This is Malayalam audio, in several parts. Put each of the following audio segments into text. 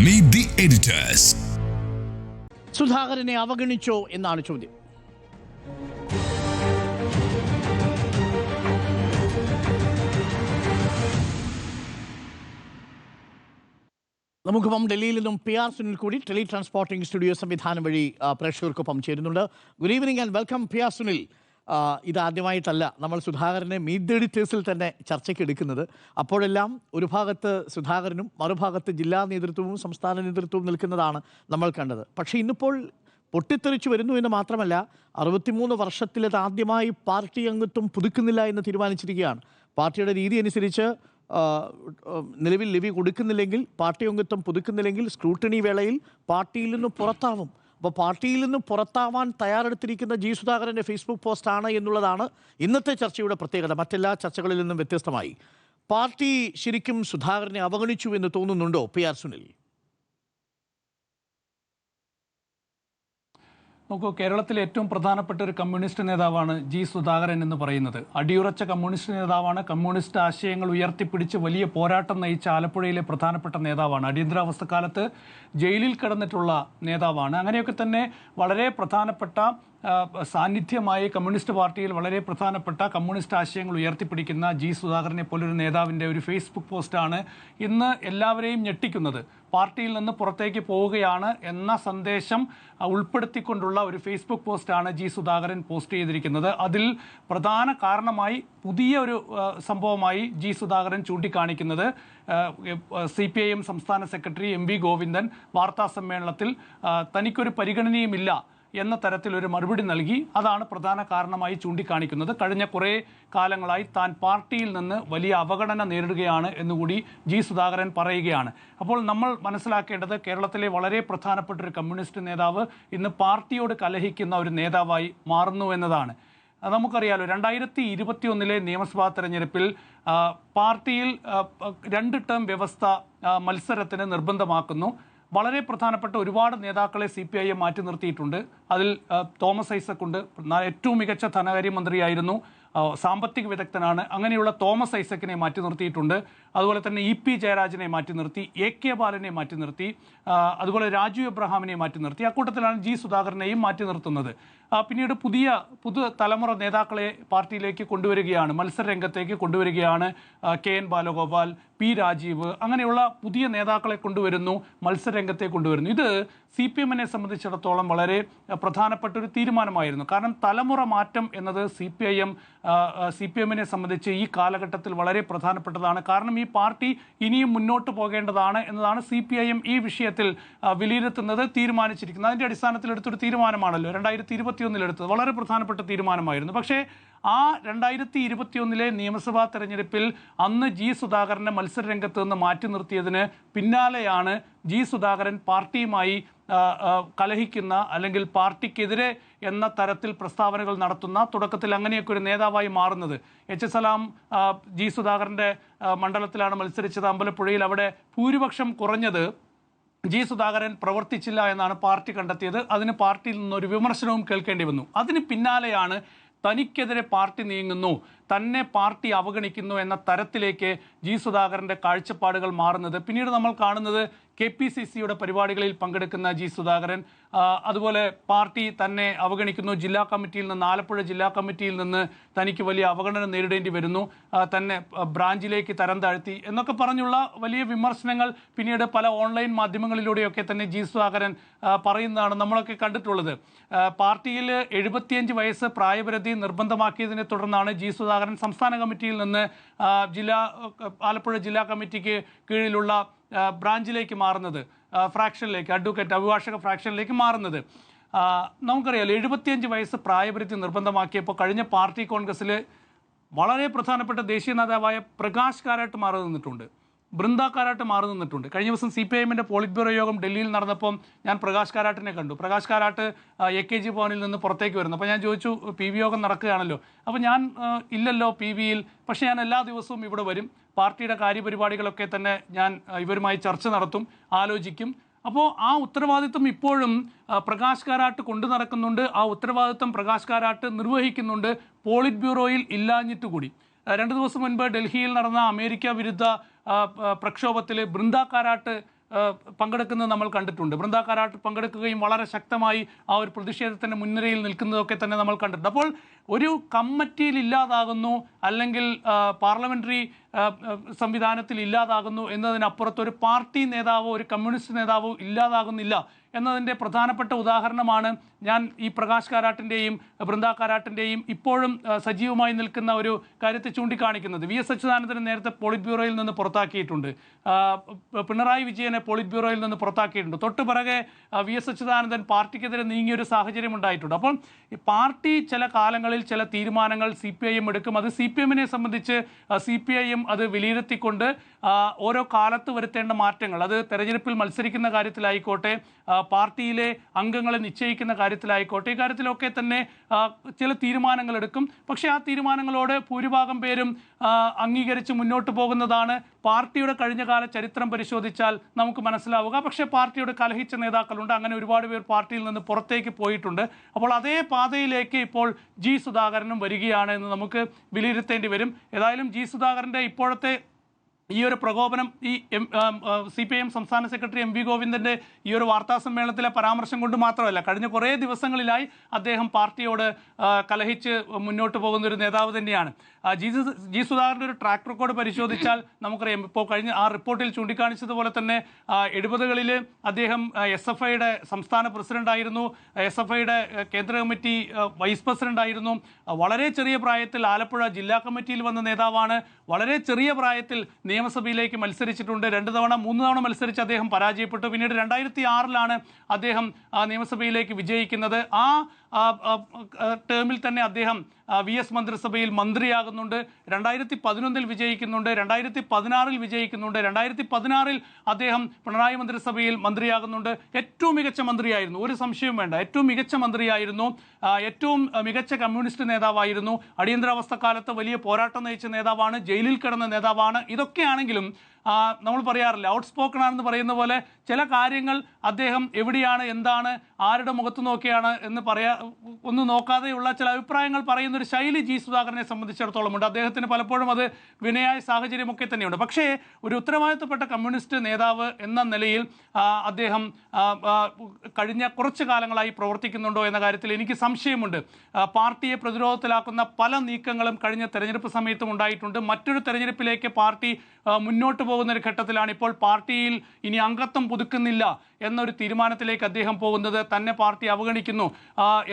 Meet the editors. സുധാകരനെ അവഗണിച്ചോ എന്നാണ് ചോദ്യം. നമുക്കിപ്പം ഡൽഹിയിൽ നിന്നും PR സുനിൽ കൂടി ടെലി ട്രാൻസ്പോർട്ടിംഗ് സ്റ്റുഡിയോ സംവിധാനം വഴി പ്രേക്ഷകർക്കൊപ്പം ചേരുന്നുണ്ട്. Good evening and welcome PR Sunil. ഇതാദ്യമായിട്ടല്ല നമ്മൾ സുധാകരനെ മീറ്റ് ദി എഡിറ്റേഴ്സിൽ തന്നെ ചർച്ചയ്ക്ക് എടുക്കുന്നത്. അപ്പോഴെല്ലാം ഒരു ഭാഗത്ത് സുധാകരനും മറുഭാഗത്ത് ജില്ലാ നേതൃത്വവും സംസ്ഥാന നേതൃത്വവും നിൽക്കുന്നതാണ് നമ്മൾ കണ്ടത്. പക്ഷേ ഇന്നിപ്പോൾ പൊട്ടിത്തെറിച്ചു വരുന്നു എന്ന് മാത്രമല്ല, 63 വർഷത്തിലത് ആദ്യമായി പാർട്ടി അംഗത്വം പുതുക്കുന്നില്ല എന്ന് തീരുമാനിച്ചിരിക്കുകയാണ്. പാർട്ടിയുടെ രീതി അനുസരിച്ച് നിലവിൽ ലെവി കൊടുക്കുന്നില്ലെങ്കിൽ, പാർട്ടി അംഗത്വം പുതുക്കുന്നില്ലെങ്കിൽ സ്ക്രൂട്ടിനി വേളയിൽ പാർട്ടിയിൽ നിന്നും പുറത്താവും. അപ്പോൾ പാർട്ടിയിൽ നിന്നും പുറത്താവാൻ തയ്യാറെടുത്തിരിക്കുന്ന ജി സുധാകരൻ്റെ ഫേസ്ബുക്ക് പോസ്റ്റാണ് എന്നുള്ളതാണ് ഇന്നത്തെ ചർച്ചയുടെ പ്രത്യേകത. മറ്റെല്ലാ ചർച്ചകളിൽ നിന്നും വ്യത്യസ്തമായി പാർട്ടി ശരിക്കും സുധാകരനെ അവഗണിച്ചു എന്ന് തോന്നുന്നുണ്ടോ PR സുനിൽ? നോക്കൂ, കേരളത്തിലെ ഏറ്റവും പ്രധാനപ്പെട്ട ഒരു കമ്മ്യൂണിസ്റ്റ് നേതാവാണ് ജി സുധാകരൻ എന്ന് പറയുന്നത്. അടിയുറച്ച കമ്മ്യൂണിസ്റ്റ് നേതാവാണ്. കമ്മ്യൂണിസ്റ്റ് ആശയങ്ങൾ ഉയർത്തിപ്പിടിച്ച് വലിയ പോരാട്ടം നയിച്ച ആലപ്പുഴയിലെ പ്രധാനപ്പെട്ട നേതാവാണ്. അടിയന്തരാവസ്ഥക്കാലത്ത് ജയിലിൽ കിടന്നിട്ടുള്ള നേതാവാണ്. അങ്ങനെയൊക്കെ തന്നെ വളരെ പ്രധാനപ്പെട്ട സാന്നിധ്യമായി കമ്മ്യൂണിസ്റ്റ് പാർട്ടിയിൽ വളരെ പ്രധാനപ്പെട്ട കമ്മ്യൂണിസ്റ്റ് ആശയങ്ങൾ ഉയർത്തിപ്പിടിക്കുന്ന ജി സുധാകരനെ പോലൊരു നേതാവിൻ്റെ ഒരു ഫേസ്ബുക്ക് പോസ്റ്റാണ് ഇന്ന് എല്ലാവരെയും ഞെട്ടിക്കുന്നത്. പാർട്ടിയിൽ നിന്ന് പുറത്തേക്ക് പോവുകയാണ് എന്ന സന്ദേശം ഉൾപ്പെടുത്തിക്കൊണ്ടുള്ള ഒരു ഫേസ്ബുക്ക് പോസ്റ്റാണ് ജി സുധാകരൻ പോസ്റ്റ് ചെയ്തിരിക്കുന്നത്. അതിൽ പ്രധാന കാരണമായി പുതിയ ഒരു സംഭവമായി ജി സുധാകരൻ ചൂണ്ടിക്കാണിക്കുന്നത് CPIM സംസ്ഥാന സെക്രട്ടറി MV ഗോവിന്ദൻ വാർത്താ സമ്മേളനത്തിൽ തനിക്കൊരു പരിഗണനയുമില്ല എന്ന തരത്തിലൊരു മറുപടി നൽകി. അതാണ് പ്രധാന കാരണമായി ചൂണ്ടിക്കാണിക്കുന്നത്. കഴിഞ്ഞ കുറേ കാലങ്ങളായി താൻ പാർട്ടിയിൽ നിന്ന് വലിയ അവഗണന നേരിടുകയാണ് എന്നുകൂടി ജി സുധാകരൻ പറയുകയാണ്. അപ്പോൾ നമ്മൾ മനസ്സിലാക്കേണ്ടത് കേരളത്തിലെ വളരെ പ്രധാനപ്പെട്ട ഒരു കമ്മ്യൂണിസ്റ്റ് നേതാവ് ഇന്ന് പാർട്ടിയോട് കലഹിക്കുന്ന ഒരു നേതാവായി മാറുന്നു എന്നതാണ്. നമുക്കറിയാലോ, 2021 നിയമസഭാ തെരഞ്ഞെടുപ്പിൽ പാർട്ടിയിൽ 2 ടേം വ്യവസ്ഥ മത്സരത്തിന് നിർബന്ധമാക്കുന്നു. വളരെ പ്രധാനപ്പെട്ട ഒരുപാട് നേതാക്കളെ CPIM മാറ്റി നിർത്തിയിട്ടുണ്ട്. അതിൽ തോമസ് ഐസക് ഉണ്ട്. ഏറ്റവും മികച്ച ധനകാര്യമന്ത്രിയായിരുന്നു, സാമ്പത്തിക വിദഗ്ധനാണ്. അങ്ങനെയുള്ള തോമസ് ഐസക്കിനെ മാറ്റി നിർത്തിയിട്ടുണ്ട്. അതുപോലെ തന്നെ EP ജയരാജനെ മാറ്റി നിർത്തി, AK ബാലനെ മാറ്റി നിർത്തി, അതുപോലെ രാജു എബ്രഹാമിനെ മാറ്റി നിർത്തി. അക്കൂട്ടത്തിലാണ് ജി സുധാകരനെയും മാറ്റി നിർത്തുന്നത്. പിന്നീട് പുതു തലമുറ നേതാക്കളെ പാർട്ടിയിലേക്ക് കൊണ്ടുവരികയാണ്, മത്സരരംഗത്തേക്ക് കൊണ്ടുവരികയാണ്. KN ബാലഗോപാൽ, P രാജീവ്, അങ്ങനെയുള്ള പുതിയ നേതാക്കളെ കൊണ്ടുവരുന്നു, മത്സരരംഗത്തെ കൊണ്ടുവരുന്നു. ഇത് CPM-നെ സംബന്ധിച്ചിടത്തോളം വളരെ പ്രധാനപ്പെട്ട ഒരു തീരുമാനമായിരുന്നു. കാരണം തലമുറ മാറ്റം എന്നത് CPM-നെ സംബന്ധിച്ച് ഈ കാലഘട്ടത്തിൽ വളരെ പ്രധാനപ്പെട്ടതാണ്. കാരണം ഈ പാർട്ടി ഇനിയും മുന്നോട്ട് പോകേണ്ടതാണ് എന്നതാണ് CPIM ഈ വിഷയത്തിൽ വിലയിരുത്തുന്നത്, തീരുമാനിച്ചിരിക്കുന്നത്. അതിൻ്റെ അടിസ്ഥാനത്തിൽ എടുത്തൊരു തീരുമാനമാണല്ലോ 2021 എടുത്തത്. വളരെ പ്രധാനപ്പെട്ട തീരുമാനമായിരുന്നു. പക്ഷേ ആ 2021 നിയമസഭാ തെരഞ്ഞെടുപ്പിൽ അന്ന് ജി സുധാകരനെ മത്സരരംഗത്ത് നിന്ന് മാറ്റി നിർത്തിയതിന് പിന്നാലെയാണ് ജി സുധാകരൻ പാർട്ടിയുമായി കലഹിക്കുന്ന, അല്ലെങ്കിൽ പാർട്ടിക്കെതിരെ എന്ന തരത്തിൽ പ്രസ്താവനകൾ നടത്തുന്ന, തുടക്കത്തിൽ അങ്ങനെയൊക്കെ ഒരു നേതാവായി മാറുന്നത്. H. സലാം ജി സുധാകരൻ്റെ മണ്ഡലത്തിലാണ് മത്സരിച്ചത്, അമ്പലപ്പുഴയിൽ. അവിടെ ഭൂരിപക്ഷം കുറഞ്ഞത് ജി സുധാകരൻ പ്രവർത്തിച്ചില്ല എന്നാണ് പാർട്ടി കണ്ടെത്തിയത്. അതിന് പാർട്ടിയിൽ നിന്നൊരു വിമർശനവും കേൾക്കേണ്ടി വന്നു. അതിന് പിന്നാലെയാണ് തനിക്കെതിരെ പാർട്ടി നീങ്ങുന്നു, തന്നെ പാർട്ടി അവഗണിക്കുന്നു എന്ന തരത്തിലേക്ക് ജി സുധാകരൻ്റെ കാഴ്ചപ്പാടുകൾ മാറുന്നത്. പിന്നീട് നമ്മൾ കാണുന്നത് KPCCയുടെ പരിപാടികളിൽ പങ്കെടുക്കുന്ന ജി സുധാകരൻ, അതുപോലെ പാർട്ടി തന്നെ അവഗണിക്കുന്നു, ജില്ലാ കമ്മിറ്റിയിൽ നിന്ന്, ആലപ്പുഴ ജില്ലാ കമ്മിറ്റിയിൽ നിന്ന് തനിക്ക് വലിയ അവഗണന നേരിടേണ്ടി വരുന്നു, തന്നെ ബ്രാഞ്ചിലേക്ക് തരം താഴ്ത്തി എന്നൊക്കെ പറഞ്ഞുള്ള വലിയ വിമർശനങ്ങൾ പിന്നീട് പല ഓൺലൈൻ മാധ്യമങ്ങളിലൂടെയൊക്കെ തന്നെ ജി സുധാകരൻ പറയുന്നതാണ് നമ്മളൊക്കെ കണ്ടിട്ടുള്ളത്. പാർട്ടിയിൽ 75 വയസ്സ് പ്രായപരിധി നിർബന്ധമാക്കിയതിനെ തുടർന്നാണ് ജി സുധാകരൻ സംസ്ഥാന കമ്മിറ്റിയിൽ നിന്ന് ആലപ്പുഴ ജില്ലാ കമ്മിറ്റിക്ക് കീഴിലുള്ള ബ്രാഞ്ചിലേക്ക് മാറുന്നത്, ഫ്രാക്ഷനിലേക്ക്, അഡ്വക്കേറ്റ് അഭിഭാഷക ഫ്രാക്ഷനിലേക്ക് മാറുന്നത്. നമുക്കറിയാലോ, 75 വയസ്സ് പ്രായപരിധി നിർബന്ധമാക്കിയപ്പോൾ കഴിഞ്ഞ പാർട്ടി കോൺഗ്രസ്സിൽ വളരെ പ്രധാനപ്പെട്ട ദേശീയ നേതാവായ പ്രകാശ് കാരാട്ട് മാറി നിന്നിട്ടുണ്ട്, ബൃന്ദ കാരാട്ട് മാറി നിന്നിട്ടുണ്ട്. കഴിഞ്ഞ ദിവസം CPIM-ന്റെ പോളിറ്റ് ബ്യൂറോ യോഗം ഡൽഹിയിൽ നടന്നപ്പം ഞാൻ പ്രകാശ് കാരാട്ടിനെ കണ്ടു. പ്രകാശ് കാരാട്ട് AKG ഭവനിൽ നിന്ന് പുറത്തേക്ക് വരുന്നു. അപ്പോൾ ഞാൻ ചോദിച്ചു, PV യോഗം നടക്കുകയാണല്ലോ. അപ്പോൾ ഞാൻ ഇല്ലല്ലോ PVയിൽ, പക്ഷേ ഞാൻ എല്ലാ ദിവസവും ഇവിടെ വരും, പാർട്ടിയുടെ കാര്യപരിപാടികളൊക്കെ തന്നെ ഞാൻ ഇവരുമായി ചർച്ച നടത്തും, ആലോചിക്കും. അപ്പോൾ ആ ഉത്തരവാദിത്വം ഇപ്പോഴും പ്രകാശ് കാരാട്ട് കൊണ്ടു നടക്കുന്നുണ്ട്. ആ ഉത്തരവാദിത്വം പ്രകാശ് കാരാട്ട് നിർവഹിക്കുന്നുണ്ട്, പോളിറ്റ് ബ്യൂറോയിൽ ഇല്ലാഞ്ഞിട്ടുകൂടി. 2 ദിവസം മുൻപ് ഡൽഹിയിൽ നടന്ന അമേരിക്ക വിരുദ്ധ പ്രക്ഷോഭത്തിൽ ബൃന്ദ കാരാട്ട് പങ്കെടുക്കുന്നത് നമ്മൾ കണ്ടിട്ടുണ്ട്. ബൃന്ദ കാരാട്ട് പങ്കെടുക്കുകയും വളരെ ശക്തമായി ആ ഒരു പ്രതിഷേധത്തിൻ്റെ മുൻനിരയിൽ നിൽക്കുന്നതൊക്കെ തന്നെ നമ്മൾ കണ്ടിട്ടുണ്ട്. അപ്പോൾ ഒരു കമ്മിറ്റിയിൽ ഇല്ലാതാകുന്നു, അല്ലെങ്കിൽ പാർലമെന്ററി സംവിധാനത്തിൽ ഇല്ലാതാകുന്നു എന്നതിനപ്പുറത്ത് ഒരു പാർട്ടി നേതാവോ ഒരു കമ്മ്യൂണിസ്റ്റ് നേതാവോ ഇല്ലാതാകുന്നില്ല എന്നതിൻ്റെ പ്രധാനപ്പെട്ട ഉദാഹരണമാണ് ഞാൻ ഈ പ്രകാശ് കാരാട്ടിൻ്റെയും ബൃന്ദ കാരാട്ടിൻ്റെയും ഇപ്പോഴും സജീവമായി നിൽക്കുന്ന ഒരു കാര്യത്തെ ചൂണ്ടിക്കാണിക്കുന്നത്. VS അച്യുതാനന്ദനെ നേരത്തെ പോളിറ്റ് ബ്യൂറോയിൽ നിന്ന് പുറത്താക്കിയിട്ടുണ്ട്. പിണറായി വിജയനെ പോളിറ്റ് ബ്യൂറോയിൽ നിന്ന് പുറത്താക്കിയിട്ടുണ്ട്. തൊട്ടു പിറകെ VS അച്യുതാനന്ദൻ പാർട്ടിക്കെതിരെ നീങ്ങിയൊരു സാഹചര്യം ഉണ്ടായിട്ടുണ്ട്. അപ്പോൾ പാർട്ടി ചില കാലങ്ങളിൽ ചില തീരുമാനങ്ങൾ CPIM എടുക്കും. അത് CPM-നെ സംബന്ധിച്ച് CPIM അത് വിലയിരുത്തിക്കൊണ്ട് ഓരോ കാലത്ത് വരുത്തേണ്ട മാറ്റങ്ങൾ, അത് തെരഞ്ഞെടുപ്പിൽ മത്സരിക്കുന്ന കാര്യത്തിലായിക്കോട്ടെ, പാർട്ടിയിലെ അംഗങ്ങളെ നിശ്ചയിക്കുന്ന കാര്യത്തിലായിക്കോട്ടെ, ഈ കാര്യത്തിലൊക്കെ തന്നെ ചില തീരുമാനങ്ങൾ എടുക്കും. പക്ഷേ ആ തീരുമാനങ്ങളോട് ഭൂരിഭാഗം പേരും അംഗീകരിച്ച് മുന്നോട്ട് പോകുന്നതാണ് പാർട്ടിയുടെ കഴിഞ്ഞകാല ചരിത്രം പരിശോധിച്ചാൽ നമുക്ക് മനസ്സിലാവുക. പക്ഷേ പാർട്ടിയുടെ കലഹിച്ച നേതാക്കളുണ്ട്, അങ്ങനെ ഒരുപാട് പേർ പാർട്ടിയിൽ നിന്ന് പുറത്തേക്ക് പോയിട്ടുണ്ട്. അപ്പോൾ അതേ പാതയിലേക്ക് ഇപ്പോൾ G സുധാകരനും വരികയാണ് എന്ന് നമുക്ക് വിലയിരുത്തേണ്ടി വരും. ഏതായാലും G സുധാകരൻ്റെ ഇപ്പോഴത്തെ ഈ ഒരു പ്രകോപനം ഈ CPIM സംസ്ഥാന സെക്രട്ടറി MV ഗോവിന്ദൻ്റെ ഈ ഒരു വാർത്താ സമ്മേളനത്തിലെ പരാമർശം കൊണ്ട് മാത്രമല്ല, കഴിഞ്ഞ കുറേ ദിവസങ്ങളിലായി അദ്ദേഹം പാർട്ടിയോട് കലഹിച്ച് മുന്നോട്ട് പോകുന്ന ഒരു നേതാവ് തന്നെയാണ്. G സുധാകരൻ്റെ ഒരു ട്രാക്ക് റെക്കോർഡ് പരിശോധിച്ചാൽ നമുക്കറിയാം. ഇപ്പോൾ കഴിഞ്ഞ ആ റിപ്പോർട്ടിൽ ചൂണ്ടിക്കാണിച്ചതുപോലെ തന്നെ 70കളിൽ അദ്ദേഹം SFIയുടെ സംസ്ഥാന പ്രസിഡന്റായിരുന്നു, SFIയുടെ കേന്ദ്ര കമ്മിറ്റി വൈസ് പ്രസിഡന്റായിരുന്നു. വളരെ ചെറിയ പ്രായത്തിൽ ആലപ്പുഴ ജില്ലാ കമ്മിറ്റിയിൽ വന്ന നേതാവാണ്. വളരെ ചെറിയ പ്രായത്തിൽ നിയമസഭയിലേക്ക് മത്സരിച്ചിട്ടുണ്ട്. 2 തവണ 3 തവണ മത്സരിച്ച് അദ്ദേഹം പരാജയപ്പെട്ടു. പിന്നീട് 2006-ലാണ് അദ്ദേഹം നിയമസഭയിലേക്ക് വിജയിക്കുന്നത്. ആ ടേമിൽ തന്നെ അദ്ദേഹം VS മന്ത്രിസഭയിൽ മന്ത്രിയാകുന്നുണ്ട്. 2011-ൽ വിജയിക്കുന്നുണ്ട്, 2016-ൽ വിജയിക്കുന്നുണ്ട്, 2016-ൽ അദ്ദേഹം പിണറായി മന്ത്രിസഭയിൽ മന്ത്രിയാകുന്നുണ്ട്. ഏറ്റവും മികച്ച മന്ത്രിയായിരുന്നു, ഒരു സംശയവും വേണ്ട. ഏറ്റവും മികച്ച മന്ത്രിയായിരുന്നു, ഏറ്റവും മികച്ച കമ്മ്യൂണിസ്റ്റ് നേതാവായിരുന്നു. അടിയന്തരാവസ്ഥക്കാലത്ത് വലിയ പോരാട്ടം നയിച്ച നേതാവാണ്, ജയിലിൽ കിടന്ന നേതാവാണ്. ഇതൊക്കെയാണെങ്കിലും നമ്മൾ പറയാറില്ല, ഔട്ട് സ്പോക്കൺ ആണെന്ന് പറയുന്ന പോലെ ചില കാര്യങ്ങൾ അദ്ദേഹം എവിടെയാണ്, എന്താണ്, ആരുടെ മുഖത്ത് നോക്കിയാണ് എന്ന് ഒന്നും നോക്കാതെയുള്ള ചില അഭിപ്രായങ്ങൾ പറയുന്ന ഒരു ശൈലി G സുധാകരനെ സംബന്ധിച്ചിടത്തോളം ഉണ്ട്. അദ്ദേഹത്തിന് പലപ്പോഴും അത് വിനയായ സാഹചര്യമൊക്കെ തന്നെയുണ്ട്. പക്ഷേ ഒരു ഉത്തരവാദിത്തപ്പെട്ട കമ്മ്യൂണിസ്റ്റ് നേതാവ് എന്ന നിലയിൽ അദ്ദേഹം കഴിഞ്ഞ കുറച്ച് കാലങ്ങളായി പ്രവർത്തിക്കുന്നുണ്ടോ എന്ന കാര്യത്തിൽ എനിക്ക് സംശയമുണ്ട്. പാർട്ടിയെ പ്രതിരോധത്തിലാക്കുന്ന പല നീക്കങ്ങളും കഴിഞ്ഞ തെരഞ്ഞെടുപ്പ് സമയത്തും ഉണ്ടായിട്ടുണ്ട്. മറ്റൊരു തെരഞ്ഞെടുപ്പിലേക്ക് പാർട്ടി മുന്നോട്ട് പോകുന്ന ഒരു ഘട്ടത്തിലാണ് ഇപ്പോൾ പാർട്ടിയിൽ ഇനി അംഗത്വം പുതുക്കുന്നില്ല എന്നൊരു തീരുമാനത്തിലേക്ക് അദ്ദേഹം പോകുന്നത്, തന്നെ പാർട്ടി അവഗണിക്കുന്നു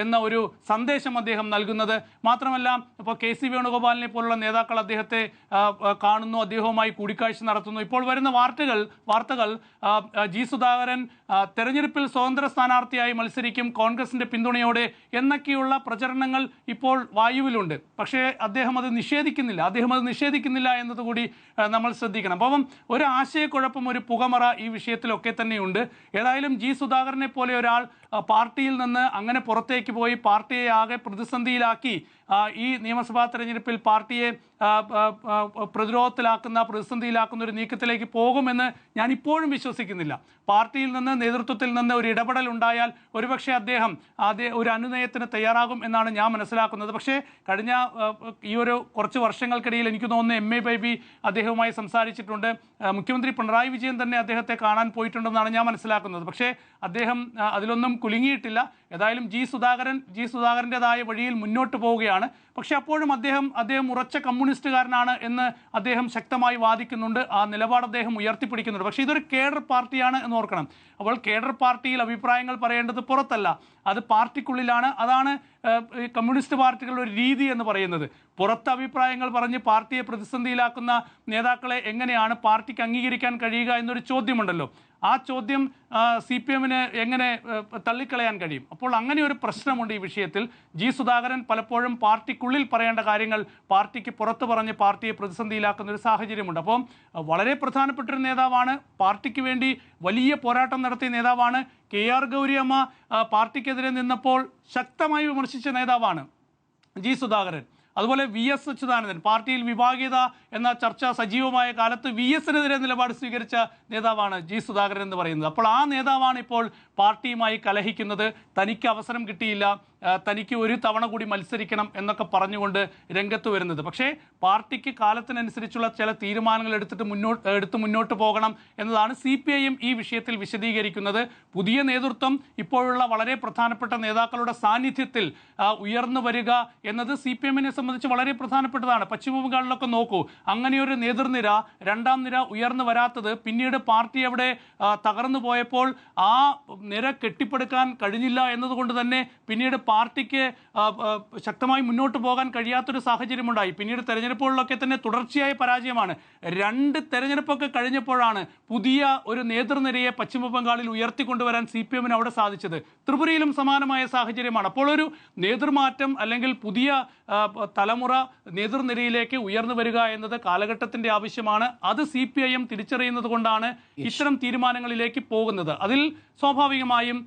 എന്ന ഒരു സന്ദേശം അദ്ദേഹം നൽകുന്നത്. മാത്രമല്ല, ഇപ്പോൾ KC വേണുഗോപാലിനെ പോലുള്ള നേതാക്കൾ അദ്ദേഹത്തെ കാണുന്നു, അദ്ദേഹവുമായി കൂടിക്കാഴ്ച നടത്തുന്നു. ഇപ്പോൾ വരുന്ന വാർത്തകൾ G സുധാകരൻ തെരഞ്ഞെടുപ്പിൽ സ്വതന്ത്ര സ്ഥാനാർത്ഥിയായി മത്സരിക്കും കോൺഗ്രസിന്റെ പിന്തുണയോടെ എന്നൊക്കെയുള്ള പ്രചരണങ്ങൾ ഇപ്പോൾ വായുവിലുണ്ട്. പക്ഷേ അദ്ദേഹം അത് നിഷേധിക്കുന്നില്ല എന്നതുകൂടി നമ്മൾ ശ്രദ്ധിക്കണം. അപ്പം ഒരു ആശയക്കുഴപ്പം, ഒരു പുകമറ ഈ വിഷയത്തിലൊക്കെ തന്നെയുണ്ട്. ഏതായാലും G സുധാകരനെ പോലെ ഒരാൾ പാർട്ടിയിൽ നിന്ന് അങ്ങനെ പുറത്തേക്ക് പോയി പാർട്ടിയെ ആകെ പ്രതിസന്ധിയിലാക്കി ഈ നിയമസഭാ തെരഞ്ഞെടുപ്പിൽ പാർട്ടിയെ പ്രതിസന്ധിയിലാക്കുന്ന ഒരു നീക്കത്തിലേക്ക് പോകുമെന്ന് ഞാൻ ഇപ്പോഴും വിശ്വസിക്കുന്നില്ല. പാർട്ടിയിൽ നിന്ന്, നേതൃത്വത്തിൽ നിന്ന് ഒരു ഇടപെടൽ ഉണ്ടായാൽ ഒരുപക്ഷെ അദ്ദേഹം ഒരു അനുനയത്തിന് തയ്യാറാകും എന്നാണ് ഞാൻ മനസ്സിലാക്കുന്നത്. പക്ഷേ കഴിഞ്ഞ ഈ ഒരു കുറച്ച് വർഷങ്ങൾക്കിടയിൽ എനിക്ക് തോന്നുന്നു MA ബേബി അദ്ദേഹവുമായി സംസാരിച്ചിട്ടുണ്ട്. മുഖ്യമന്ത്രി പിണറായി വിജയൻ തന്നെ അദ്ദേഹത്തെ കാണാൻ പോയിട്ടുണ്ടെന്നാണ് ഞാൻ മനസ്സിലാക്കുന്നത്. പക്ഷേ അദ്ദേഹം അതിലൊന്നും കുലുങ്ങിയിട്ടില്ല. ഏതായാലും G സുധാകരൻ്റെതായ വഴിയിൽ മുന്നോട്ട് പോവുകയാണ്. പക്ഷേ അപ്പോഴും അദ്ദേഹം ഉറച്ച കമ്മ്യൂണിസ്റ്റുകാരനാണ് എന്ന് അദ്ദേഹം ശക്തമായി വാദിക്കുന്നുണ്ട്. ആ നിലപാട് അദ്ദേഹം ഉയർത്തിപ്പിടിക്കുന്നുണ്ട്. പക്ഷേ ഇതൊരു കേഡർ പാർട്ടിയാണ് എന്ന് ഓർക്കണം. അപ്പോൾ കേഡർ പാർട്ടിയിൽ അഭിപ്രായങ്ങൾ പറയേണ്ടത് പുറത്തല്ല, അത് പാർട്ടിക്കുള്ളിലാണ്. അതാണ് കമ്മ്യൂണിസ്റ്റ് പാർട്ടികളുടെ ഒരു രീതി എന്ന് പറയുന്നത്. പുറത്ത് അഭിപ്രായങ്ങൾ പറഞ്ഞ് പാർട്ടിയെ പ്രതിസന്ധിയിലാക്കുന്ന നേതാക്കളെ എങ്ങനെയാണ് പാർട്ടിക്ക് അംഗീകരിക്കാൻ കഴിയുക എന്നൊരു ചോദ്യമുണ്ടല്ലോ. ആ ചോദ്യം CPM-ന് എങ്ങനെ തള്ളിക്കളയാൻ കഴിയും? അപ്പോൾ അങ്ങനെ ഒരു പ്രശ്നമുണ്ട് ഈ വിഷയത്തിൽ. G സുധാകരൻ പലപ്പോഴും പാർട്ടിക്കുള്ളിൽ പറയേണ്ട കാര്യങ്ങൾ പാർട്ടിക്ക് പുറത്ത് പറഞ്ഞ് പാർട്ടിയെ പ്രതിസന്ധിയിലാക്കുന്ന ഒരു സാഹചര്യമുണ്ട്. അപ്പം വളരെ പ്രധാനപ്പെട്ടൊരു നേതാവാണ്, പാർട്ടിക്ക് വേണ്ടി വലിയ പോരാട്ടം നടത്തിയ നേതാവാണ്. KR ഗൗരിയമ്മ പാർട്ടിക്കെതിരെ നിന്നപ്പോൾ ശക്തമായി വിമർശിച്ച നേതാവാണ് G സുധാകരൻ. അതുപോലെ VS അച്യുതാനന്ദൻ പാർട്ടിയിൽ വിഭാഗീയത എന്ന ചർച്ച സജീവമായ കാലത്ത് VS-നെതിരെ നിലപാട് സ്വീകരിച്ച നേതാവാണ് G സുധാകരൻ എന്ന് പറയുന്നത്. അപ്പോൾ ആ നേതാവാണ് ഇപ്പോൾ പാർട്ടിയുമായി കലഹിക്കുന്നത്. തനിക്ക് അവസരം കിട്ടിയില്ല, തനിക്ക് ഒരു തവണ കൂടി മത്സരിക്കണം എന്നൊക്കെ പറഞ്ഞുകൊണ്ട് രംഗത്ത് വരുന്നത്. പക്ഷേ പാർട്ടിക്ക് കാലത്തിനനുസരിച്ചുള്ള ചില തീരുമാനങ്ങൾ എടുത്ത് മുന്നോട്ട് പോകണം എന്നതാണ് CPIM ഈ വിഷയത്തിൽ വിശദീകരിക്കുന്നത്. പുതിയ നേതൃത്വം ഇപ്പോഴുള്ള വളരെ പ്രധാനപ്പെട്ട നേതാക്കളുടെ സാന്നിധ്യത്തിൽ ഉയർന്നു വരിക എന്നത് CPIM-നെ സംബന്ധിച്ച് വളരെ പ്രധാനപ്പെട്ടതാണ്. പശ്ചിമ ബംഗാളിലൊക്കെ നോക്കൂ, അങ്ങനെയൊരു നേതൃനിര, രണ്ടാം നിര ഉയർന്നു വരാത്തത് പിന്നീട് പാർട്ടി അവിടെ തകർന്നു പോയപ്പോൾ ആ നിര കെട്ടിപ്പടുക്കാൻ കഴിഞ്ഞില്ല എന്നതുകൊണ്ട് തന്നെ പിന്നീട് പാർട്ടിക്ക് ശക്തമായി മുന്നോട്ട് പോകാൻ കഴിയാത്തൊരു സാഹചര്യമുണ്ടായി. പിന്നീട് തെരഞ്ഞെടുപ്പുകളിലൊക്കെ തന്നെ തുടർച്ചയായ പരാജയമാണ്. 2 തെരഞ്ഞെടുപ്പൊക്കെ കഴിഞ്ഞപ്പോഴാണ് പുതിയ ഒരു നേതൃനിരയെ പശ്ചിമ ബംഗാളിൽ ഉയർത്തിക്കൊണ്ടുവരാൻ CPIM-ന് അവിടെ സാധിച്ചത്. ത്രിപുരയിലും സമാനമായ സാഹചര്യമാണ്. അപ്പോൾ ഒരു നേതൃമാറ്റം അല്ലെങ്കിൽ പുതിയ തലമുറ നേതൃനിരയിലേക്ക് ഉയർന്നു വരിക എന്നത് കാലഘട്ടത്തിന്റെ ആവശ്യമാണ്. അത് CPIM തിരിച്ചറിയുന്നത് കൊണ്ടാണ് ഇത്തരം തീരുമാനങ്ങളിലേക്ക് പോകുന്നത്. അതിൽ സ്വാഭാവികമായും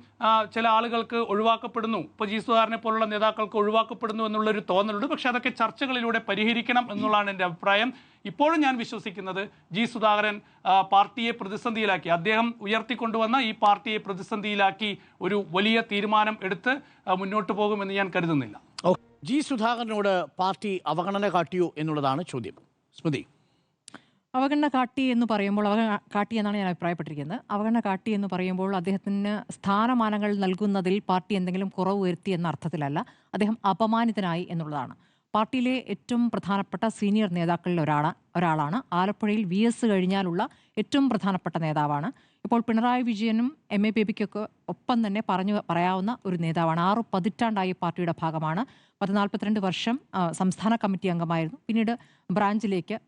ചില ആളുകൾക്ക് ഒഴിവാക്കപ്പെടുന്നു, ഇപ്പോൾ ജി സുധാകരനെ പോലുള്ള നേതാക്കൾക്ക് ഒഴിവാക്കപ്പെടുന്നു എന്നുള്ളൊരു തോന്നലുണ്ട്. പക്ഷെ അതൊക്കെ ചർച്ചകളിലൂടെ പരിഹരിക്കണം എന്നുള്ളതാണ് എൻ്റെ അഭിപ്രായം. ഇപ്പോഴും ഞാൻ വിശ്വസിക്കുന്നത് ജി സുധാകരൻ പാർട്ടിയെ പ്രതിസന്ധിയിലാക്കി, അദ്ദേഹം ഉയർത്തിക്കൊണ്ടുവന്ന ഈ പാർട്ടിയെ പ്രതിസന്ധിയിലാക്കി ഒരു വലിയ തീരുമാനം എടുത്ത് മുന്നോട്ട് പോകുമെന്ന് ഞാൻ കരുതുന്നില്ല. ജി സുധാകരനോട് പാർട്ടി അവഗണന കാട്ടിയോ എന്നുള്ളതാണ് ചോദ്യം. സ്മൃതി, അവഗണന കാട്ടി എന്ന് പറയുമ്പോൾ കാട്ടി എന്നാണ് ഞാൻ അഭിപ്രായപ്പെട്ടിരിക്കുന്നത്. അവഗണന കാട്ടി എന്ന് പറയുമ്പോൾ അദ്ദേഹത്തിന് സ്ഥാനമാനങ്ങൾ നൽകുന്നതിൽ പാർട്ടി എന്തെങ്കിലും കുറവ് വരുത്തി എന്ന അർത്ഥത്തിലല്ല, അദ്ദേഹം അപമാനിതനായി എന്നുള്ളതാണ്. പാർട്ടിയിലെ ഏറ്റവും പ്രധാനപ്പെട്ട സീനിയർ നേതാക്കളിൽ ഒരാളാണ്. ആലപ്പുഴയിൽ VS കഴിഞ്ഞാലുള്ള ഏറ്റവും പ്രധാനപ്പെട്ട നേതാവാണ്. ഇപ്പോൾ പിണറായി വിജയനും MA ബേബിക്കൊക്കെ ഒപ്പം തന്നെ പറയാവുന്ന ഒരു നേതാവാണ്. 6 പതിറ്റാണ്ടായി പാർട്ടിയുടെ ഭാഗമാണ്. 42 വർഷം സംസ്ഥാന കമ്മിറ്റി അംഗമായിരുന്നു. പിന്നീട് ബ്രാഞ്ചിലേക്ക്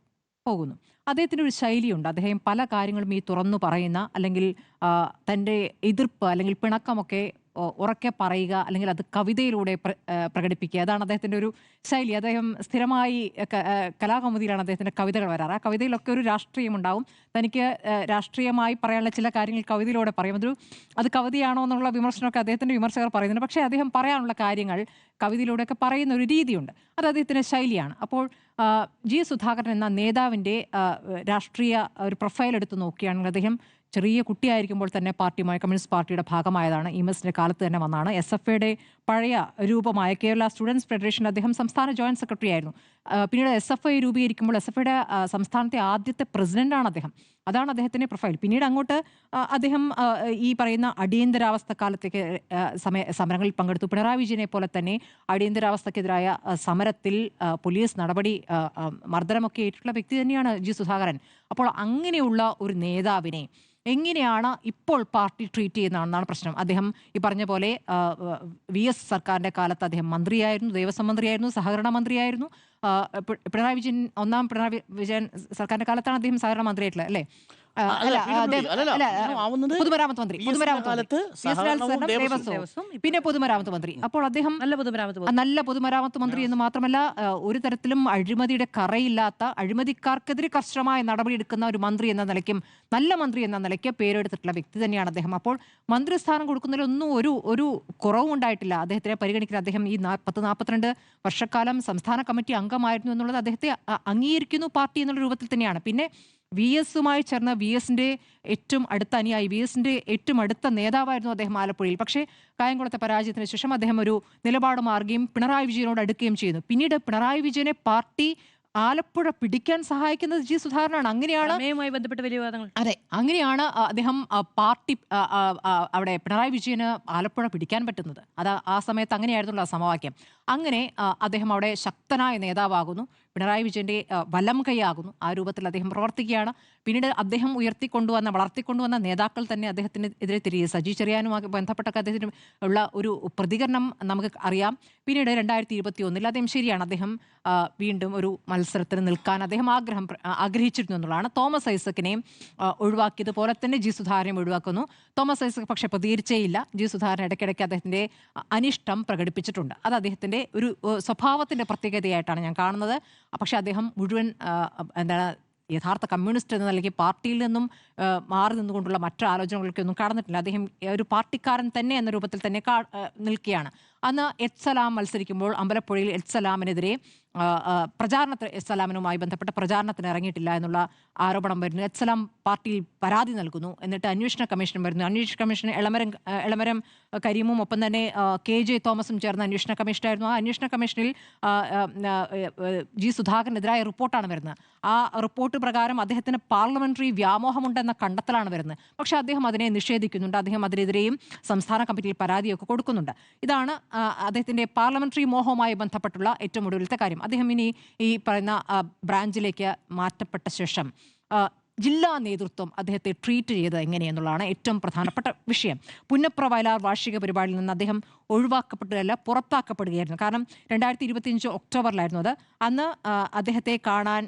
പോകുന്നു. അദ്ദേഹത്തിൻ്റെ ഒരു ശൈലിയുണ്ട്. അദ്ദേഹം പല കാര്യങ്ങളും ഈ തുറന്നു പറയുന്ന, അല്ലെങ്കിൽ തൻ്റെ എതിർപ്പ് അല്ലെങ്കിൽ പിണക്കമൊക്കെ ഉറക്കെ പറയുക, അല്ലെങ്കിൽ അത് കവിതയിലൂടെ പ്രകടിപ്പിക്കുക. അതാണ് അദ്ദേഹത്തിൻ്റെ ഒരു ശൈലി. അദ്ദേഹം സ്ഥിരമായി കലാകൗമുദിയിലാണ് അദ്ദേഹത്തിൻ്റെ കവിതകൾ വരാറ്. ആ കവിതയിലൊക്കെ ഒരു രാഷ്ട്രീയമുണ്ടാവും. തനിക്ക് രാഷ്ട്രീയമായി പറയാനുള്ള ചില കാര്യങ്ങൾ കവിതയിലൂടെ പറയും. അത് കവിതയാണോ എന്നുള്ള വിമർശനമൊക്കെ അദ്ദേഹത്തിൻ്റെ വിമർശകർ പറയുന്നുണ്ട്. പക്ഷേ അദ്ദേഹം പറയാനുള്ള കാര്യങ്ങൾ കവിതയിലൂടെയൊക്കെ പറയുന്ന ഒരു രീതിയുണ്ട്. അത് അദ്ദേഹത്തിൻ്റെ ശൈലിയാണ്. അപ്പോൾ ജി സുധാകരൻ എന്ന നേതാവിൻ്റെ രാഷ്ട്രീയ ഒരു പ്രൊഫൈൽ എടുത്ത് നോക്കുകയാണെങ്കിൽ അദ്ദേഹം ചെറിയ കുട്ടിയായിരിക്കുമ്പോൾ തന്നെ കമ്മ്യൂണിസ്റ്റ് പാർട്ടിയുടെ ഭാഗമായതാണ്. EMSന്റെ കാലത്ത് തന്നെ വന്നാണ്. SFIയുടെ പഴയ രൂപമായ കേരള സ്റ്റുഡൻസ് ഫെഡറേഷനിൽ അദ്ദേഹം സംസ്ഥാന ജോയിന്റ് സെക്രട്ടറി ആയിരുന്നു. പിന്നീട് SFI രൂപീകരിക്കുമ്പോൾ SFIയുടെ സംസ്ഥാനത്തെ ആദ്യത്തെ പ്രസിഡന്റാണ് അദ്ദേഹം. അതാണ് അദ്ദേഹത്തിൻ്റെ പ്രൊഫൈൽ. പിന്നീട് അങ്ങോട്ട് അദ്ദേഹം ഈ പറയുന്ന അടിയന്തരാവസ്ഥ കാലത്തേക്ക് സമരങ്ങളിൽ പങ്കെടുത്തു. പിണറായി വിജയനെ പോലെ തന്നെ അടിയന്തരാവസ്ഥക്കെതിരായ സമരത്തിൽ പോലീസ് നടപടി മർദ്ദനമൊക്കെ ഏറ്റിട്ടുള്ള വ്യക്തി തന്നെയാണ് ജി സുധാകരൻ. അപ്പോൾ അങ്ങനെയുള്ള ഒരു നേതാവിനെ എങ്ങനെയാണ് ഇപ്പോൾ പാർട്ടി ട്രീറ്റ് ചെയ്യുന്നതെന്നാണ് പ്രശ്നം. അദ്ദേഹം ഈ പറഞ്ഞ പോലെ VS സർക്കാരിൻ്റെ കാലത്ത് അദ്ദേഹം മന്ത്രിയായിരുന്നു, ദേവസ്വം മന്ത്രിയായിരുന്നു, സഹകരണ മന്ത്രിയായിരുന്നു. പിണറായി വിജയൻ സർക്കാരിൻ്റെ കാലത്താണ് അദ്ദേഹം സഹകരണ മന്ത്രിയായിട്ടുള്ളത്, അല്ലേ? പൊതുമരാമത്ത് മന്ത്രി, പിന്നെ പൊതുമരാമത്ത് മന്ത്രി. അപ്പോൾ അദ്ദേഹം നല്ല പൊതുമരാമത്ത് മന്ത്രി എന്ന് മാത്രമല്ല, ഒരു തരത്തിലും അഴിമതിയുടെ കറയില്ലാത്ത, അഴിമതിക്കാർക്കെതിരെ കർശനമായ നടപടിയെടുക്കുന്ന ഒരു മന്ത്രി എന്ന നിലയ്ക്കും നല്ല മന്ത്രി എന്ന നിലയ്ക്ക് പേരെടുത്തിട്ടുള്ള വ്യക്തി തന്നെയാണ് അദ്ദേഹം. അപ്പോൾ മന്ത്രിസ്ഥാനം കൊടുക്കുന്നതിലൊന്നും ഒരു കുറവും ഉണ്ടായിട്ടില്ല. അദ്ദേഹത്തിനെ പരിഗണിക്കുന്ന അദ്ദേഹം ഈ 42 വർഷക്കാലം സംസ്ഥാന കമ്മിറ്റി അംഗമായിരുന്നു എന്നുള്ളത് അദ്ദേഹത്തെ അംഗീകരിക്കുന്നു പാർട്ടി എന്നുള്ള രൂപത്തിൽ തന്നെയാണ്. പിന്നെ VSുമായി ചേർന്ന VSന്റെ ഏറ്റവും അടുത്ത അനുയായി, VSന്റെ ഏറ്റവും അടുത്ത നേതാവായിരുന്നു അദ്ദേഹം ആലപ്പുഴയിൽ. പക്ഷേ കായംകുളത്തെ പരാജയത്തിന് ശേഷം അദ്ദേഹം ഒരു നിലപാട് മാറുകയും പിണറായി വിജയനോട് അടുക്കുകയും ചെയ്യുന്നു. പിന്നീട് പിണറായി വിജയനെ പാർട്ടി ആലപ്പുഴ പിടിക്കാൻ സഹായിക്കുന്നത് ജി സുധാകരനാണ്. അങ്ങനെയാണ് ബന്ധപ്പെട്ട വലിയ വാദങ്ങൾ. അതെ, അങ്ങനെയാണ് അദ്ദേഹം പാർട്ടി അവിടെ പിണറായി വിജയന് ആലപ്പുഴ പിടിക്കാൻ പറ്റുന്നത്. അത് ആ സമയത്ത് അങ്ങനെയായിരുന്നുള്ള സമവാക്യം. അങ്ങനെ അദ്ദേഹം അവിടെ ശക്തനായ നേതാവാകുന്നു, പിണറായി വിജയന്റെ വലം കൈയാകുന്നു. ആ രൂപത്തിൽ അദ്ദേഹം പ്രവർത്തിക്കുകയാണ്. പിന്നീട് അദ്ദേഹം വളർത്തിക്കൊണ്ടുവന്ന നേതാക്കൾ തന്നെ അദ്ദേഹത്തിന് എതിരെ തിരികെ സജി ചെറിയാനുമായി ബന്ധപ്പെട്ടൊക്കെ അദ്ദേഹത്തിന് ഉള്ള ഒരു പ്രതികരണം നമുക്ക് അറിയാം. പിന്നീട് 2021 അദ്ദേഹം ശരിയാണ്, അദ്ദേഹം വീണ്ടും ഒരു മത്സരത്തിന് നിൽക്കാൻ അദ്ദേഹം ആഗ്രഹിച്ചിരുന്നു എന്നുള്ളതാണ്. തോമസ് ഐസക്കിനെയും ഒഴിവാക്കിയതുപോലെ തന്നെ ജി സുധാകരനെയും ഒഴിവാക്കുന്നു. തോമസ് ഐസക് പക്ഷെ പ്രതികരിച്ചേയില്ല. ജി സുധാകരൻ ഇടയ്ക്കിടയ്ക്ക് അദ്ദേഹത്തിന്റെ അനിഷ്ടം പ്രകടിപ്പിച്ചിട്ടുണ്ട്. അത് അദ്ദേഹത്തിന്റെ ഒരു സ്വഭാവത്തിന്റെ പ്രത്യേകതയായിട്ടാണ് ഞാൻ കാണുന്നത്. പക്ഷെ അദ്ദേഹം മുഴുവൻ യഥാർത്ഥ കമ്മ്യൂണിസ്റ്റ് എന്ന നിലയ്ക്ക് പാർട്ടിയിൽ നിന്നും മാറി നിന്നുകൊണ്ടുള്ള മറ്റു ആലോചനകൾക്കൊന്നും കടന്നിട്ടില്ല. അദ്ദേഹം ഒരു പാർട്ടിക്കാരൻ തന്നെ എന്ന രൂപത്തിൽ തന്നെ നിൽക്കുകയാണ്. അന്ന് എച്ച് സലാം മത്സരിക്കുമ്പോൾ അമ്പലപ്പുഴയിൽ എച്ച് സലാമിനെതിരെ പ്രചാരണത്തിന് എസ്സലാമിനുമായി ബന്ധപ്പെട്ട പ്രചാരണത്തിന് ഇറങ്ങിയിട്ടില്ല എന്നുള്ള ആരോപണം വരുന്നു. എസ്സലാം പാർട്ടിയിൽ പരാതി നൽകുന്നു. എന്നിട്ട് അന്വേഷണ കമ്മീഷൻ വരുന്നു. അന്വേഷണ കമ്മീഷൻ എളമരം കരീമും ഒപ്പം തന്നെ KJ തോമസും ചേർന്ന അന്വേഷണ കമ്മീഷനായിരുന്നു. ആ അന്വേഷണ കമ്മീഷനിൽ G സുധാകരനെതിരായ റിപ്പോർട്ടാണ് വരുന്നത്. ആ റിപ്പോർട്ട് പ്രകാരം അദ്ദേഹത്തിന് പാർലമെന്ററി വ്യാമോഹമുണ്ടെന്ന കണ്ടെത്തലാണ് വരുന്നത്. പക്ഷെ അദ്ദേഹം അതിനെ നിഷേധിക്കുന്നുണ്ട്. അദ്ദേഹം അതിനെതിരെയും സംസ്ഥാന കമ്മിറ്റിയിൽ പരാതിയൊക്കെ കൊടുക്കുന്നുണ്ട്. ഇതാണ് അദ്ദേഹത്തിന്റെ പാർലമെന്ററി മോഹവുമായി ബന്ധപ്പെട്ടുള്ള ഏറ്റവും ഒടുവിലത്തെ കാര്യം. അദ്ദേഹം ഇനി ഈ പറയുന്ന ബ്രാഞ്ചിലേക്ക് മാറ്റപ്പെട്ട ശേഷം ജില്ലാ നേതൃത്വം അദ്ദേഹത്തെ ട്രീറ്റ് ചെയ്തത് എങ്ങനെയെന്നുള്ളതാണ് ഏറ്റവും പ്രധാനപ്പെട്ട വിഷയം. പുന്നപ്ര വയലാർ വാർഷിക പരിപാടിയിൽ നിന്ന് അദ്ദേഹം ഒഴിവാക്കപ്പെട്ടതല്ല, പുറത്താക്കപ്പെടുകയായിരുന്നു. കാരണം 2025 ഒക്ടോബറിലായിരുന്നു അത്. അന്ന് അദ്ദേഹത്തെ കാണാൻ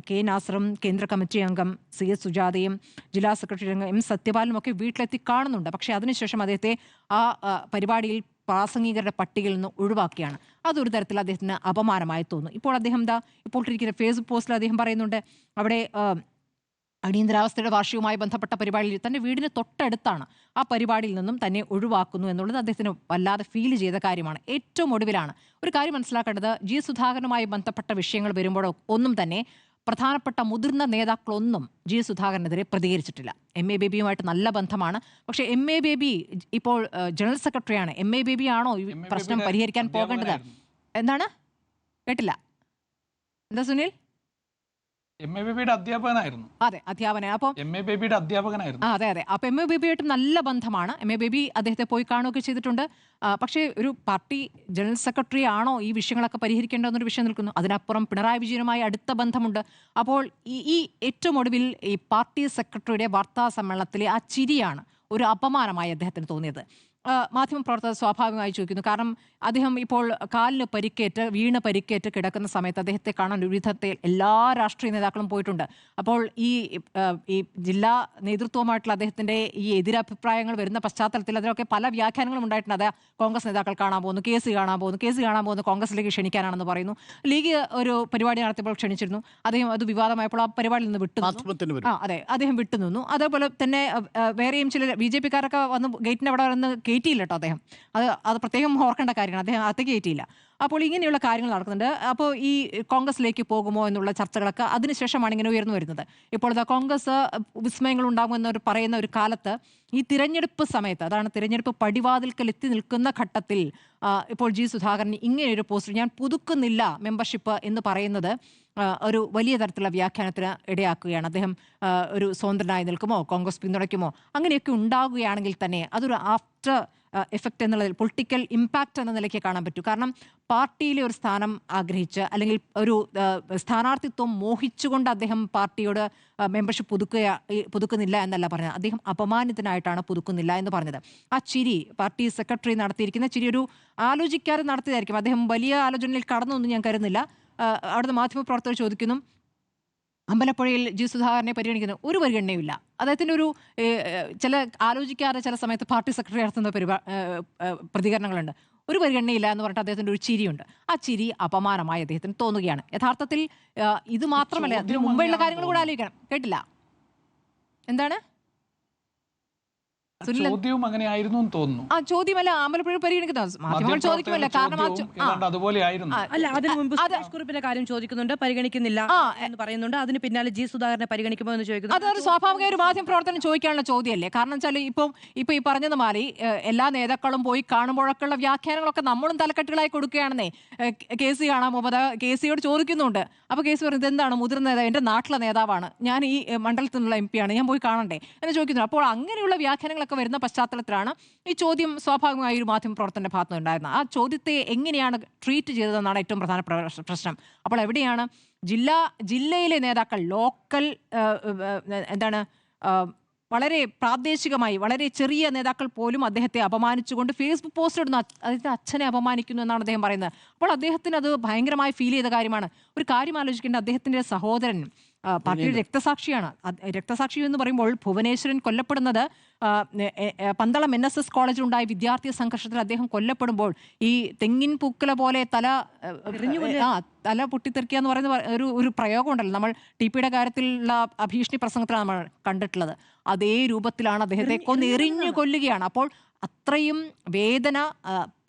K നാസറും കേന്ദ്ര കമ്മിറ്റി അംഗം CS സുജാതയും ജില്ലാ സെക്രട്ടറി അംഗം M സത്യപാലനും ഒക്കെ വീട്ടിലെത്തി കാണുന്നുണ്ട്. പക്ഷേ അതിനുശേഷം അദ്ദേഹത്തെ ആ പരിപാടിയിൽ പ്രാസംഗികരുടെ പട്ടികയിൽ നിന്ന് ഒഴിവാക്കിയാണ്. അതൊരു തരത്തിൽ അദ്ദേഹത്തിന് അപമാനമായി തോന്നുന്നു. ഇപ്പോൾ അദ്ദേഹം ഇപ്പോൾ ഇരിക്കുന്ന ഫേസ്ബുക്ക് പോസ്റ്റിൽ അദ്ദേഹം പറയുന്നുണ്ട്, അവിടെ അടിയന്തരാവസ്ഥയുടെ വാർഷികവുമായി ബന്ധപ്പെട്ട പരിപാടിയിൽ തന്റെ വീടിന് തൊട്ടടുത്താണ്, ആ പരിപാടിയിൽ നിന്നും തന്നെ ഒഴിവാക്കുന്നു എന്നുള്ളത് അദ്ദേഹത്തിന് വല്ലാതെ ഫീൽ ചെയ്ത കാര്യമാണ്. ഏറ്റവും ഒടുവിലാണ് ഒരു കാര്യം മനസ്സിലാക്കേണ്ടത്, G സുധാകരനുമായി ബന്ധപ്പെട്ട വിഷയങ്ങൾ വരുമ്പോഴോ ഒന്നും തന്നെ പ്രധാനപ്പെട്ട മുതിർന്ന നേതാക്കളൊന്നും G സുധാകരനെതിരെ പ്രതികരിച്ചിട്ടില്ല. MA ബേബിയുമായിട്ട് നല്ല ബന്ധമാണ്. പക്ഷേ MA ബേബി ഇപ്പോൾ ജനറൽ സെക്രട്ടറിയാണ്. MA ബേബി ആണോ ഈ പ്രശ്നം പരിഹരിക്കാൻ പോകേണ്ടത്? എന്താണ് കേട്ടില്ല? എന്താ സുനിൽ? MA ബേബിയുടെ അധ്യാപകനായിരുന്നു. അതെ, അധ്യാപന. അപ്പം MA ബേബിയുടെ അധ്യാപകനായിരുന്നു. അതെ. അപ്പൊ MA ബേബിയായിട്ട് നല്ല ബന്ധമാണ്. MA ബേബി അദ്ദേഹത്തെ പോയി കാണുകയൊക്കെ ചെയ്തിട്ടുണ്ട്. പക്ഷേ ഒരു പാർട്ടി ജനറൽ സെക്രട്ടറി ആണോ ഈ വിഷയങ്ങളൊക്കെ പരിഹരിക്കേണ്ടതെന്നൊരു വിഷയം നിൽക്കുന്നു. അതിനപ്പുറം പിണറായി വിജയനുമായി അടുത്ത ബന്ധമുണ്ട്. അപ്പോൾ ഈ ഏറ്റവും ഒടുവിൽ ഈ പാർട്ടി സെക്രട്ടറിയുടെ വാർത്താ സമ്മേളനത്തിലെ ആ ചിരിയാണ് ഒരു അപമാനമായി അദ്ദേഹത്തിന് തോന്നിയത്. മാധ്യമപ്രവർത്തകർ സ്വാഭാവികമായി ചോദിക്കുന്നു. കാരണം അദ്ദേഹം ഇപ്പോൾ കാലിന് വീണ് പരിക്കേറ്റ് കിടക്കുന്ന സമയത്ത് അദ്ദേഹത്തെ കാണാൻ വിവിധത്തിൽ എല്ലാ രാഷ്ട്രീയ നേതാക്കളും പോയിട്ടുണ്ട്. അപ്പോൾ ഈ ജില്ലാ നേതൃത്വമായിട്ടുള്ള അദ്ദേഹത്തിന്റെ ഈ എതിരഭിപ്രായങ്ങൾ വരുന്ന പശ്ചാത്തലത്തിൽ അതിലൊക്കെ പല വ്യാഖ്യാനങ്ങളും ഉണ്ടായിട്ടുണ്ട്. അത് കോൺഗ്രസ് നേതാക്കൾ കാണാൻ പോകുന്നു, കേസ് കാണാൻ പോകുന്നു, കോൺഗ്രസിലേക്ക് ക്ഷണിക്കാനാണെന്ന് പറയുന്നു. ലീഗ് ഒരു പരിപാടി നടത്തിയപ്പോൾ ക്ഷണിച്ചിരുന്നു, അദ്ദേഹം അത് വിവാദമായപ്പോൾ ആ പരിപാടിയിൽ നിന്ന് വിട്ടുനിന്നു. അതെ, അദ്ദേഹം വിട്ടുനിന്നു. അതേപോലെ തന്നെ വേറെയും ചില BJP-കാരൊക്കെ വന്ന് ഗേറ്റിന് അവിടെ വന്ന് കയറ്റിയില്ല കേട്ടോ അദ്ദേഹം. അത് പ്രത്യേകം ഓർക്കേണ്ട കാര്യമാണ്. അദ്ദേഹം അകത്തേക്ക് കയറ്റിയില്ല. അപ്പോൾ ഇങ്ങനെയുള്ള കാര്യങ്ങൾ നടക്കുന്നുണ്ട്. അപ്പോൾ ഈ കോൺഗ്രസിലേക്ക് പോകുമോ എന്നുള്ള ചർച്ചകളൊക്കെ അതിനുശേഷമാണ് ഇങ്ങനെ ഉയർന്നു വരുന്നത്. ഇപ്പോൾ കോൺഗ്രസ് വിസ്മയങ്ങൾ ഉണ്ടാകുമെന്ന് പറയുന്ന ഒരു കാലത്ത് ഈ തിരഞ്ഞെടുപ്പ് സമയത്ത്, അതാണ് തിരഞ്ഞെടുപ്പ് പടിവാതിൽക്കൽ എത്തി നിൽക്കുന്ന ഘട്ടത്തിൽ ഇപ്പോൾ G സുധാകരൻ ഇങ്ങനെയൊരു പോസ്റ്റ്, ഞാൻ പുതുക്കുന്നില്ല മെമ്പർഷിപ്പ് എന്ന് പറയുന്നത് ഒരു വലിയ തരത്തിലുള്ള വ്യാഖ്യാനത്തിന് ഇടയാക്കുകയാണ്. അദ്ദേഹം ഒരു സ്വതന്ത്രനായി നിൽക്കുമോ, കോൺഗ്രസ് പിന്തുണയ്ക്കുമോ, അങ്ങനെയൊക്കെ ഉണ്ടാകുകയാണെങ്കിൽ തന്നെ അതൊരു ആഫ്റ്റർ എഫക്റ്റ് എന്നുള്ളതിൽ പൊളിറ്റിക്കൽ ഇമ്പാക്റ്റ് എന്ന നിലയ്ക്ക് കാണാൻ പറ്റൂ. കാരണം പാർട്ടിയിലെ ഒരു സ്ഥാനം ആഗ്രഹിച്ച് അല്ലെങ്കിൽ ഒരു സ്ഥാനാർത്ഥിത്വം മോഹിച്ചുകൊണ്ട് അദ്ദേഹം പാർട്ടിയോട് മെമ്പർഷിപ്പ് പുതുക്കുന്നില്ല എന്നല്ല പറഞ്ഞത്. അദ്ദേഹം അപമാനിതനായിട്ടാണ് പുതുക്കുന്നില്ല എന്ന് പറഞ്ഞത്. ആ ചിരി പാർട്ടി സെക്രട്ടറി നടത്തിയിരിക്കുന്ന ചിരി ഒരു ആലോചിക്കാതെ നടത്തിയതായിരിക്കും. അദ്ദേഹം വലിയ ആലോചനയിൽ കടന്നൊന്നും ഞാൻ കരുതുന്നില്ല. അവിടുന്ന് മാധ്യമപ്രവർത്തകർ ചോദിക്കുന്നു, അമ്പലപ്പുഴയിൽ G സുധാകരനെ പരിഗണിക്കുന്ന ഒരു പരിഗണനയുമില്ല. അദ്ദേഹത്തിൻ്റെ ഒരു ചില ആലോചിക്കാതെ ചില സമയത്ത് പാർട്ടി സെക്രട്ടറി നടത്തുന്ന പ്രതികരണങ്ങളുണ്ട്. ഒരു പരിഗണനയില്ല എന്ന് പറഞ്ഞിട്ട് അദ്ദേഹത്തിൻ്റെ ഒരു ചിരിയുണ്ട്. ആ ചിരി അപമാനമായി അദ്ദേഹത്തിന് തോന്നുകയാണ്. യഥാർത്ഥത്തിൽ ഇത് മാത്രമല്ല, അതിന് മുമ്പുള്ള കാര്യങ്ങൾ കൂടെ ആലോചിക്കണം. കേട്ടില്ല? എന്താണ് ചോദ്യവും അങ്ങനെ ആയിരുന്നു എന്ന് തോന്നുന്നു. ആ ചോദ്യമല്ല ആമ്പലപ്പുഴ പരിഗണിക്കുന്നത് മാധ്യമങ്ങൾ ചോദിക്കുമല്ല. കാരണം അതുപോലെ ആയിരുന്നു. അല്ല, അതിന് മുമ്പ് കുറിപ്പിന്റെ കാര്യം ചോദിക്കുന്നുണ്ട്, പരിഗണിക്കുന്നില്ല എന്ന് പറയുന്നുണ്ട്. അതിന് പിന്നാലെ G സുധാകരനെ പരിഗണിക്കുമോ എന്ന് ചോദിക്കുന്നു. അതൊരു സ്വാഭാവിക ഒരു മാധ്യമ പ്രവർത്തനം ചോദിക്കാനുള്ള ചോദ്യമല്ലേ? കാരണം വെച്ചാൽ ഇപ്പൊ ഈ പറഞ്ഞത് മാറി എല്ലാ നേതാക്കളും പോയി കാണുമ്പോഴൊക്കെയുള്ള വ്യാഖ്യാനങ്ങളൊക്കെ നമ്മളും തലക്കെട്ടുകളായി കൊടുക്കുകയാണെന്നേ. KC കാണാൻ പോകുമ്പോൾ KCയോട് ചോദിക്കുന്നുണ്ട്. അപ്പൊ KC പറയുന്നത് എന്താണ്, മുതിർന്ന നേതാവ്, എന്റെ നാട്ടിലെ നേതാവാണ്, ഞാൻ ഈ മണ്ഡലത്തിൽ നിന്നുള്ള MP ആണ്, ഞാൻ പോയി കാണണ്ടേ എന്ന് ചോദിക്കുന്നു. അപ്പോൾ അങ്ങനെയുള്ള വ്യാഖ്യാനങ്ങളൊക്കെ വരുന്ന പശ്ചാത്തലത്തിലാണ് ഈ ചോദ്യം സ്വാഭാവികമായ ഒരു മാധ്യമ പ്രവർത്തനത്തിന്റെ ഭാഗത്ത് ഉണ്ടായിരുന്നത്. ആ ചോദ്യത്തെ എങ്ങനെയാണ് ട്രീറ്റ് ചെയ്തതെന്നാണ് ഏറ്റവും പ്രധാനപ്പെട്ട പ്രശ്നം. അപ്പോൾ എവിടെയാണ് ജില്ലയിലെ നേതാക്കൾ, ലോക്കൽ വളരെ പ്രാദേശികമായി വളരെ ചെറിയ നേതാക്കൾ പോലും അദ്ദേഹത്തെ അപമാനിച്ചുകൊണ്ട് ഫേസ്ബുക്ക് പോസ്റ്റ് ഇടുന്നു, അദ്ദേഹത്തെ അച്ഛനെ അപമാനിക്കുന്നു എന്നാണ് അദ്ദേഹം പറയുന്നത്. അപ്പോൾ അദ്ദേഹത്തിന് അത് ഭയങ്കരമായി ഫീൽ ചെയ്ത കാര്യമാണ്. ഒരു കാര്യം ആലോചിക്കേണ്ട, അദ്ദേഹത്തിന്റെ സഹോദരൻ പാർട്ടിയുടെ രക്തസാക്ഷിയാണ്. രക്തസാക്ഷി എന്ന് പറയുമ്പോൾ ഭുവനേശ്വരൻ കൊല്ലപ്പെടുന്നത് പന്തളം NSS കോളേജിലുണ്ടായ വിദ്യാർത്ഥി സംഘർഷത്തിൽ അദ്ദേഹം കൊല്ലപ്പെടുമ്പോൾ ഈ തെങ്ങിൻ പൂക്കല പോലെ തല പൊട്ടിത്തെറിക്കുക എന്ന് പറയുന്ന ഒരു പ്രയോഗം ഉണ്ടല്ലോ, നമ്മൾ TPയുടെ കാര്യത്തിലുള്ള ഭീഷണി പ്രസംഗത്തിലാണ് നമ്മൾ കണ്ടിട്ടുള്ളത്. അതേ രൂപത്തിലാണ് അദ്ദേഹത്തെ എറിഞ്ഞു കൊല്ലുകയാണ്. അപ്പോൾ അത്രയും വേദന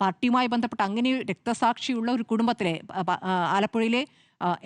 പാർട്ടിയുമായി ബന്ധപ്പെട്ട അങ്ങനെ രക്തസാക്ഷിയുള്ള ഒരു കുടുംബത്തിലെ ആലപ്പുഴയിലെ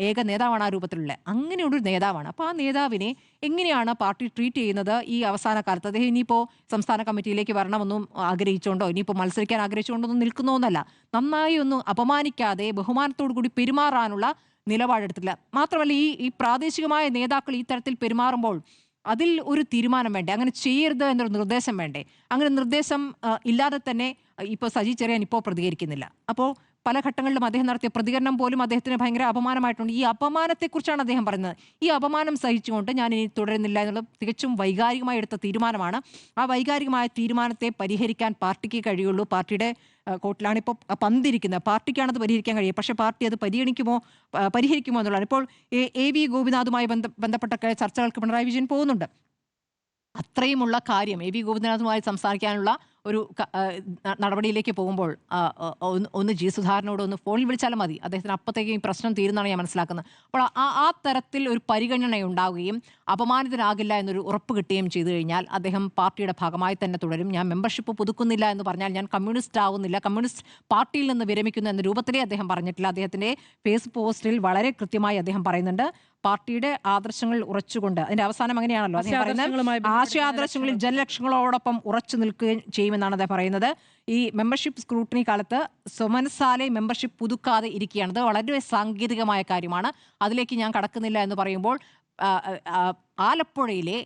ഏക നേതാവാണ് ആ രൂപത്തിലുള്ള അങ്ങനെയുള്ളൊരു നേതാവാണ്. അപ്പോൾ ആ നേതാവിനെ എങ്ങനെയാണ് പാർട്ടി ട്രീറ്റ് ചെയ്യുന്നത് ഈ അവസാന കാലത്ത്? അദ്ദേഹം ഇനിയിപ്പോൾ സംസ്ഥാന കമ്മിറ്റിയിലേക്ക് വരണമെന്നും ആഗ്രഹിച്ചുകൊണ്ടോ ഇനിയിപ്പോൾ മത്സരിക്കാൻ ആഗ്രഹിച്ചുകൊണ്ടൊന്നും നിൽക്കുന്നോന്നല്ല, നന്നായി ഒന്നും അപമാനിക്കാതെ ബഹുമാനത്തോടു കൂടി പെരുമാറാനുള്ള നിലപാടെടുത്തില്ല. മാത്രമല്ല ഈ പ്രാദേശികമായ നേതാക്കൾ ഈ തരത്തിൽ പെരുമാറുമ്പോൾ അതിൽ ഒരു തീരുമാനം വേണ്ടേ? അങ്ങനെ ചെയ്യരുത് എന്നൊരു നിർദ്ദേശം വേണ്ടേ? അങ്ങനെ നിർദ്ദേശം ഇല്ലാതെ തന്നെ ഇപ്പോൾ സജി ചെറിയാൻ ഇപ്പോൾ പ്രതികരിക്കുന്നില്ല. അപ്പോൾ പല ഘട്ടങ്ങളിലും അദ്ദേഹം നടത്തിയ പ്രതികരണം പോലും അദ്ദേഹത്തിന് ഭയങ്കര അപമാനമായിട്ടുണ്ട്. ഈ അപമാനത്തെക്കുറിച്ചാണ് അദ്ദേഹം പറയുന്നത്. ഈ അപമാനം സഹിച്ചുകൊണ്ട് ഞാൻ ഇനി തുടരുന്നില്ല എന്നുള്ളത് തികച്ചും വൈകാരികമായി എടുത്ത തീരുമാനമാണ്. ആ വൈകാരികമായ തീരുമാനത്തെ പരിഹരിക്കാൻ പാർട്ടിക്ക് കഴിയുള്ളൂ. പാർട്ടിയുടെ കോർട്ടിലാണ് ഇപ്പോൾ പന്തിരിക്കുന്നത്. പാർട്ടിക്കാണത് പരിഹരിക്കാൻ കഴിയും. പക്ഷേ പാർട്ടി അത് പരിഹരിക്കുമോ എന്നുള്ളതാണ്. ഇപ്പോൾ എ വി ഗോപിനാഥുമായി ബന്ധപ്പെട്ട ചർച്ചകൾക്ക് പിണറായി വിജയൻ പോകുന്നുണ്ട്. അത്രയുമുള്ള കാര്യം എ വി ഗോപിനാഥുമായി സംസാരിക്കാനുള്ള ഒരു നടപടിയിലേക്ക് പോകുമ്പോൾ ഒന്ന് ജി സുധാകരനോട് ഒന്ന് ഫോണിൽ വിളിച്ചാലും മതി, അദ്ദേഹത്തിന് അപ്പത്തേക്കും ഈ പ്രശ്നം തീരുന്നതാണ് ഞാൻ മനസ്സിലാക്കുന്നത്. അപ്പോൾ ആ തരത്തിൽ ഒരു പരിഗണന ഉണ്ടാവുകയും അപമാനിതനാകില്ല എന്നൊരു ഉറപ്പ് കിട്ടുകയും ചെയ്തു കഴിഞ്ഞാൽ അദ്ദേഹം പാർട്ടിയുടെ ഭാഗമായി തന്നെ തുടരും. ഞാൻ മെമ്പർഷിപ്പ് പുതുക്കുന്നില്ല എന്ന് പറഞ്ഞാൽ ഞാൻ കമ്മ്യൂണിസ്റ്റ് ആവുന്നില്ല, കമ്മ്യൂണിസ്റ്റ് പാർട്ടിയിൽ നിന്ന് വിരമിക്കുന്നു എന്ന രൂപത്തിലേ അദ്ദേഹം പറഞ്ഞിട്ടില്ല. അദ്ദേഹത്തിന്റെ ഫേസ് പോസ്റ്റിൽ വളരെ കൃത്യമായി അദ്ദേഹം പറയുന്നുണ്ട് പാർട്ടിയുടെ ആദർശങ്ങൾ ഉറച്ചുകൊണ്ട്. അതിന്റെ അവസാനം അങ്ങനെയാണല്ലോ അദ്ദേഹം പറയുന്നത്, ആശയാദർശങ്ങളിൽ ജനലക്ഷങ്ങളോടൊപ്പം ഉറച്ചു നിൽക്കുകയും ചെയ്യുമെന്നാണ് അദ്ദേഹം പറയുന്നത്. ഈ മെമ്പർഷിപ്പ് സ്ക്രൂട്ടിനി കാലത്ത് സ്വമനസാലെ മെമ്പർഷിപ്പ് പുതുക്കാതെ ഇരിക്കുകയാണ്. അത് വളരെ സാങ്കേതികമായ കാര്യമാണ്, അതിലേക്ക് ഞാൻ കടക്കുന്നില്ല എന്ന് പറയുമ്പോൾ ആലപ്പുഴയിലെ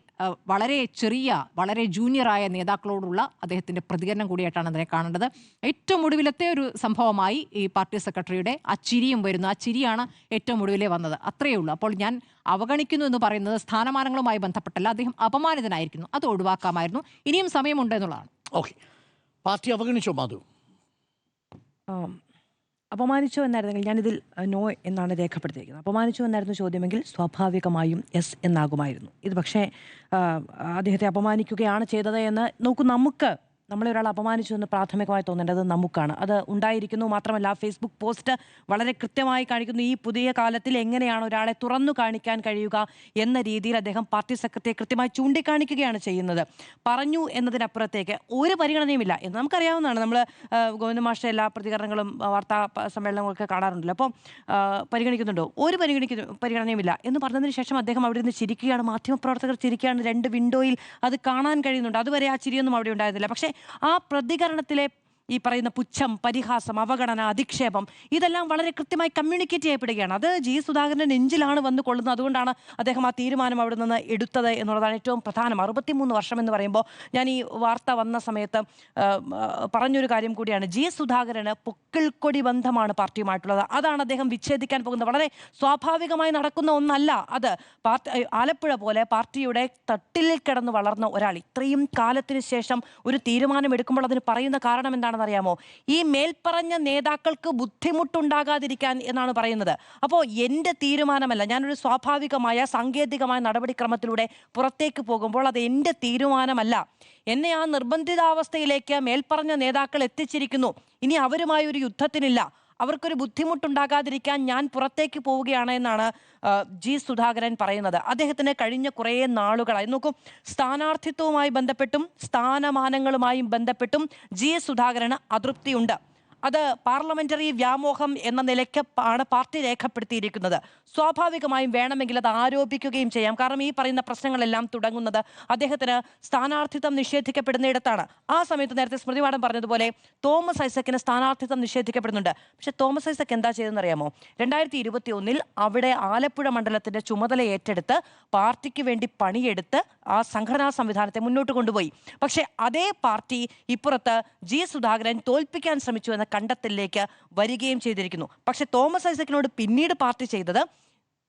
വളരെ ചെറിയ വളരെ ജൂനിയറായ നേതാക്കളോടുള്ള അദ്ദേഹത്തിന്റെ പ്രതികരണം കൂടിയായിട്ടാണ് അതിനെ കാണേണ്ടത്. ഏറ്റവും ഒടുവിലത്തെ ഒരു സംഭവമായി ഈ പാർട്ടി സെക്രട്ടറിയുടെ ആ ചിരിയും വരുന്നു. ആ ചിരിയാണ് ഏറ്റവും ഒടുവിലേ വന്നത്. അത്രയേ ഉള്ളൂ. അപ്പോൾ ഞാൻ അവഗണിക്കുന്നു എന്ന് പറയുന്നത് സ്ഥാനമാനങ്ങളുമായി ബന്ധപ്പെട്ടല്ല, അദ്ദേഹം അപമാനിതനായിരിക്കുന്നു, അത് ഒഴിവാക്കാമായിരുന്നു. ഇനിയും സമയമുണ്ട് എന്നുള്ളതാണ്. ഓക്കെ, പാർട്ടി അവഗണിച്ചോ മാധു? അപമാനിച്ചോ എന്നായിരുന്നെങ്കിൽ ഞാനിതിൽ നോ എന്നാണ് രേഖപ്പെടുത്തിയിരിക്കുന്നത്. അപമാനിച്ചോ എന്നായിരുന്നു ചോദ്യമെങ്കിൽ സ്വാഭാവികമായും യെസ് എന്നാകുമായിരുന്നു. ഇത് പക്ഷേ അദ്ദേഹത്തെ അപമാനിക്കുകയാണ് ചെയ്തത് എന്ന് നോക്കൂ. നമ്മളെ ഒരാൾ അപമാനിച്ചു എന്ന് പ്രാഥമികമായി തോന്നേണ്ടത് നമുക്കാണ്. അത് ഉണ്ടായിരിക്കുന്നു. മാത്രമല്ല ഫേസ്ബുക്ക് പോസ്റ്റ് വളരെ കൃത്യമായി കാണിക്കുന്നു. ഈ പുതിയ കാലത്തിൽ എങ്ങനെയാണ് ഒരാളെ തുറന്നു കാണിക്കാൻ കഴിയുക എന്ന രീതിയിൽ അദ്ദേഹം പാർട്ടി സെക്രട്ടറിയെ കൃത്യമായി ചൂണ്ടിക്കാണിക്കുകയാണ് ചെയ്യുന്നത്. പറഞ്ഞു എന്നതിനപ്പുറത്തേക്ക് ഒരു പരിഗണനയുമില്ല എന്ന് നമുക്കറിയാവുന്നതാണ്. നമ്മൾ ഗോവിന്ദ മാഷ്ട എല്ലാ പ്രതികരണങ്ങളും വാർത്താ സമ്മേളനങ്ങളൊക്കെ കാണാറുണ്ടല്ലോ. അപ്പോൾ പരിഗണിക്കുന്നുണ്ടോ? ഒരു പരിഗണനയുമില്ല എന്ന് പറഞ്ഞതിന് ശേഷം അദ്ദേഹം അവിടെ നിന്ന് ചിരിക്കുകയാണ്. മാധ്യമപ്രവർത്തകർ ചിരിക്കുകയാണ്. 2 വിൻഡോയിൽ അത് കാണാൻ കഴിയുന്നുണ്ട്. അതുവരെ ആ ചിരിയൊന്നും അവിടെ ഉണ്ടായിരുന്നില്ല. പക്ഷേ ആ പ്രതികരണത്തിലെ ഈ പറയുന്ന പുച്ഛം, പരിഹാസം, അവഗണന, അധിക്ഷേപം ഇതെല്ലാം വളരെ കൃത്യമായി കമ്മ്യൂണിക്കേറ്റ് ചെയ്യപ്പെടുകയാണ്. അത് ജി സുധാകരൻ്റെ നെഞ്ചിലാണ് വന്ന് കൊള്ളുന്നത്. അതുകൊണ്ടാണ് അദ്ദേഹം ആ തീരുമാനം അവിടെ നിന്ന് എടുത്തത് എന്നുള്ളതാണ് ഏറ്റവും പ്രധാനം. 63 വർഷം എന്ന് പറയുമ്പോൾ ഞാൻ ഈ വാർത്ത വന്ന സമയത്ത് പറഞ്ഞൊരു കാര്യം കൂടിയാണ്. ജി സുധാകരന് പൊക്കിൾക്കൊടി ബന്ധമാണ് പാർട്ടിയുമായിട്ടുള്ളത്. അതാണ് അദ്ദേഹം വിച്ഛേദിക്കാൻ പോകുന്നത്. വളരെ സ്വാഭാവികമായി നടക്കുന്ന ഒന്നല്ല അത്. ആലപ്പുഴ പോലെ പാർട്ടിയുടെ തട്ടിൽ കിടന്ന് വളർന്ന ഒരാൾ ഇത്രയും കാലത്തിന് ശേഷം ഒരു തീരുമാനം എടുക്കുമ്പോൾ അതിന് പറയുന്ന കാരണം എന്താണ് അറിയാമോ? ഈ മേൽപ്പറഞ്ഞ നേതാക്കൾക്ക് ബുദ്ധിമുട്ടുണ്ടാകാതിരിക്കാൻ എന്നാണ് പറയുന്നത്. അപ്പോൾ എൻ്റെ തീരുമാനമല്ല, ഞാനൊരു സ്വാഭാവികമായ സാങ്കേതികമായ നടപടിക്രമത്തിലൂടെ പുറത്തേക്ക് പോകുമ്പോൾ അത് എൻ്റെ തീരുമാനമല്ല. എന്നെ ആ നിർബന്ധിതാവസ്ഥയിലേക്ക് മേൽപ്പറഞ്ഞ നേതാക്കൾ എത്തിച്ചിരിക്കുന്നു. ഇനി അവരുമായി ഒരു യുദ്ധത്തിനില്ല. അവർക്കൊരു ബുദ്ധിമുട്ടുണ്ടാകാതിരിക്കാൻ ഞാൻ പുറത്തേക്ക് പോവുകയാണ് എന്നാണ് ജി സുധാകരൻ പറയുന്നത്. അദ്ദേഹത്തിന് കഴിഞ്ഞ കുറേ നാളുകളായി നോക്കും, സ്ഥാനാർത്ഥിത്വവുമായി ബന്ധപ്പെട്ടും സ്ഥാനമാനങ്ങളുമായും ബന്ധപ്പെട്ടും ജി സുധാകരന് അതൃപ്തിയുണ്ട്. അത് പാർലമെന്ററി വ്യാമോഹം എന്ന നിലയ്ക്ക് ആണ് പാർട്ടി രേഖപ്പെടുത്തിയിരിക്കുന്നത്. സ്വാഭാവികമായും വേണമെങ്കിൽ അത് ആരോപിക്കുകയും ചെയ്യാം. കാരണം ഈ പറയുന്ന പ്രശ്നങ്ങളെല്ലാം തുടങ്ങുന്നത് അദ്ദേഹത്തിന് സ്ഥാനാർത്ഥിത്വം നിഷേധിക്കപ്പെടുന്നിടത്താണ്. ആ സമയത്ത് നേരത്തെ സ്മൃതി മാഡം പറഞ്ഞതുപോലെ തോമസ് ഐസക്കിന് സ്ഥാനാർത്ഥിത്വം നിഷേധിക്കപ്പെടുന്നുണ്ട്. പക്ഷെ തോമസ് ഐസക്ക് എന്താ ചെയ്തെന്ന് അറിയാമോ? 2021 അവിടെ ആലപ്പുഴ മണ്ഡലത്തിന്റെ ചുമതല ഏറ്റെടുത്ത് പാർട്ടിക്ക് വേണ്ടി പണിയെടുത്ത് ആ സംഘടനാ സംവിധാനത്തെ മുന്നോട്ട് കൊണ്ടുപോയി. പക്ഷെ അതേ പാർട്ടി ഇപ്പുറത്ത് ജി സുധാകരൻ തോൽപ്പിക്കാൻ ശ്രമിച്ചു എന്ന കണ്ടെത്തലിലേക്ക് വരികയും ചെയ്തിരിക്കുന്നു. പക്ഷെ തോമസ് ഐസക്കിനോട് പിന്നീട് പാർട്ടി ചെയ്തത്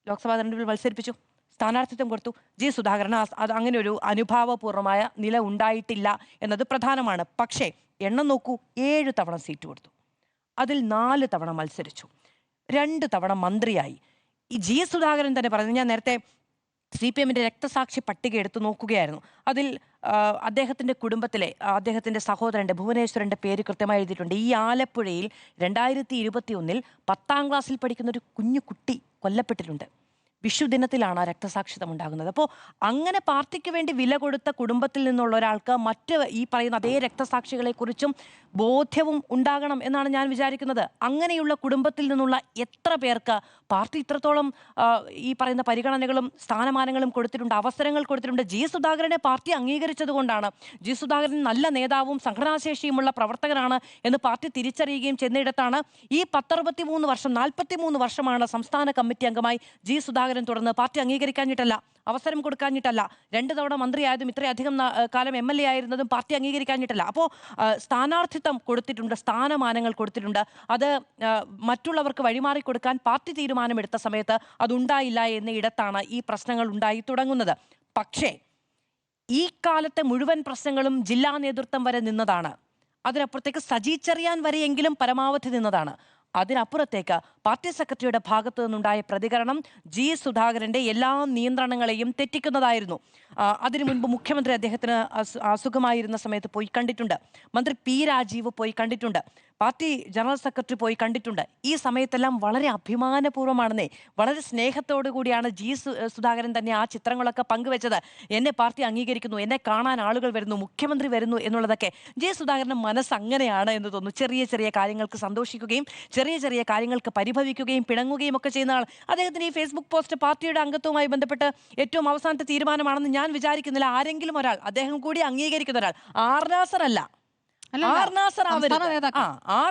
ലോക്സഭാ തെരഞ്ഞെടുപ്പിൽ മത്സരിപ്പിച്ചു, സ്ഥാനാർത്ഥിത്വം കൊടുത്തു. ജി സുധാകരന് അത് അങ്ങനെ ഒരു അനുഭാവപൂർവമായ നില ഉണ്ടായിട്ടില്ല എന്നത് പ്രധാനമാണ്. പക്ഷേ എണ്ണം നോക്കൂ, 7 തവണ സീറ്റ് കൊടുത്തു. അതിൽ 4 തവണ മത്സരിച്ചു, 2 തവണ മന്ത്രിയായി. ഈ ജി സുധാകരൻ തന്നെ പറയുന്നത്, ഞാൻ നേരത്തെ CPM-ന്റെ രക്തസാക്ഷി പട്ടിക എടുത്തു നോക്കുകയായിരുന്നു. അതിൽ അദ്ദേഹത്തിൻ്റെ കുടുംബത്തിലെ അദ്ദേഹത്തിൻ്റെ സഹോദരൻ്റെ ഭുവനേശ്വരൻ്റെ പേര് കൃത്യമായി എഴുതിയിട്ടുണ്ട്. ഈ ആലപ്പുഴയിൽ 2021 10ാം ക്ലാസ്സിൽ പഠിക്കുന്ന ഒരു കുഞ്ഞു കുട്ടി കൊല്ലപ്പെട്ടിട്ടുണ്ട്. വിഷുദിനത്തിലാണ് രക്തസാക്ഷിത്വം ഉണ്ടാകുന്നത്. അപ്പോൾ അങ്ങനെ പാർട്ടിക്ക് വേണ്ടി വില കൊടുത്ത കുടുംബത്തിൽ നിന്നുള്ള ഒരാൾക്ക് മറ്റ് ഈ പറയുന്ന അതേ രക്തസാക്ഷികളെക്കുറിച്ചും ബോധ്യവും ഉണ്ടാകണം എന്നാണ് ഞാൻ വിചാരിക്കുന്നത്. അങ്ങനെയുള്ള കുടുംബത്തിൽ നിന്നുള്ള എത്ര പേർക്ക് പാർട്ടി ഇത്രത്തോളം ഈ പറയുന്ന പരിഗണനകളും സ്ഥാനമാനങ്ങളും കൊടുത്തിട്ടുണ്ട്, അവസരങ്ങൾ കൊടുത്തിട്ടുണ്ട്. ജി സുധാകരനെ പാർട്ടി അംഗീകരിച്ചത് കൊണ്ടാണ്, ജി സുധാകരൻ നല്ല നേതാവും സംഘടനാശേഷിയുമുള്ള പ്രവർത്തകനാണ് എന്ന് പാർട്ടി തിരിച്ചറിയുകയും ചെന്നിടത്താണ് ഈ 43 വർഷമാണ് സംസ്ഥാന കമ്മിറ്റി അംഗമായി ജി സുധാകരൻ തുടർന്ന് പാർട്ടി അംഗീകരിക്കാഞ്ഞിട്ടല്ല, അവസരം കൊടുക്കാഞ്ഞിട്ടല്ല, 2 തവണ മന്ത്രിയായതും ഇത്രയധികം കാലം MLA ആയിരുന്നതും പാർട്ടി അംഗീകരിക്കാഞ്ഞിട്ടല്ല. അപ്പോൾ സ്ഥാനാർത്ഥിത്വം കൊടുത്തിട്ടുണ്ട്, സ്ഥാനമാനങ്ങൾ കൊടുത്തിട്ടുണ്ട്. അത് മറ്റുള്ളവർക്ക് വഴിമാറി കൊടുക്കാൻ പാർട്ടി തീരുമാനമെടുത്ത സമയത്ത് അതുണ്ടായില്ല എന്ന ഇടത്താണ് ഈ പ്രശ്നങ്ങൾ ഉണ്ടായി തുടങ്ങുന്നത്. പക്ഷേ ഈ കാലത്തെ മുഴുവൻ പ്രശ്നങ്ങളും ജില്ലാ നേതൃത്വം വരെ നിന്നതാണ്. അതിനപ്പുറത്തേക്ക് സജി ചെറിയാൻ വരെയെങ്കിലും പരമാവധി നിന്നതാണ്. അതിനപ്പുറത്തേക്ക് പാർട്ടി സെക്രട്ടറിയുടെ ഭാഗത്തു നിന്നുണ്ടായ പ്രതികരണം ജി സുധാകരന്റെ എല്ലാ നിയന്ത്രണങ്ങളെയും തെറ്റിക്കുന്നതായിരുന്നു. അതിനു മുൻപ് മുഖ്യമന്ത്രി അദ്ദേഹത്തിന് അസുഖമായിരുന്ന സമയത്ത് പോയി കണ്ടിട്ടുണ്ട്, മന്ത്രി P രാജീവ് പോയി കണ്ടിട്ടുണ്ട്, പാർട്ടി ജനറൽ സെക്രട്ടറി പോയി കണ്ടിട്ടുണ്ട്. ഈ സമയത്തെല്ലാം വളരെ അഭിമാനപൂർവ്വമാണെന്നേ, വളരെ സ്നേഹത്തോടു കൂടിയാണ് ജി സുധാകരൻ തന്നെ ആ ചിത്രങ്ങളൊക്കെ പങ്കുവെച്ചത്. എന്നെ പാർട്ടി അംഗീകരിക്കുന്നു, എന്നെ കാണാൻ ആളുകൾ വരുന്നു, മുഖ്യമന്ത്രി വരുന്നു എന്നുള്ളതൊക്കെ ജി സുധാകരന്റെ മനസ്സ് അങ്ങനെയാണ് എന്ന് തോന്നുന്നു. ചെറിയ ചെറിയ കാര്യങ്ങൾക്ക് സന്തോഷിക്കുകയും ചെറിയ ചെറിയ കാര്യങ്ങൾക്ക് പരിഭവിക്കുകയും പിണങ്ങുകയും ഒക്കെ ചെയ്യുന്ന ആൾ. അദ്ദേഹത്തിന് ഈ ഫേസ്ബുക്ക് പോസ്റ്റ് പാർട്ടിയുടെ അംഗത്വവുമായി ബന്ധപ്പെട്ട് ഏറ്റവും അവസാനത്തെ തീരുമാനമാണെന്ന് ഞാൻ വിചാരിക്കുന്നില്ല. ആരെങ്കിലും ഒരാൾ, അദ്ദേഹം കൂടി അംഗീകരിക്കുന്ന ഒരാൾ, ആർ നാസർ അല്ല, ആർ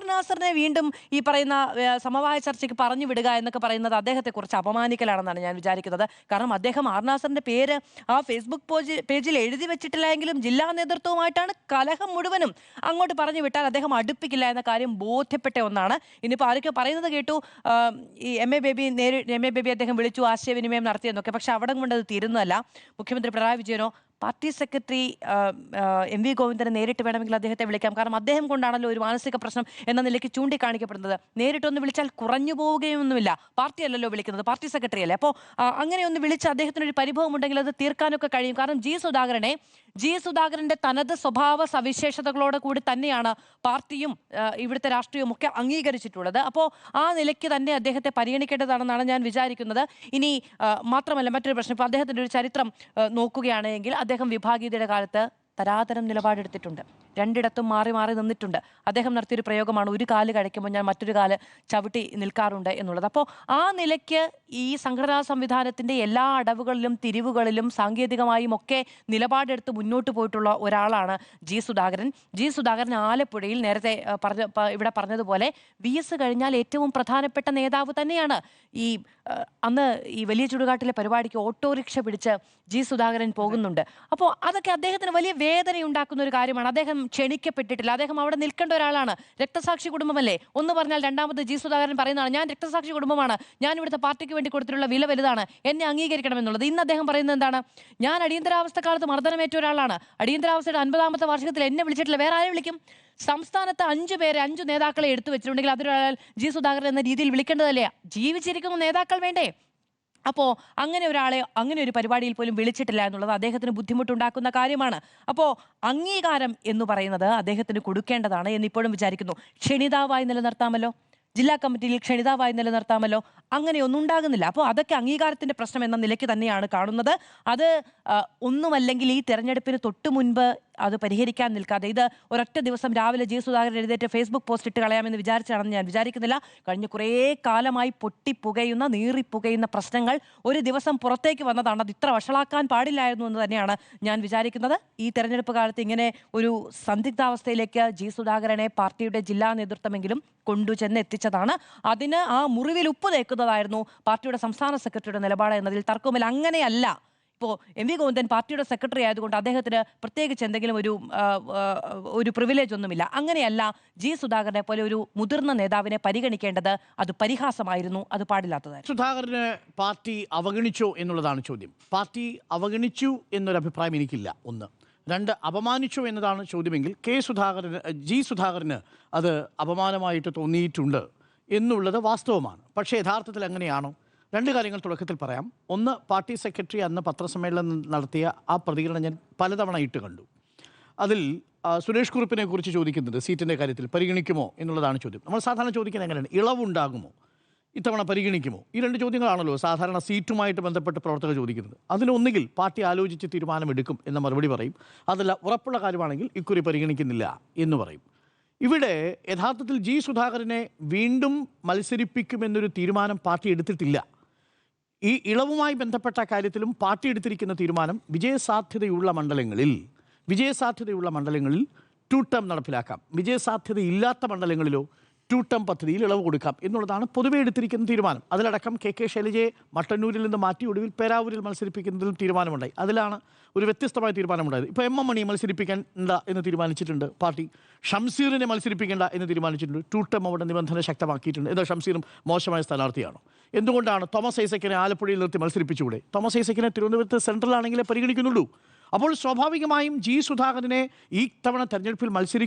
നാസറിനെ വീണ്ടും ഈ പറയുന്ന സമവായ ചർച്ചയ്ക്ക് പറഞ്ഞു വിടുക എന്നൊക്കെ പറയുന്നത് അദ്ദേഹത്തെ കുറിച്ച് അപമാനിക്കലാണെന്നാണ് ഞാൻ വിചാരിക്കുന്നത്. കാരണം അദ്ദേഹം ആർ നാസറിന്റെ പേര് ആ ഫേസ്ബുക്ക് പേജിൽ എഴുതി വെച്ചിട്ടില്ല എങ്കിലും ജില്ലാ നേതൃത്വവുമായിട്ടാണ് കലഹം മുഴുവനും. അങ്ങോട്ട് പറഞ്ഞു വിട്ടാൽ അദ്ദേഹം അടുപ്പിക്കില്ല എന്ന കാര്യം ബോധ്യപ്പെട്ട ഒന്നാണ്. ഇനിയിപ്പോൾ ആരൊക്കെ പറയുന്നത് കേട്ടു, ഈ എം എ ബേബി അദ്ദേഹം വിളിച്ചു, ആശയവിനിമയം നടത്തിയെന്നൊക്കെ. പക്ഷെ അവിടെ കൊണ്ട് അത് തീരുന്നതല്ല. മുഖ്യമന്ത്രി പിണറായി വിജയനോ പാർട്ടി സെക്രട്ടറി MV ഗോവിന്ദനെ നേരിട്ട് വേണമെങ്കിൽ അദ്ദേഹത്തെ വിളിക്കാം. കാരണം അദ്ദേഹം കൊണ്ടാണല്ലോ ഒരു മാനസിക പ്രശ്നം എന്ന നിലയ്ക്ക് ചൂണ്ടിക്കാണിക്കപ്പെടുന്നത്. നേരിട്ടൊന്ന് വിളിച്ചാൽ കുറഞ്ഞു പോവുകയൊന്നുമില്ല. പാർട്ടി അല്ലല്ലോ വിളിക്കുന്നത്, പാർട്ടി സെക്രട്ടറി അല്ലേ. അപ്പോൾ അങ്ങനെ ഒന്ന് വിളിച്ച് അദ്ദേഹത്തിനൊരു പരിഭവം ഉണ്ടെങ്കിൽ അത് തീർക്കാനൊക്കെ കഴിയും. കാരണം ജി സുധാകരന്റെ തനത് സ്വഭാവ സവിശേഷതകളോട് കൂടി തന്നെയാണ് പാർട്ടിയും ഇവിടുത്തെ രാഷ്ട്രീയവും ഒക്കെ അംഗീകരിച്ചിട്ടുള്ളത്. അപ്പോൾ ആ നിലയ്ക്ക് തന്നെ അദ്ദേഹത്തെ പരിഗണിക്കേണ്ടതാണെന്നാണ് ഞാൻ വിചാരിക്കുന്നത്. ഇനി മാത്രമല്ല മറ്റൊരു പ്രശ്നം, ഇപ്പോൾ അദ്ദേഹത്തിൻ്റെ ഒരു ചരിത്രം നോക്കുകയാണെങ്കിൽ അദ്ദേഹം വിഭാഗീയതയുടെ കാലത്ത് തരാതരം നിലപാടെടുത്തിട്ടുണ്ട്. 2 ഇടത്തും മാറി മാറി നിന്നിട്ടുണ്ട്. അദ്ദേഹം നടത്തിയൊരു പ്രയോഗമാണ്, ഒരു കാല് കഴിക്കുമ്പോൾ ഞാൻ മറ്റൊരു കാല് ചവിട്ടി നിൽക്കാറുണ്ട് എന്നുള്ളത്. അപ്പോൾ ആ നിലയ്ക്ക് ഈ സംഘടനാ സംവിധാനത്തിൻ്റെ എല്ലാ അടവുകളിലും തിരിവുകളിലും സാങ്കേതികമായും ഒക്കെ നിലപാടെടുത്ത് മുന്നോട്ട് പോയിട്ടുള്ള ഒരാളാണ് ജി സുധാകരൻ. ജി സുധാകരൻ ആലപ്പുഴയിൽ നേരത്തെ ഇവിടെ പറഞ്ഞതുപോലെ VS കഴിഞ്ഞാൽ ഏറ്റവും പ്രധാനപ്പെട്ട നേതാവ് തന്നെയാണ്. ഈ അന്ന് ഈ വലിയ ചുടുകാട്ടിലെ പരിപാടിക്ക് ഓട്ടോറിക്ഷ പിടിച്ച് ജി സുധാകരൻ പോകുന്നുണ്ട്. അപ്പോൾ അതൊക്കെ അദ്ദേഹത്തിന് വലിയ വേദനയുണ്ടാക്കുന്ന ഒരു കാര്യമാണ്. അദ്ദേഹം ക്ഷണിക്കപ്പെട്ടിട്ടില്ല, അദ്ദേഹം അവിടെ നിൽക്കേണ്ട ഒരാളാണ്. രക്തസാക്ഷി കുടുംബമല്ലേ. ഒന്ന് പറഞ്ഞാൽ രണ്ടാമത് ജി സുധാകരൻ പറയുന്നതാണ്, ഞാൻ രക്തസാക്ഷി കുടുംബമാണ്, ഞാൻ ഇവിടുത്തെ പാർട്ടിക്ക് വേണ്ടി കൊടുത്തിട്ടുള്ള വില വലുതാണ്, എന്നെ അംഗീകരിക്കണമെന്നുള്ളത്. ഇന്ന് അദ്ദേഹം പറയുന്നത് എന്താണ്, ഞാൻ അടിയന്തരാവസ്ഥ കാലത്ത് മർദ്ദനമേറ്റ ഒരാളാണ്, അടിയന്തരാവസ്ഥയുടെ 50ാമത്തെ വാർഷികത്തിൽ എന്നെ വിളിച്ചിട്ടില്ല, വേറെ ആരെ വിളിക്കും? സംസ്ഥാനത്ത് 5 നേതാക്കളെ എടുത്തു വെച്ചിട്ടുണ്ടെങ്കിൽ അതൊരാൾ ജി സുധാകരൻ എന്ന രീതിയിൽ വിളിക്കേണ്ടതല്ലേ? ജീവിച്ചിരിക്കുന്ന നേതാക്കൾ വേണ്ടേ? അപ്പോൾ അങ്ങനെ ഒരാളെ അങ്ങനെ ഒരു പരിപാടിയിൽ പോലും വിളിച്ചിട്ടില്ല എന്നുള്ളത് അദ്ദേഹത്തിന് ബുദ്ധിമുട്ടുണ്ടാക്കുന്ന കാര്യമാണ്. അപ്പോൾ അംഗീകാരം എന്ന് പറയുന്നത് അദ്ദേഹത്തിന് കൊടുക്കേണ്ടതാണ് എന്നിപ്പോഴും വിചാരിക്കുന്നു. ക്ഷണിതാവായി നിലനിർത്താമല്ലോ, ജില്ലാ കമ്മിറ്റിയിൽ ക്ഷണിതാവായി നിലനിർത്താമല്ലോ, അങ്ങനെയൊന്നും ഉണ്ടാകുന്നില്ല. അപ്പോൾ അതൊക്കെ അംഗീകാരത്തിന്റെ പ്രശ്നം എന്ന നിലയ്ക്ക് തന്നെയാണ് കാണുന്നത്. അത് ഒന്നുമല്ലെങ്കിൽ ഈ തെരഞ്ഞെടുപ്പിന് തൊട്ടു മുൻപ് അത് പരിഹരിക്കാൻ നിൽക്കാതെ ഇത് ഒരൊറ്റ ദിവസം രാവിലെ ജി സുധാകരൻ എഴുന്നേറ്റ് ഫേസ്ബുക്ക് പോസ്റ്റ് ഇട്ട് കളയാമെന്ന് വിചാരിച്ചാണെന്ന് ഞാൻ വിചാരിക്കുന്നില്ല. കഴിഞ്ഞ കുറേ കാലമായി പൊട്ടിപ്പുകയുന്ന നീറിപ്പുകയുന്ന പ്രശ്നങ്ങൾ ഒരു ദിവസം പുറത്തേക്ക് വന്നതാണ്. അത് ഇത്ര വഷളാക്കാൻ പാടില്ലായിരുന്നു എന്ന് തന്നെയാണ് ഞാൻ വിചാരിക്കുന്നത്. ഈ തെരഞ്ഞെടുപ്പ് കാലത്ത് ഇങ്ങനെ ഒരു സന്ദിഗ്ധാവസ്ഥയിലേക്ക് ജി സുധാകരനെ പാർട്ടിയുടെ ജില്ലാ നേതൃത്വമെങ്കിലും കൊണ്ടുചെന്ന് എത്തിച്ചതാണ്. അതിന് ആ മുറിവിൽ ഉപ്പ് തേക്കുന്നതായിരുന്നു പാർട്ടിയുടെ സംസ്ഥാന സെക്രട്ടറിയുടെ നിലപാട് എന്നതിൽ തർക്കമില്ല. അങ്ങനെയല്ല, ഇപ്പോൾ MV ഗോവിന്ദൻ പാർട്ടിയുടെ സെക്രട്ടറി ആയതുകൊണ്ട് അദ്ദേഹത്തിന് പ്രത്യേകിച്ച് എന്തെങ്കിലും ഒരു പ്രിവിലേജ് ഒന്നുമില്ല. അങ്ങനെയല്ല, ജി സുധാകരനെ പോലെ ഒരു മുതിർന്ന നേതാവിനെ പരിഗണിക്കേണ്ടത് അത് പരിഹാസമായിരുന്നു, അത് പാടില്ലാത്തതായിരുന്നു. സുധാകരനെ പാർട്ടി അവഗണിച്ചോ എന്നുള്ളതാണ് ചോദ്യം. പാർട്ടി അവഗണിച്ചു എന്നൊരു അഭിപ്രായം എനിക്കില്ല. 1. 2, അപമാനിച്ചു എന്നതാണ് ചോദ്യമെങ്കിൽ ജി സുധാകരന് അത് അപമാനമായിട്ട് തോന്നിയിട്ടുണ്ട് എന്നുള്ളത് വാസ്തവമാണ്. പക്ഷേ യഥാർത്ഥത്തിൽ അങ്ങനെയാണോ? 2 കാര്യങ്ങൾ തുടക്കത്തിൽ പറയാം. 1, പാർട്ടി സെക്രട്ടറി അന്ന് പത്രസമ്മേളനം നടത്തിയ ആ പ്രതികരണം ഞാൻ പലതവണ ഇട്ട് കണ്ടു. അതിൽ സുരേഷ് കുറുപ്പിനെ കുറിച്ച് ചോദിക്കുന്നത് സീറ്റിൻ്റെ കാര്യത്തിൽ പരിഗണിക്കുമോ എന്നുള്ളതാണ് ചോദ്യം. നമ്മൾ സാധാരണ ചോദിക്കുന്നത് എങ്ങനെയാണ്, ഇളവുണ്ടാകുമോ? ഇത്തവണ പരിഗണിക്കുമോ? ഈ രണ്ട് ചോദ്യങ്ങളാണല്ലോ സാധാരണ സീറ്റുമായിട്ട് ബന്ധപ്പെട്ട് പ്രവർത്തകർ ചോദിക്കുന്നത്. അതിലൊന്നുകിൽ പാർട്ടി ആലോചിച്ച് തീരുമാനമെടുക്കും എന്ന മറുപടി പറയും. അതല്ല, ഉറപ്പുള്ള കാര്യമാണെങ്കിൽ ഇക്കുറി പരിഗണിക്കുന്നില്ല എന്ന് പറയും. ഇവിടെ യഥാർത്ഥത്തിൽ ജി സുധാകരനെ വീണ്ടും മത്സരിപ്പിക്കുമെന്നൊരു തീരുമാനം പാർട്ടി എടുത്തിട്ടില്ല. ഈ ഇളവുമായി ബന്ധപ്പെട്ട കാര്യത്തിലും പാർട്ടി എടുത്തിരിക്കുന്ന തീരുമാനം വിജയസാധ്യതയുള്ള മണ്ഡലങ്ങളിൽ 2 ടേം നടപ്പിലാക്കാം, വിജയസാധ്യതയില്ലാത്ത മണ്ഡലങ്ങളിലോ 2 ടേം പദ്ധതിയിൽ ഇളവ് കൊടുക്കാം എന്നുള്ളതാണ് പൊതുവെ എടുത്തിരിക്കുന്ന തീരുമാനം. അതിലടക്കം കെ ശൈലജയെ മട്ടന്നൂരിൽ നിന്ന് മാറ്റി ഒടുവിൽ പേരാവൂരിൽ മത്സരിപ്പിക്കുന്നതിലും തീരുമാനമുണ്ടായി. അതിലാണ് ഒരു വ്യത്യസ്തമായ തീരുമാനമുണ്ടായത്. ഇപ്പോൾ എം മണിയെ മത്സരിപ്പിക്കേണ്ട എന്ന് തീരുമാനിച്ചിട്ടുണ്ട് പാർട്ടി. ഷംസീറിനെ മത്സരിപ്പിക്കേണ്ട എന്ന് തീരുമാനിച്ചിട്ടുണ്ട്. 2 ടേം അവിടെ നിബന്ധന ശക്തമാക്കിയിട്ടുണ്ട്. എന്താ, ഷംസീറും മോശമായ സ്ഥാനാർത്ഥിയാണോ? എന്തുകൊണ്ടാണ് തോമസ് ഐസക്കിനെ ആലപ്പുഴയിൽ നിർത്തി മത്സരിപ്പിച്ചുകൂടെ? തോമസ് ഐസക്കിനെ തിരുവനന്തപുരത്ത് സെൻട്രലാണെങ്കിലേ പരിഗണിക്കുന്നുള്ളൂ. അപ്പോൾ സ്വാഭാവികമായും ജി സുധാകരനെ ഈ തവണ തെരഞ്ഞെടുപ്പിൽ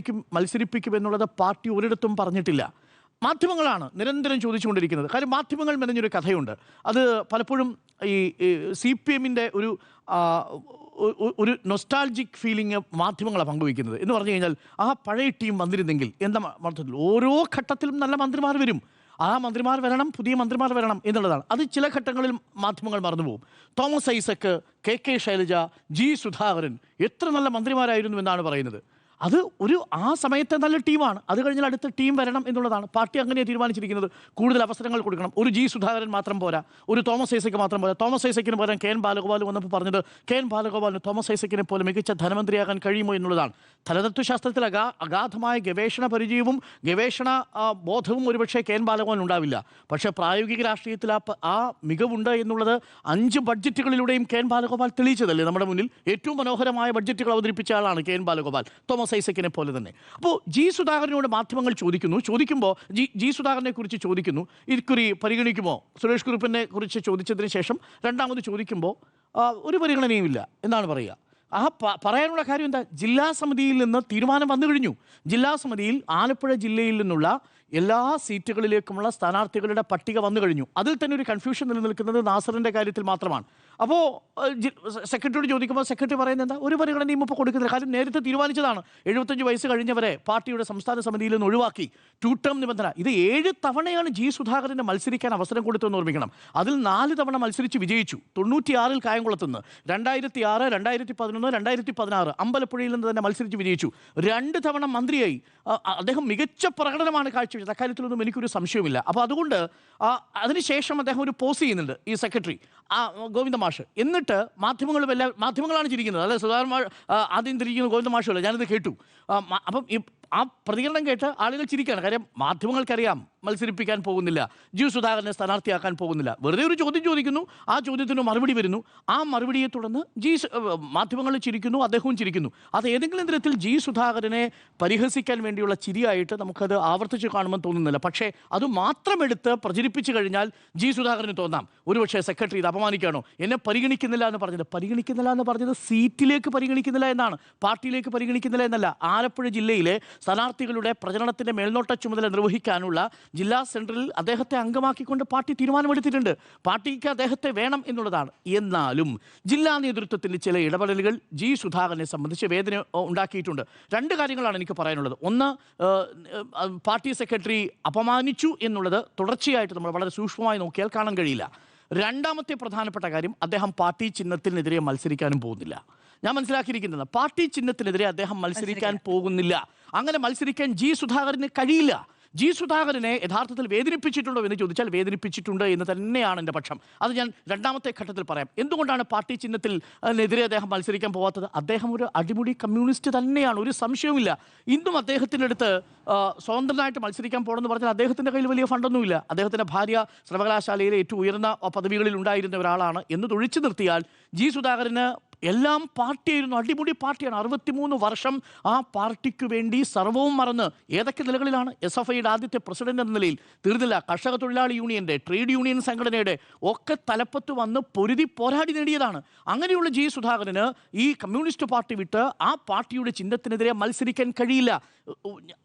മത്സരിപ്പിക്കുമെന്നുള്ളത് പാർട്ടി ഒരിടത്തും പറഞ്ഞിട്ടില്ല. മാധ്യമങ്ങളാണ് നിരന്തരം ചോദിച്ചുകൊണ്ടിരിക്കുന്നത്. കാര്യം മാധ്യമങ്ങൾ മെനഞ്ഞൊരു കഥയുണ്ട്. അത് പലപ്പോഴും ഈ CPM-ൻ്റെ ഒരു നൊസ്റ്റാൾജിക് ഫീലിംഗ് മാധ്യമങ്ങളാണ് പങ്കുവയ്ക്കുന്നത്. എന്ന് പറഞ്ഞു കഴിഞ്ഞാൽ ആ പഴയ ടീം വന്നിരുന്നെങ്കിൽ എന്ന അർത്ഥത്തിൽ ഓരോ ഘട്ടത്തിലും നല്ല മന്ത്രിമാർ വരും, ആ മന്ത്രിമാർ വരണം, പുതിയ മന്ത്രിമാർ വരണം എന്നുള്ളതാണ്. അത് ചില ഘട്ടങ്ങളിൽ മാധ്യമങ്ങൾ മറന്നുപോകും. തോമസ് ഐസക്ക്, കെ ശൈലജ, ജി സുധാകരൻ എത്ര നല്ല മന്ത്രിമാരായിരുന്നു എന്നാണ് പറയുന്നത്. അത് ആ സമയത്തെ നല്ല ടീമാണ്. അത് കഴിഞ്ഞാൽ അടുത്ത ടീം വരണം എന്നുള്ളതാണ് പാർട്ടി അങ്ങനെയാണ് തീരുമാനിച്ചിരിക്കുന്നത്. കൂടുതൽ അവസരങ്ങൾ കൊടുക്കണം. ഒരു ജി സുധാകരൻ മാത്രം പോരാ, ഒരു തോമസ് ഐസക്ക് മാത്രം പോരാ. തോമസ് ഐസക്കിന് പകരം കെ ബാലഗോപാൽ വന്നപ്പോൾ പറഞ്ഞത് ബാലഗോപാലിന് തോമസ് ഐസക്കിനെ പോലെ മികച്ച ധനമന്ത്രിയാകാൻ കഴിയുമോ എന്നുള്ളതാണ്. ധനതത്വശാസ്ത്രത്തിൽ അഗാധമായ ഗവേഷണ പരിചയവും ഗവേഷണ ബോധവും ഒരുപക്ഷെ ബാലഗോപാലിന് ഉണ്ടാവില്ല. പക്ഷേ പ്രായോഗിക രാഷ്ട്രീയത്തിൽ ആ മികവുണ്ട് എന്നുള്ളത് 5 ബഡ്ജറ്റുകളിലൂടെയും ബാലഗോപാൽ തെളിയിച്ചതല്ലേ നമ്മുടെ മുന്നിൽ. ഏറ്റവും മനോഹരമായ ബഡ്ജറ്റുകൾ അവതരിപ്പിച്ച ആളാണ് ബാലഗോപാൽ, തോമസ് ഐസക്കിനെ പോലെ തന്നെ. അപ്പോൾ ജി സുധാകരനോട് മാധ്യമങ്ങൾ ചോദിക്കുമ്പോൾ ജി സുധാകരനെ കുറിച്ച് ചോദിക്കുന്നു, ഇക്കുറി പരിഗണിക്കുമോ? സുരേഷ് കുറുപ്പിനെ കുറിച്ച് ചോദിച്ചതിന് ശേഷം രണ്ടാമത് ചോദിക്കുമ്പോൾ ഒരു പരിഗണനയുമില്ല എന്നാണ് പറയുക. പറയാനുള്ള കാര്യം എന്താ? ജില്ലാ സമിതിയിൽ നിന്ന് തീരുമാനം വന്നു കഴിഞ്ഞു. ജില്ലാ സമിതിയിൽ ആലപ്പുഴ ജില്ലയിൽ നിന്നുള്ള എല്ലാ സീറ്റുകളിലേക്കുമുള്ള സ്ഥാനാർത്ഥികളുടെ പട്ടിക വന്നു കഴിഞ്ഞു. അതിൽ തന്നെ ഒരു കൺഫ്യൂഷൻ നിലനിൽക്കുന്നത് നാസറിൻ്റെ കാര്യത്തിൽ മാത്രമാണ്. അപ്പോൾ സെക്രട്ടറിയോട് ചോദിക്കുമ്പോൾ സെക്രട്ടറി പറയുന്നത് എന്താ? ഒരു പരിഗണനയും ഇപ്പോൾ കൊടുക്കുന്നില്ല. കാര്യം നേരത്തെ തീരുമാനിച്ചതാണ് 75 വയസ്സ് കഴിഞ്ഞവരെ പാർട്ടിയുടെ സംസ്ഥാന സമിതിയിൽ നിന്ന് ഒഴിവാക്കി 2 ടേം നിബന്ധന. ഇത് 7 തവണയാണ് ജി സുധാകരന് മത്സരിക്കാൻ അവസരം കൊടുത്തെന്ന് ഓർമ്മിക്കണം. അതിൽ 4 തവണ മത്സരിച്ച് വിജയിച്ചു. 96-ൽ കായംകുളത്തുനിന്ന്, 2006, 2011, 2016 അമ്പലപ്പുഴയിൽ നിന്ന് തന്നെ മത്സരിച്ച് വിജയിച്ചു. 2 തവണ മന്ത്രിയായി. അദ്ദേഹം മികച്ച പ്രകടനമാണ് കാഴ്ചവെച്ചത്. അക്കാര്യത്തിലൊന്നും എനിക്കൊരു സംശയവുമില്ല. അപ്പോൾ അതുകൊണ്ട് അതിനുശേഷം അദ്ദേഹം ഒരു പോസ് ചെയ്യുന്നുണ്ട്, ഈ സെക്രട്ടറി ഗോവിന്ദ മാഷ്. എന്നിട്ട് മാധ്യമങ്ങളാണ് ചിരിക്കുന്നത്. അല്ലെ, സുധാകരൻ ആദ്യം തിരിക്കുന്നത് ഗോവിന്ദ മാഷല്ല. ഞാനിത് കേട്ടു. അപ്പം ആ പ്രതികരണം കേട്ട് ആളുകൾ ചിരിക്കുകയാണ്. കാര്യം മാധ്യമങ്ങൾക്കറിയാം മത്സരിപ്പിക്കാൻ പോകുന്നില്ല, ജി സുധാകരനെ സ്ഥാനാർത്ഥിയാക്കാൻ പോകുന്നില്ല. വെറുതെ ഒരു ചോദ്യം ചോദിക്കുന്നു, ആ ചോദ്യത്തിന് മറുപടി വരുന്നു. ആ മറുപടിയെ തുടർന്ന് മാധ്യമങ്ങൾ ചിരിക്കുന്നു, അദ്ദേഹവും ചിരിക്കുന്നു. അത് ഏതെങ്കിലും തരത്തിൽ ജി സുധാകരനെ പരിഹസിക്കാൻ വേണ്ടിയുള്ള ചിരിയായിട്ട് നമുക്കത് ആവർത്തിച്ച് കാണുമെന്ന് തോന്നുന്നില്ല. പക്ഷേ അത് മാത്രം എടുത്ത് പ്രചരിപ്പിച്ചു കഴിഞ്ഞാൽ ജി സുധാകരന് തോന്നാം ഒരുപക്ഷെ സെക്രട്ടറി ഇത് അപമാനിക്കുകയാണോ, എന്നെ പരിഗണിക്കുന്നില്ല എന്ന് പറഞ്ഞത് സീറ്റിലേക്ക് പരിഗണിക്കുന്നില്ല എന്നാണ്, പാർട്ടിയിലേക്ക് പരിഗണിക്കുന്നില്ല എന്നല്ല. ആലപ്പുഴ ജില്ലയിലെ സ്ഥാനാർത്ഥികളുടെ പ്രചരണത്തിന്റെ മേൽനോട്ട ചുമതല നിർവഹിക്കാനുള്ള ജില്ലാ സെൻട്രലിൽ അദ്ദേഹത്തെ അംഗമാക്കിക്കൊണ്ട് പാർട്ടി തീരുമാനമെടുത്തിട്ടുണ്ട്. പാർട്ടിക്ക് അദ്ദേഹത്തെ വേണം എന്നുള്ളതാണ്. എന്നാലും ജില്ലാ നേതൃത്വത്തിൽ ചില ഇടപെടലുകൾ ജി സുധാകരനെ സംബന്ധിച്ച് വേദന ഉണ്ടാക്കിയിട്ടുണ്ട്. 2 കാര്യങ്ങളാണ് എനിക്ക് പറയാനുള്ളത്. ഒന്ന്, പാർട്ടി സെക്രട്ടറി അപമാനിച്ചു എന്നുള്ളത് തുടർച്ചയായിട്ട് നമ്മൾ വളരെ സൂക്ഷ്മമായി നോക്കിയാൽ കാണാൻ കഴിയില്ല. രണ്ടാമത്തെ പ്രധാനപ്പെട്ട കാര്യം, അദ്ദേഹം പാർട്ടി ചിഹ്നത്തിനെതിരെ മത്സരിക്കാനും പോകുന്നില്ല. ഞാൻ മനസ്സിലാക്കിയിരിക്കുന്നത് പാർട്ടി ചിഹ്നത്തിനെതിരെ അദ്ദേഹം മത്സരിക്കാൻ പോകുന്നില്ല. അങ്ങനെ മത്സരിക്കാൻ ജി സുധാകരന് കഴിയില്ല. ജി സുധാകരനെ യഥാർത്ഥത്തിൽ വേദനിപ്പിച്ചിട്ടുണ്ടോ എന്ന് ചോദിച്ചാൽ വേദനിപ്പിച്ചിട്ടുണ്ട് എന്ന് തന്നെയാണ് എൻ്റെ പക്ഷം. അത് ഞാൻ രണ്ടാമത്തെ ഘട്ടത്തിൽ പറയാം. എന്തുകൊണ്ടാണ് പാർട്ടി ചിഹ്നത്തിനെതിരെ അദ്ദേഹം മത്സരിക്കാൻ പോകാത്തത്? അദ്ദേഹം ഒരു അടിമുടി കമ്മ്യൂണിസ്റ്റ് തന്നെയാണ്, ഒരു സംശയവുമില്ല. ഇന്നും അദ്ദേഹത്തിൻ്റെ അടുത്ത് സ്വതന്ത്രനായിട്ട് മത്സരിക്കാൻ പോകണമെന്ന് പറഞ്ഞാൽ അദ്ദേഹത്തിൻ്റെ കയ്യിൽ വലിയ ഫണ്ടൊന്നുമില്ല. അദ്ദേഹത്തിൻ്റെ ഭാര്യ സർവകലാശാലയിലെ ഏറ്റവും ഉയർന്ന പദവികളിൽ ഉണ്ടായിരുന്ന ഒരാളാണ് എന്ന് ഒഴിച്ചു നിർത്തിയാൽ ജി സുധാകരന് എല്ലാം പാർട്ടിയായിരുന്നു, അടിമുടി പാർട്ടിയാണ്. 63 വർഷം ആ പാർട്ടിക്ക് വേണ്ടി സർവവും മറന്ന് ഏതൊക്കെ നിലകളിലാണ്? SFIയുടെ ആദ്യത്തെ പ്രസിഡന്റ് എന്ന നിലയിൽ തീർന്നില്ല, കർഷക തൊഴിലാളി യൂണിയൻ്റെ, ട്രേഡ് യൂണിയൻ സംഘടനയുടെ ഒക്കെ തലപ്പത്ത് വന്ന് പൊരുതി പോരാടി നേടിയതാണ്. അങ്ങനെയുള്ള ജി സുധാകരന് ഈ കമ്മ്യൂണിസ്റ്റ് പാർട്ടി വിട്ട് ആ പാർട്ടിയുടെ ചിഹ്നത്തിനെതിരെ മത്സരിക്കാൻ കഴിയില്ല.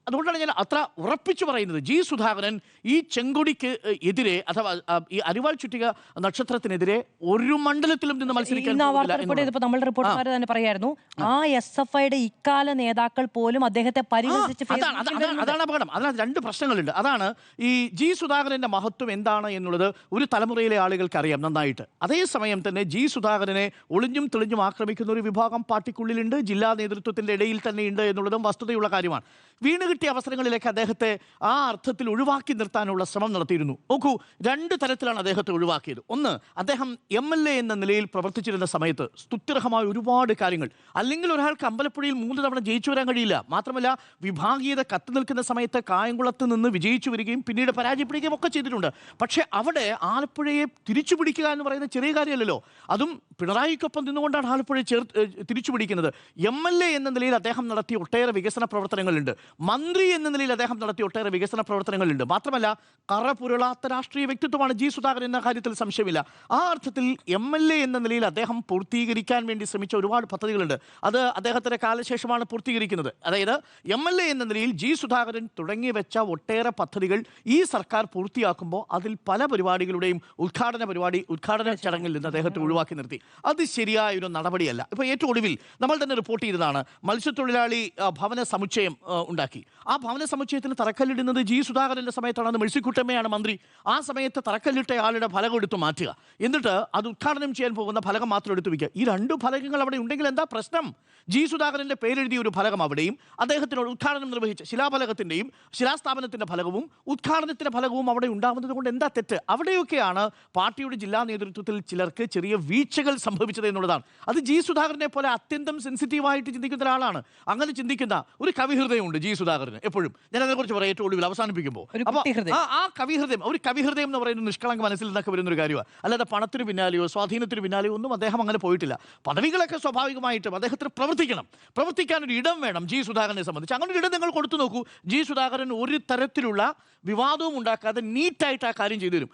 അതുകൊണ്ടാണ് ഞാൻ അത്ര ഉറപ്പിച്ചു പറയുന്നത്. ജി സുധാകരൻ ഈ ചെങ്കൊടിക്ക് എതിരെ അഥവാ ഈ അരിവാൾ ചുറ്റിക നക്ഷത്രത്തിനെതിരെ ഒരു മണ്ഡലത്തിലും നിന്ന് മത്സരിക്കാൻ നമ്മുടെ റിപ്പോർട്ടർമാർ തന്നെ പറയായിരുന്നു, ആ SFIയുടെ ഇക്കാല നേതാക്കൾ പോലും അദ്ദേഹത്തെ പരിഹസിച്ച്. അതാണ് അപകടം. അതിനകത്ത് രണ്ട് പ്രശ്നങ്ങളുണ്ട്. അതാണ് ഈ ജി സുധാകരന്റെ മഹത്വം എന്താണ് എന്നുള്ളത് ഒരു തലമുറയിലെ ആളുകൾക്ക് അറിയാം നന്നായിട്ട്. അതേസമയം തന്നെ ജി സുധാകരനെ ഒളിഞ്ഞും തെളിഞ്ഞും ആക്രമിക്കുന്ന ഒരു വിഭാഗം പാർട്ടിക്കുള്ളിലുണ്ട്, ജില്ലാ നേതൃത്വത്തിന്റെ ഇടയിൽ തന്നെ ഉണ്ട് എന്നുള്ളതും വസ്തുതയുള്ള കാര്യമാണ്. വീണ് കിട്ടിയ അവസരങ്ങളിലേക്ക് അദ്ദേഹത്തെ ആ അർത്ഥത്തിൽ ഒഴിവാക്കി നിർത്താനുള്ള ശ്രമം നടത്തിയിരുന്നു. നോക്കൂ, രണ്ട് തരത്തിലാണ് അദ്ദേഹത്തെ ഒഴിവാക്കിയത്. ഒന്ന്, അദ്ദേഹം MLA എന്ന നിലയിൽ പ്രവർത്തിച്ചിരുന്ന സമയത്ത് സ്തുത്യർഹമായ ഒരുപാട് കാര്യങ്ങൾ, അല്ലെങ്കിൽ ഒരാൾക്ക് അമ്പലപ്പുഴയിൽ 3 തവണ ജയിച്ചു വരാൻ കഴിയില്ല. മാത്രമല്ല വിഭാഗീയത കത്തി നിൽക്കുന്ന സമയത്ത് കായംകുളത്ത് നിന്ന് വിജയിച്ചു വരികയും പിന്നീട് പരാജയപ്പെടുകയും ഒക്കെ ചെയ്തിട്ടുണ്ട്. പക്ഷേ അവിടെ ആലപ്പുഴയെ തിരിച്ചു പിടിക്കുക എന്ന് പറയുന്ന ചെറിയ കാര്യമല്ലല്ലോ. അതും പിണറായിക്കൊപ്പം നിന്നുകൊണ്ടാണ് ആലപ്പുഴയെ തിരിച്ചു പിടിക്കുന്നത്. MLA എന്ന നിലയിൽ അദ്ദേഹം നടത്തിയ ഒട്ടേറെ വികസന പ്രവർത്തനങ്ങളുണ്ട്. മന്ത്രി എന്ന നിലയിൽ അദ്ദേഹം നടത്തിയ ഒട്ടേറെ വികസന പ്രവർത്തനങ്ങളുണ്ട്. മാത്രമല്ല കറപുരളാത്ത രാഷ്ട്രീയ വ്യക്തിത്വമാണ് ജി സുധാകരൻ എന്ന കാര്യത്തിൽ സംശയമില്ല. ആ അർത്ഥത്തിൽ MLA എന്ന നിലയിൽ അദ്ദേഹം പൂർത്തീകരിക്കാൻ വേണ്ടി ശ്രമിച്ച ഒരുപാട് പദ്ധതികളുണ്ട്. അത് അദ്ദേഹത്തിന്റെ കാലശേഷമാണ് പൂർത്തീകരിക്കുന്നത്. അതായത് MLA എന്ന നിലയിൽ ജി സുധാകരൻ തുടങ്ങി വെച്ച ഒട്ടേറെ പദ്ധതികൾ ഈ സർക്കാർ പൂർത്തിയാക്കുമ്പോൾ അതിൽ പല പരിപാടികളുടെയും ഉദ്ഘാടന ചടങ്ങിൽ നിന്ന് അദ്ദേഹത്തെ ഒഴിവാക്കി നിർത്തി. അത് ശരിയായ ഒരു നടപടിയല്ല. ഇപ്പോൾ ഏറ്റവും ഒടുവിൽ നമ്മൾ തന്നെ റിപ്പോർട്ട് ചെയ്തതാണ്, മത്സ്യത്തൊഴിലാളി ഭവന സമുച്ചയം ഉണ്ടാക്കി. ആ ഭവന സമുച്ചയത്തിന് തറക്കല്ലിടുന്നത് ജി സുധാകരന്റെ സമയത്താണ്. അത് മേഴ്സിക്കുട്ടമ്മയാണ് മന്ത്രി. ആ സമയത്ത് തറക്കല്ലിട്ട ആളുടെ ഫലകം എടുത്ത് മാറ്റുക, എന്നിട്ട് അത് ഉദ്ഘാടനം ചെയ്യാൻ പോകുന്ന ഫലകം മാത്രം എടുത്തു വയ്ക്കുക. ഈ 2 ഫലകങ്ങൾ അവിടെ ഉണ്ടെങ്കിൽ എന്താ പ്രശ്നം? ജി സുധാകരന്റെ പേരെഴുതിയ ഒരു ഫലകം അവിടെയും, അദ്ദേഹത്തിനോട് ഉദ്ഘാടനം നിർവഹിച്ച ശിലാഫലകത്തിന്റെയും ശിലാസ്ഥാപനത്തിന്റെ ഫലകവും ഉദ്ഘാടനത്തിന്റെ ഫലകവും അവിടെ ഉണ്ടാകുന്നത് കൊണ്ട് എന്താ തെറ്റ്? അവിടെയൊക്കെയാണ് പാർട്ടിയുടെ ജില്ലാ നേതൃത്വത്തിൽ ചിലർക്ക് ചെറിയ വീഴ്ചകൾ സംഭവിച്ചത് എന്നുള്ളതാണ്. അത് ജി സുധാകരനെ പോലെ അത്യന്തം സെൻസിറ്റീവായിട്ട് ചിന്തിക്കുന്ന ഒരാളാണ്. അങ്ങനെ ചിന്തിക്കുന്ന ഒരു കവിഹൃദയമുണ്ട് ജി സുധാകരന് എപ്പോഴും. ഞാൻ അതിനെക്കുറിച്ച് പറയാം ഏറ്റവും ഒടുവിൽ അവസാനിപ്പിക്കുമ്പോൾ. അപ്പോൾ ആ കവിഹൃദയം, ഒരു കവിഹൃദയം എന്ന് പറയുന്നത് നിഷ്കളങ്ക മനസ്സിൽ നിന്നൊക്കെ വരുന്നൊരു കാര്യമാണ്. അല്ലാതെ പണത്തിന് പിന്നാലെയോ സ്വാധീനത്തിന് പിന്നാലെയോ ഒന്നും അദ്ദേഹം അങ്ങനെ പോയിട്ടില്ല. പദവികളൊക്കെ സ്വാഭാവികമായിട്ടും അദ്ദേഹത്തിന് പ്രവർത്തിക്കാനൊരു ഇടം വേണം. ജി സുധാകരനെ സംബന്ധിച്ച് അങ്ങനെ ഒരു ഇടം നിങ്ങൾ കൊടുത്തു നോക്കൂ. ജി സുധാകരൻ ഒരു തരത്തിലുള്ള വിവാദവും ഉണ്ടാക്കാതെ നീറ്റായിട്ട് ആ കാര്യം ചെയ്തു തരും.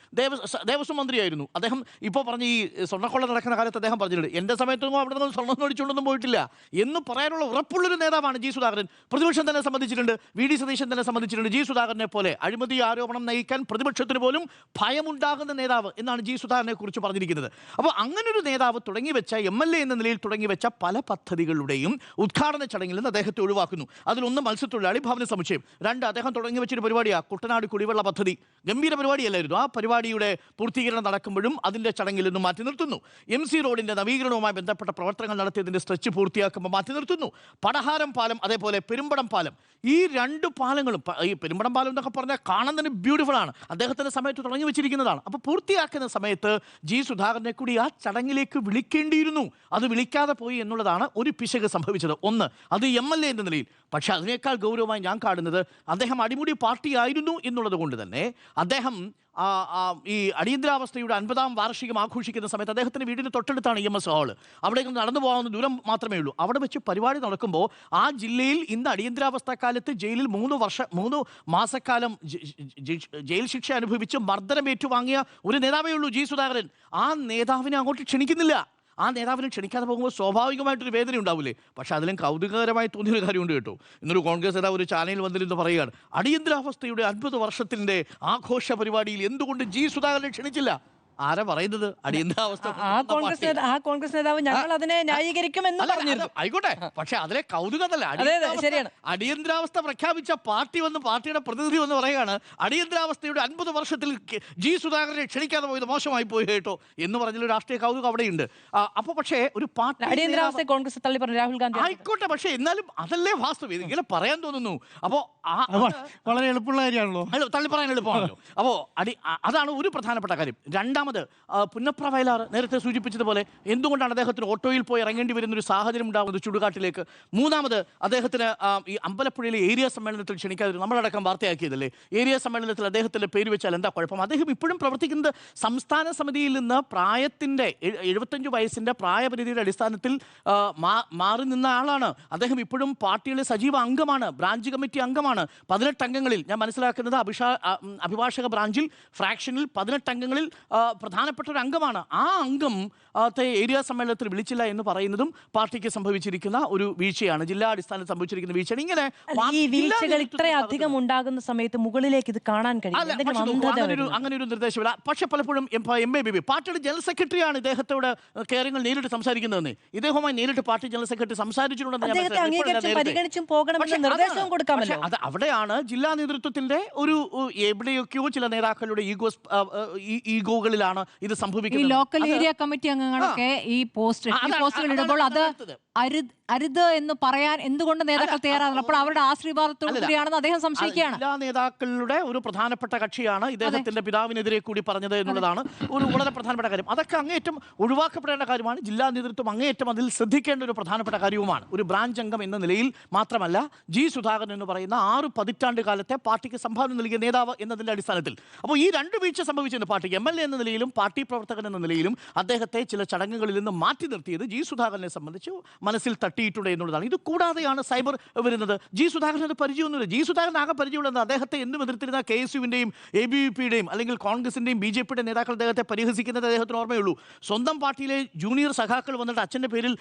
ദേവസ്വം മന്ത്രിയായിരുന്നു അദ്ദേഹം. ഇപ്പോൾ പറഞ്ഞ ഈ സ്വർണ്ണക്കൊള്ള നടക്കുന്ന കാലത്ത് അദ്ദേഹം പറഞ്ഞിട്ടുണ്ട്, എൻ്റെ സമയത്തൊന്നും അവിടെ നിന്ന് സ്വർണ്ണം മേടിച്ചുകൊണ്ടൊന്നും പോയിട്ടില്ല എന്ന് പറയാനുള്ള ഉറപ്പുള്ളൊരു നേതാവാണ് ജി സുധാകരൻ. പ്രതിപക്ഷം തന്നെ സംബന്ധിച്ചിട്ടുണ്ട്, VD സതീശൻ തന്നെ സംബന്ധിച്ചിട്ടുണ്ട്. ജി സുധാകരനെ പോലെ അഴിമതി ആരോപണം നയിക്കാൻ പ്രതിപക്ഷത്തിന് പോലും ഭയമുണ്ടാകുന്ന നേതാവ് എന്നാണ് ജി സുധാകരനെ കുറിച്ച് പറഞ്ഞിരിക്കുന്നത്. അപ്പോൾ അങ്ങനൊരു നേതാവ് തുടങ്ങിവെച്ച MLA എന്ന നിലയിൽ തുടങ്ങിവെച്ച പല പദ്ധതികളുടെയും ഉദ്ഘാടന ചടങ്ങിൽ നിന്ന് അദ്ദേഹത്തെ ഒഴിവാക്കുന്നു. അതിലൊന്ന് മത്സ്യത്തൊഴിലാളി ഭവന സമുച്ചയം, 2 അദ്ദേഹം തുടങ്ങി വെച്ചൊരു പരിപാടിയാണ് കുട്ടനാട് കുടിവെള്ള പദ്ധതി. ഗംഭീര പരിപാടിയല്ലായിരുന്നു. ആ പരിപാടിയുടെ പൂർത്തീകരണം നടക്കുമ്പോഴും അതിൻ്റെ ചടങ്ങിൽ നിന്നും മാറ്റി നിർത്തുന്നു. MC റോഡിൻ്റെ നവീകരണവുമായി ബന്ധപ്പെട്ട പ്രവർത്തനങ്ങൾ നടത്തിയതിൻ്റെ സ്ട്രെച്ച് പൂർത്തിയാക്കുമ്പോൾ മാറ്റി നിർത്തുന്നു. പടഹാരം പാലം, അതേപോലെ പെരുമ്പടം പാലം, ഈ 2 പാലങ്ങളും, ഈ പെരുമ്പടം പാലം എന്നൊക്കെ പറഞ്ഞാൽ കാണാൻ തന്നെ ബ്യൂട്ടിഫുൾ ആണ്, അദ്ദേഹത്തിൻ്റെ സമയത്ത് തുടങ്ങി വെച്ചിരിക്കുന്നതാണ്. അപ്പോൾ പൂർത്തിയാക്കുന്ന സമയത്ത് ജി സുധാകരനെ കൂടി ആ ചടങ്ങിലേക്ക് വിളിക്കേണ്ടിയിരുന്നു. അത് വിളിക്കാതെ പോയി എന്നുള്ളതാണ് ഒരു പിശക് സംഭവിച്ചത്. ഒന്ന്, അത് MLA എന്ന നിലയിൽ. പക്ഷേ അതിനേക്കാൾ ഗൗരവമായി ഞാൻ കാണുന്നത് അദ്ദേഹം അടിമുടി പാർട്ടിയായിരുന്നു എന്നുള്ളത് കൊണ്ട് തന്നെ അദ്ദേഹം ഈ അടിയന്തരാവസ്ഥയുടെ 50ാം വാർഷികം ആഘോഷിക്കുന്ന സമയത്ത് അദ്ദേഹത്തിൻ്റെ വീടിന് തൊട്ടടുത്താണ് EMS ഹാള്. അവിടേക്ക് നടന്നു പോകാവുന്ന ദൂരം മാത്രമേ ഉള്ളൂ. അവിടെ വെച്ച് പരിപാടി നടക്കുമ്പോൾ ആ ജില്ലയിൽ ഇന്ന് അടിയന്തരാവസ്ഥ കാലത്ത് ജയിലിൽ 3 മാസക്കാലം ജയിൽ ശിക്ഷ അനുഭവിച്ച് മർദ്ദനം ഏറ്റുവാങ്ങിയ ഒരു നേതാവേ ഉള്ളൂ ജി സുധാകരൻ. ആ നേതാവിനെ അങ്ങോട്ട് ക്ഷണിക്കുന്നില്ല. ആ നേതാവിനെ ക്ഷണിക്കാതെ പോകുമ്പോൾ സ്വാഭാവികമായിട്ടൊരു വേദന ഉണ്ടാവില്ലേ? പക്ഷെ അതിലും കൗതുകകരമായി തോന്നിയൊരു കാര്യമുണ്ട് കേട്ടോ. ഇന്നൊരു കോൺഗ്രസ് നേതാവ് ഒരു ചാനലിൽ വന്നിരുന്ന് പറയുകയാണ്, അടിയന്തരാവസ്ഥയുടെ 50 വർഷത്തിൻ്റെ ആഘോഷ പരിപാടിയിൽ എന്തുകൊണ്ട് ജി സുധാകരനെ ക്ഷണിച്ചില്ല? ആരാ പറയുന്നത്? അടിയന്തരാവസ്ഥ ആ കോൺഗ്രസ് നേതാവ് ഞങ്ങൾ അതിനെ ന്യായീകരിക്കുമെന്ന് പറഞ്ഞിരുന്നു. ആയിക്കോട്ടെ, പക്ഷെ അതിലെ കൗതുകമല്ല. അടിയന്തരാവസ്ഥ പ്രഖ്യാപിച്ച പാർട്ടി വന്ന്, പാർട്ടിയുടെ പ്രതിനിധി വന്ന് പറയുകയാണ്, അടിയന്തരാവസ്ഥയുടെ 50 വർഷത്തിൽ ജി സുധാകരനെ ക്ഷണിക്കാതെ പോയത് മോശമായി പോയി കേട്ടോ എന്ന് പറഞ്ഞൊരു രാഷ്ട്രീയ കൗതുകം അവിടെയുണ്ട്. അപ്പോൾ പക്ഷേ ഒരു പാർട്ടി അടിയന്തരാവസ്ഥ കോൺഗ്രസ് തള്ളി പറഞ്ഞു രാഹുൽ ഗാന്ധി. ആയിക്കോട്ടെ, പക്ഷേ എന്നാലും അതല്ലേ വാസ്തവം. ഇങ്ങനെ പറയാൻ തോന്നുന്നു. അപ്പോൾ വളരെ എളുപ്പമുള്ള കാര്യമാണല്ലോ, തള്ളി പറയാൻ എളുപ്പമാണല്ലോ. അപ്പോൾ അതാണ് ഒരു പ്രധാനപ്പെട്ട കാര്യം. രണ്ടാമത്, പുന്നപ്ര വയലാർ നേരത്തെ സൂചിപ്പിച്ചതുപോലെ എന്തുകൊണ്ടാണ് അദ്ദേഹത്തിന് ഓട്ടോയിൽ പോയി ഇറങ്ങേണ്ടി വരുന്നൊരു സാഹചര്യം ഉണ്ടാകുന്നത് ചുടുകാട്ടിലേക്ക്? മൂന്നാമത്, അദ്ദേഹത്തിന് ഈ അമ്പലപ്പുഴയിലെ ഏരിയ സമ്മേളനത്തിൽ ക്ഷണിക്കാതെ നമ്മളടക്കം വാർത്തയാക്കിയതല്ലേ? ഏരിയ സമ്മേളനത്തിൽ അദ്ദേഹത്തിൻ്റെ പേര് വെച്ചാൽ എന്താ കുഴപ്പം? അദ്ദേഹം ഇപ്പോഴും പ്രവർത്തിക്കുന്നത് സംസ്ഥാന സമിതിയിൽ നിന്ന് പ്രായത്തിൻ്റെ 75 വയസ്സിൻ്റെ പ്രായപരിധിയുടെ അടിസ്ഥാനത്തിൽ മാറി നിന്ന ആളാണ്. അദ്ദേഹം ഇപ്പോഴും പാർട്ടിയിലെ സജീവ അംഗമാണ്, ബ്രാഞ്ച് കമ്മിറ്റി അംഗമാണ്. 18 അംഗങ്ങളിൽ ഞാൻ മനസ്സിലാക്കുന്നത് അഭിഭാഷക ബ്രാഞ്ചിൽ ഫ്രാക്ഷനിൽ 18 അംഗങ്ങളിൽ പ്രധാനപ്പെട്ട ഒരു അംഗമാണ്. ആ അംഗം ഏരിയ സമ്മേളനത്തിൽ വിളിച്ചില്ല എന്ന് പറയുന്നതും പാർട്ടിക്ക് സംഭവിച്ചിരിക്കുന്ന ഒരു വീഴ്ചയാണ്, ജില്ലാ അടിസ്ഥാനത്തിൽ സംഭവിച്ചിരിക്കുന്ന വീഴ്ചയാണ്. ഇങ്ങനെ ഈ വീഴ്ചകൾ ഇത്രയധികം ഉണ്ടാകുന്ന സമയത്ത് മുകളിലേക്ക് ഇത് കാണാൻ കഴിയും. അങ്ങനെ ഒരു നിർദ്ദേശമില്ല. പക്ഷെ പലപ്പോഴും MABB പാർട്ടിയുടെ ജനറൽ സെക്രട്ടറിയാണ് ഇദ്ദേഹത്തോട് കാര്യങ്ങൾ നേരിട്ട് സംസാരിക്കുന്നതെന്ന്. ഇദ്ദേഹവുമായി നേരിട്ട് പാർട്ടി ജനറൽ സെക്രട്ടറി സംസാരിച്ചിട്ടുണ്ടെന്ന് അവിടെയാണ് ജില്ലാ നേതൃത്വത്തിന്റെ ഒരു എവിടെയൊക്കെയോ ചില നേതാക്കളുടെ ഈഗോകളിലാണ് ഇത് സംഭവിക്കുന്നത്. ലോക്കൽ ഏരിയ കമ്മിറ്റി അംഗങ്ങളൊക്കെ ഈ പോസ്റ്റുകൾ ഇടുമ്പോൾ അത് അരുത് എന്ന് പറയാൻ എന്തുകൊണ്ട് നേതാക്കൾ തയ്യാറാണ്? അപ്പോൾ അവരുടെ ആശീർവാദത്തോടു കൂടിയാണെന്ന് അദ്ദേഹം സംശയിക്കുകയാണ്. ജില്ലാ നേതാക്കളുടെ ഒരു പ്രധാനപ്പെട്ട കക്ഷിയാണ് ഇദ്ദേഹത്തിന്റെ പിതാവിനെതിരെ കൂടി പറഞ്ഞത് എന്നുള്ളതാണ് ഒരു വളരെ പ്രധാനപ്പെട്ട കാര്യം. അതൊക്കെ അങ്ങേയറ്റം ഒഴിവാക്കപ്പെടേണ്ട കാര്യമാണ്. ജില്ലാ നേതൃത്വം അങ്ങേയറ്റം അതിൽ ശ്രദ്ധിക്കേണ്ട ഒരു പ്രധാനപ്പെട്ട കാര്യവുമാണ്. ഒരു ബ്രാഞ്ച് അംഗം എന്ന നിലയിൽ മാത്രമല്ല, ജി സുധാകരൻ എന്ന് പറയുന്ന 6 പതിറ്റാണ്ട് കാലത്തെ പാർട്ടിക്ക് സംഭാവന നൽകിയ നേതാവ് എന്നതിന്റെ അടിസ്ഥാനത്തിൽ അപ്പോൾ ഈ 2 വീഴ്ച സംഭവിച്ചിരുന്നു. പാർട്ടിക്ക് MLA എന്ന നിലയിലും പാർട്ടി പ്രവർത്തകൻ എന്ന നിലയിലും അദ്ദേഹത്തെ ചില ചടങ്ങുകളിൽ നിന്ന് മാറ്റി നിർത്തിയത് ജി സുധാകരനെ സംബന്ധിച്ച് മനസ്സിൽ തട്ടിയിട്ടുണ്ട് എന്നുള്ളതാണ്. ഇത് കൂടാതെയാണ് സൈബർ വരുന്നത്. ജി സുധാകരൻ അത് പരിചയമൊന്നുമില്ല. ജി സുധാകരൻ ആകെ പരിചയമുള്ളത് അദ്ദേഹത്തെ എന്നും എതിർത്തിരുന്ന KSUവിന്റെയും ABVPയുടെയും അല്ലെങ്കിൽ കോൺഗ്രസിന്റെയും BJPയുടെ നേതാക്കൾ അദ്ദേഹത്തെ പരിഹസിക്കുന്നത് അദ്ദേഹത്തിന് ഓർമ്മയുള്ളൂ. സ്വന്തം പാർട്ടിയിലെ ജൂനിയർ സഖാക്കൾ വന്നിട്ട് അച്ഛൻ്റെ പേരിൽ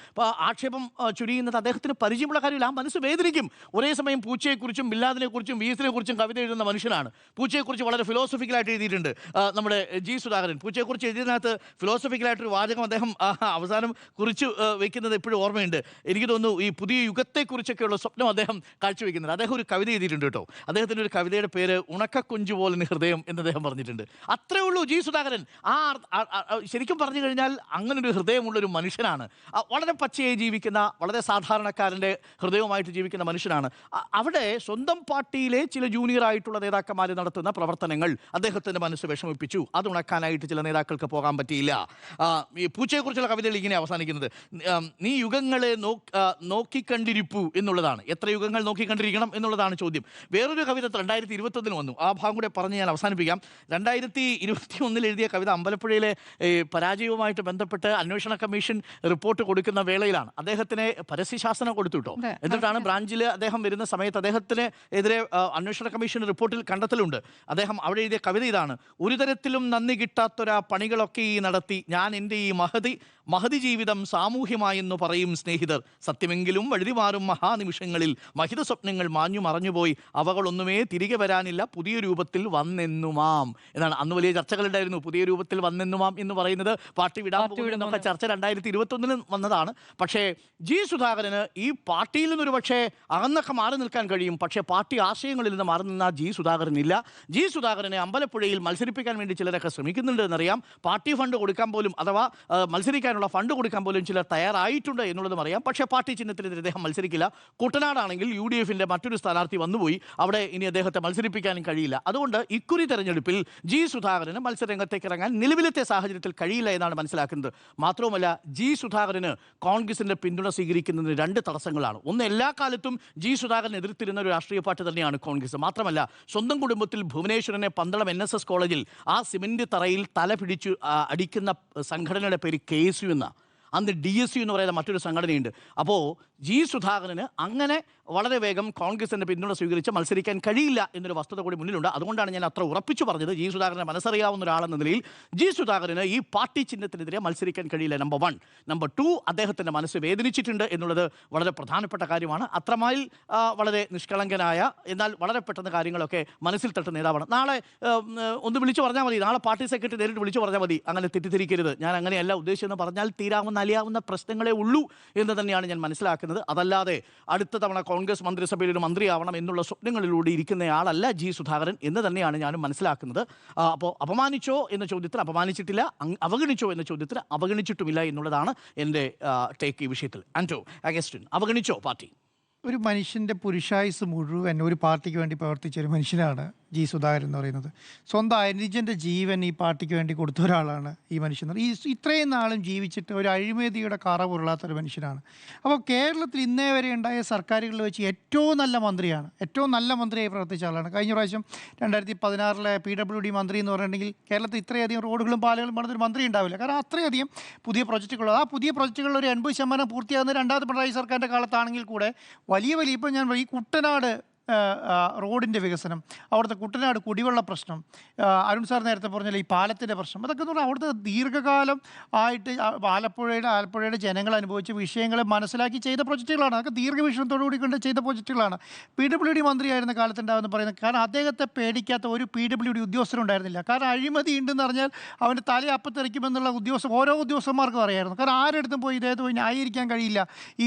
ആക്ഷേപം ചുരിയുന്നത് അദ്ദേഹത്തിന് പരിചയമുള്ള കാര്യമില്ല. ആ മനസ്സ് വേദനിക്കും. ഒരേ സമയം പൂച്ചയെക്കുറിച്ചും ബില്ലാദിനെക്കുറിച്ചും VS-നെക്കുറിച്ചും കവിത എഴുതുന്ന മനുഷ്യനാണ്. പൂച്ചയെക്കുറിച്ച് വളരെ ഫിലോസഫിക്കലായിട്ട് എഴുതിയിട്ടുണ്ട് നമ്മുടെ ജി സുധാകരൻ. പൂച്ചയെക്കുറിച്ച് എഴുതിയതിനകത്ത് ഫിലോസഫിക്കലായിട്ടൊരു വാചകം അദ്ദേഹം അവസാനം കുറിച്ച് വെക്കുന്നത് എപ്പോഴും ഓർമ്മയുണ്ട്. എനിക്ക് തോന്നുന്നു ഈ പുതിയ യുഗത്തെക്കുറിച്ചൊക്കെയുള്ള സ്വപ്നം അദ്ദേഹം കാഴ്ചവെക്കുന്നുണ്ട്. അദ്ദേഹം ഒരു കവിത എഴുതിയിട്ടുണ്ട് കേട്ടോ. അദ്ദേഹത്തിൻ്റെ ഒരു കവിതയുടെ പേര് ഉണക്കക്കൊഞ്ചു പോലെ ഹൃദയം എന്ന് അദ്ദേഹം പറഞ്ഞിട്ടുണ്ട്. അത്രേ ഉള്ളൂ ജി സുധാകരൻ. ശരിക്കും പറഞ്ഞു കഴിഞ്ഞാൽ അങ്ങനൊരു ഹൃദയമുള്ളൊരു മനുഷ്യനാണ്. വളരെ പച്ചയായി ജീവിക്കുന്ന, വളരെ സാധാരണക്കാരൻ്റെ ഹൃദയവുമായിട്ട് ജീവിക്കുന്ന മനുഷ്യനാണ്. അവിടെ സ്വന്തം പാർട്ടിയിലെ ചില ജൂനിയർ ആയിട്ടുള്ള നേതാക്കന്മാർ നടത്തുന്ന പ്രവർത്തനങ്ങൾ അദ്ദേഹത്തിൻ്റെ മനസ്സ് വിഷമിപ്പിച്ചു. അത് ഉണക്കാനായിട്ട് ചില നേതാക്കൾക്ക് പോകാൻ പറ്റിയില്ല. ഈ പൂച്ചയെക്കുറിച്ചുള്ള കവിതകൾ ഇങ്ങനെ അവസാനിക്കുന്നത്, നീ യുഗങ്ങളെ നോക്കിക്കണ്ടിരിപ്പു എന്നുള്ളതാണ്. എത്ര യുഗങ്ങൾ നോക്കിക്കണ്ടിരിക്കണം എന്നുള്ളതാണ് ചോദ്യം. വേറൊരു കവിത 2021 വന്നു. ആ ഭാഗം കൂടെ പറഞ്ഞ് ഞാൻ അവസാനിപ്പിക്കാം. 2021 എഴുതിയ കവിത അമ്പലപ്പുഴയിലെ പരാജയവുമായിട്ട് ബന്ധപ്പെട്ട് അന്വേഷണ കമ്മീഷൻ റിപ്പോർട്ട് കൊടുക്കുന്ന വേളയിലാണ്. അദ്ദേഹത്തിന് പരസ്യശാസനം കൊടുത്തു കേട്ടോ. എന്നിട്ടാണ് ബ്രാഞ്ചിൽ അദ്ദേഹം വരുന്ന സമയത്ത് അദ്ദേഹത്തിന് എതിരെ അന്വേഷണ കമ്മീഷൻ റിപ്പോർട്ടിൽ കണ്ടെത്തലുണ്ട്. അദ്ദേഹം അവിടെ എഴുതിയ കവിത ഇതാണ്: ഒരു തരത്തിലും നന്ദി കിട്ടാത്തൊരാ പണികളൊക്കെ ഈ നടത്തി ഞാൻ എൻ്റെ ഈ മഹതി ജീവിതം സാമൂഹ്യമായെന്ന് പറയും സ്നേഹിതർ. സത്യമെങ്കിലും വഴുതിമാറും മഹാനിമിഷങ്ങളിൽ മഹിത സ്വപ്നങ്ങൾ മാഞ്ഞു മറഞ്ഞുപോയി, അവകളൊന്നുമേ തിരികെ വരാനില്ല, പുതിയ രൂപത്തിൽ വന്നെന്നുമാം എന്നാണ്. അന്ന് വലിയ ചർച്ചകളുണ്ടായിരുന്നു. പുതിയ രൂപത്തിൽ വന്നെന്നുമാം എന്ന് പറയുന്നത് പാർട്ടി വിടാൻ പോകുന്നൊക്കെ ചർച്ച 2021 വന്നതാണ്. പക്ഷേ ജി സുധാകരന് ഈ പാർട്ടിയിൽ നിന്നൊരു പക്ഷേ അകന്നൊക്കെ മാറി നിൽക്കാൻ കഴിയും. പക്ഷേ പാർട്ടി ആശയങ്ങളിൽ നിന്ന് മാറി നിന്ന ജി സുധാകരനില്ല. ജി സുധാകരനെ അമ്പലപ്പുഴയിൽ മത്സരിപ്പിക്കാൻ വേണ്ടി ചിലരൊക്കെ ശ്രമിക്കുന്നുണ്ട് എന്നറിയാം. പാർട്ടി ഫണ്ട് കൊടുക്കാൻ പോലും, അഥവാ മത്സരിക്കാനുള്ള ഫണ്ട് കൊടുക്കാൻ പോലും ചിലർ തയ്യാറായിട്ടുണ്ട് എന്നുള്ളതും അറിയാം. പക്ഷേ പാർട്ടി ചിഹ്നത്തിനെതിരെ അദ്ദേഹം മത്സരിക്കില്ല. കുട്ടനാടാണെങ്കിൽ UDFന്റെ മറ്റൊരു സ്ഥാനാർത്ഥി വന്നുപോയി. അവിടെ ഇനി അദ്ദേഹത്തെ മത്സരിപ്പിക്കാനും കഴിയില്ല. അതുകൊണ്ട് ഇക്കുറി തെരഞ്ഞെടുപ്പിൽ ജി സുധാകരന് മത്സരരംഗത്തേക്ക് ഇറങ്ങാൻ നിലവിലത്തെ സാഹചര്യത്തിൽ കഴിയില്ല എന്നാണ് മനസ്സിലാക്കുന്നത്. മാത്രവുമല്ല, ജി സുധാകരന് കോൺഗ്രസിന്റെ പിന്തുണ സ്വീകരിക്കുന്നതിന് 2 തടസ്സങ്ങളാണ്. ഒന്ന്, എല്ലാ കാലത്തും ജി സുധാകരൻ എതിർത്തിരുന്ന ഒരു രാഷ്ട്രീയ പാർട്ടി തന്നെയാണ് കോൺഗ്രസ്. മാത്രമല്ല, സ്വന്തം കുടുംബത്തിൽ ഭുവനേശ്വരനെ പന്തളം NSS കോളേജിൽ ആ സിമന്റ് തറയിൽ തല പിടിച്ചു അടിക്കുന്ന സംഘടനയുടെ പേര് KSU എന്ന, അന്ന് DSU എന്ന് പറയുന്ന മറ്റൊരു സംഘടനയുണ്ട്. അപ്പോൾ ജി സുധാകരന് അങ്ങനെ വളരെ വേഗം കോൺഗ്രസിൻ്റെ പിന്തുണ സ്വീകരിച്ച് മത്സരിക്കാൻ കഴിയില്ല എന്നൊരു വസ്തുത കൂടി മുന്നിലുണ്ട്. അതുകൊണ്ടാണ് ഞാൻ അത്ര ഉറപ്പിച്ചു പറഞ്ഞത്. ജി സുധാകരനെ മനസ്സറിയാവുന്ന ഒരാളെന്ന നിലയിൽ ജി സുധാകരന് ഈ പാർട്ടി ചിഹ്നത്തിനെതിരെ മത്സരിക്കാൻ കഴിയില്ല. നമ്പർ 1. നമ്പർ 2, അദ്ദേഹത്തിൻ്റെ മനസ്സ് വേദനിച്ചിട്ടുണ്ട് എന്നുള്ളത് വളരെ പ്രധാനപ്പെട്ട കാര്യമാണ്. അത്രമാതിൽ വളരെ നിഷ്കളങ്കനായ, എന്നാൽ വളരെ പെട്ടെന്ന് കാര്യങ്ങളൊക്കെ മനസ്സിൽ തട്ടുന്ന നേതാവാണ്. നാളെ ഒന്ന് വിളിച്ചു പറഞ്ഞാൽ മതി. നാളെ പാർട്ടി സെക്രട്ടറി നേരിട്ട് വിളിച്ചു പറഞ്ഞാൽ മതി. അങ്ങനെ തെറ്റിദ്ധരിക്കരുത്, ഞാൻ അങ്ങനെയല്ല ഉദ്ദേശിച്ചെന്ന് പറഞ്ഞാൽ തീരാവുന്ന അലിയാവുന്ന പ്രശ്നങ്ങളെ ഉള്ളൂ എന്ന് തന്നെയാണ് ഞാൻ മനസ്സിലാക്കുന്നത്. അതല്ലാതെ അടുത്ത തവണ കോൺഗ്രസ് മന്ത്രിസഭയിൽ ഒരു മന്ത്രിയാവണം എന്നുള്ള സ്വപ്നങ്ങളിലൂടെ ഇരിക്കുന്നയാളല്ല ജി സുധാകരൻ എന്ന് തന്നെയാണ് ഞാനും മനസ്സിലാക്കുന്നത്. അപ്പോൾ അപമാനിച്ചോ എന്ന ചോദ്യത്തിന് അപമാനിച്ചിട്ടില്ല, അവഗണിച്ചോ എന്ന ചോദ്യത്തിന് അവഗണിച്ചിട്ടുമില്ല എന്നുള്ളതാണ് എൻ്റെ ടേക്ക് ഈ വിഷയത്തിൽ. ആൻറ്റോ അഗസ്റ്റിൻ, അവഗണിച്ചോ പാർട്ടി? ഒരു മനുഷ്യൻ്റെ പുരുഷായുസ് മുഴുവൻ ഒരു പാർട്ടിക്ക് വേണ്ടി പ്രവർത്തിച്ച ഒരു മനുഷ്യനാണ് ജി സുധാകരൻ എന്ന് പറയുന്നത്. സ്വന്തം അനുജൻ്റെ ജീവൻ ഈ പാർട്ടിക്ക് വേണ്ടി കൊടുത്ത ഒരാളാണ് ഈ മനുഷ്യൻ. ഇത്രയും നാളും ജീവിച്ചിട്ട് ഒരു അഴിമതിയുടെ കറ പുരളാത്തൊരു മനുഷ്യനാണ്. അപ്പോൾ കേരളത്തിൽ ഇന്നേ വരെ ഉണ്ടായ സർക്കാരുകളിൽ വെച്ച് ഏറ്റവും നല്ല മന്ത്രിയാണ്, ഏറ്റവും നല്ല മന്ത്രിയായി പ്രവർത്തിച്ച ആളാണ്. കഴിഞ്ഞ പ്രാവശ്യം 2016 PWD മന്ത്രി എന്ന് പറഞ്ഞിട്ടുണ്ടെങ്കിൽ കേരളത്തിൽ ഇത്രയധികം റോഡുകളും പാലങ്ങളും പണിതൊരു മന്ത്രി ഉണ്ടാവില്ല. കാരണം അത്രയധികം പുതിയ പ്രൊജക്റ്റുകളുള്ളത്. ആ പുതിയ പ്രൊജക്റ്റുകളിൽ ഒരു 80% പൂർത്തിയാകുന്ന 2ാമത് പിണറായി സർക്കാരിൻ്റെ കാലത്താണെങ്കിൽ കൂടെ വലിയ ഇപ്പം ഞാൻ ഈ കുട്ടനാട് റോഡിൻ്റെ വികസനം, അവിടുത്തെ കുട്ടനാട് കുടിവെള്ള പ്രശ്നം, അരുൺ സാർ നേരത്തെ പറഞ്ഞാൽ ഈ പാലത്തിൻ്റെ പ്രശ്നം, അതൊക്കെ എന്ന് പറഞ്ഞാൽ അവിടുത്തെ ദീർഘകാലം ആയിട്ട് ആലപ്പുഴയുടെ ജനങ്ങൾ അനുഭവിച്ച വിഷയങ്ങളെ മനസ്സിലാക്കി ചെയ്ത പ്രൊജക്റ്റുകളാണ്. അതൊക്കെ ദീർഘവീക്ഷണത്തോടു കൂടി കൊണ്ട് ചെയ്ത പ്രൊജക്റ്റുകളാണ്. PWD മന്ത്രിയായിരുന്ന കാലത്തുണ്ടാകുമെന്ന് പറയുന്നത്. കാരണം അദ്ദേഹത്തെ പേടിക്കാത്ത ഒരു PWD ഉദ്യോഗസ്ഥരുണ്ടായിരുന്നില്ല. കാരണം അഴിമതി ഉണ്ടെന്ന് പറഞ്ഞാൽ അവൻ്റെ തല അപ്പത്തെറിക്കുമെന്നുള്ള ഓരോ ഉദ്യോഗസ്ഥന്മാർക്കും അറിയായിരുന്നു. കാരണം ആരെടുത്തും പോയി ഇദ്ദേഹത്തെ പോയി ന്യായീകരിക്കാൻ കഴിയില്ല. ഈ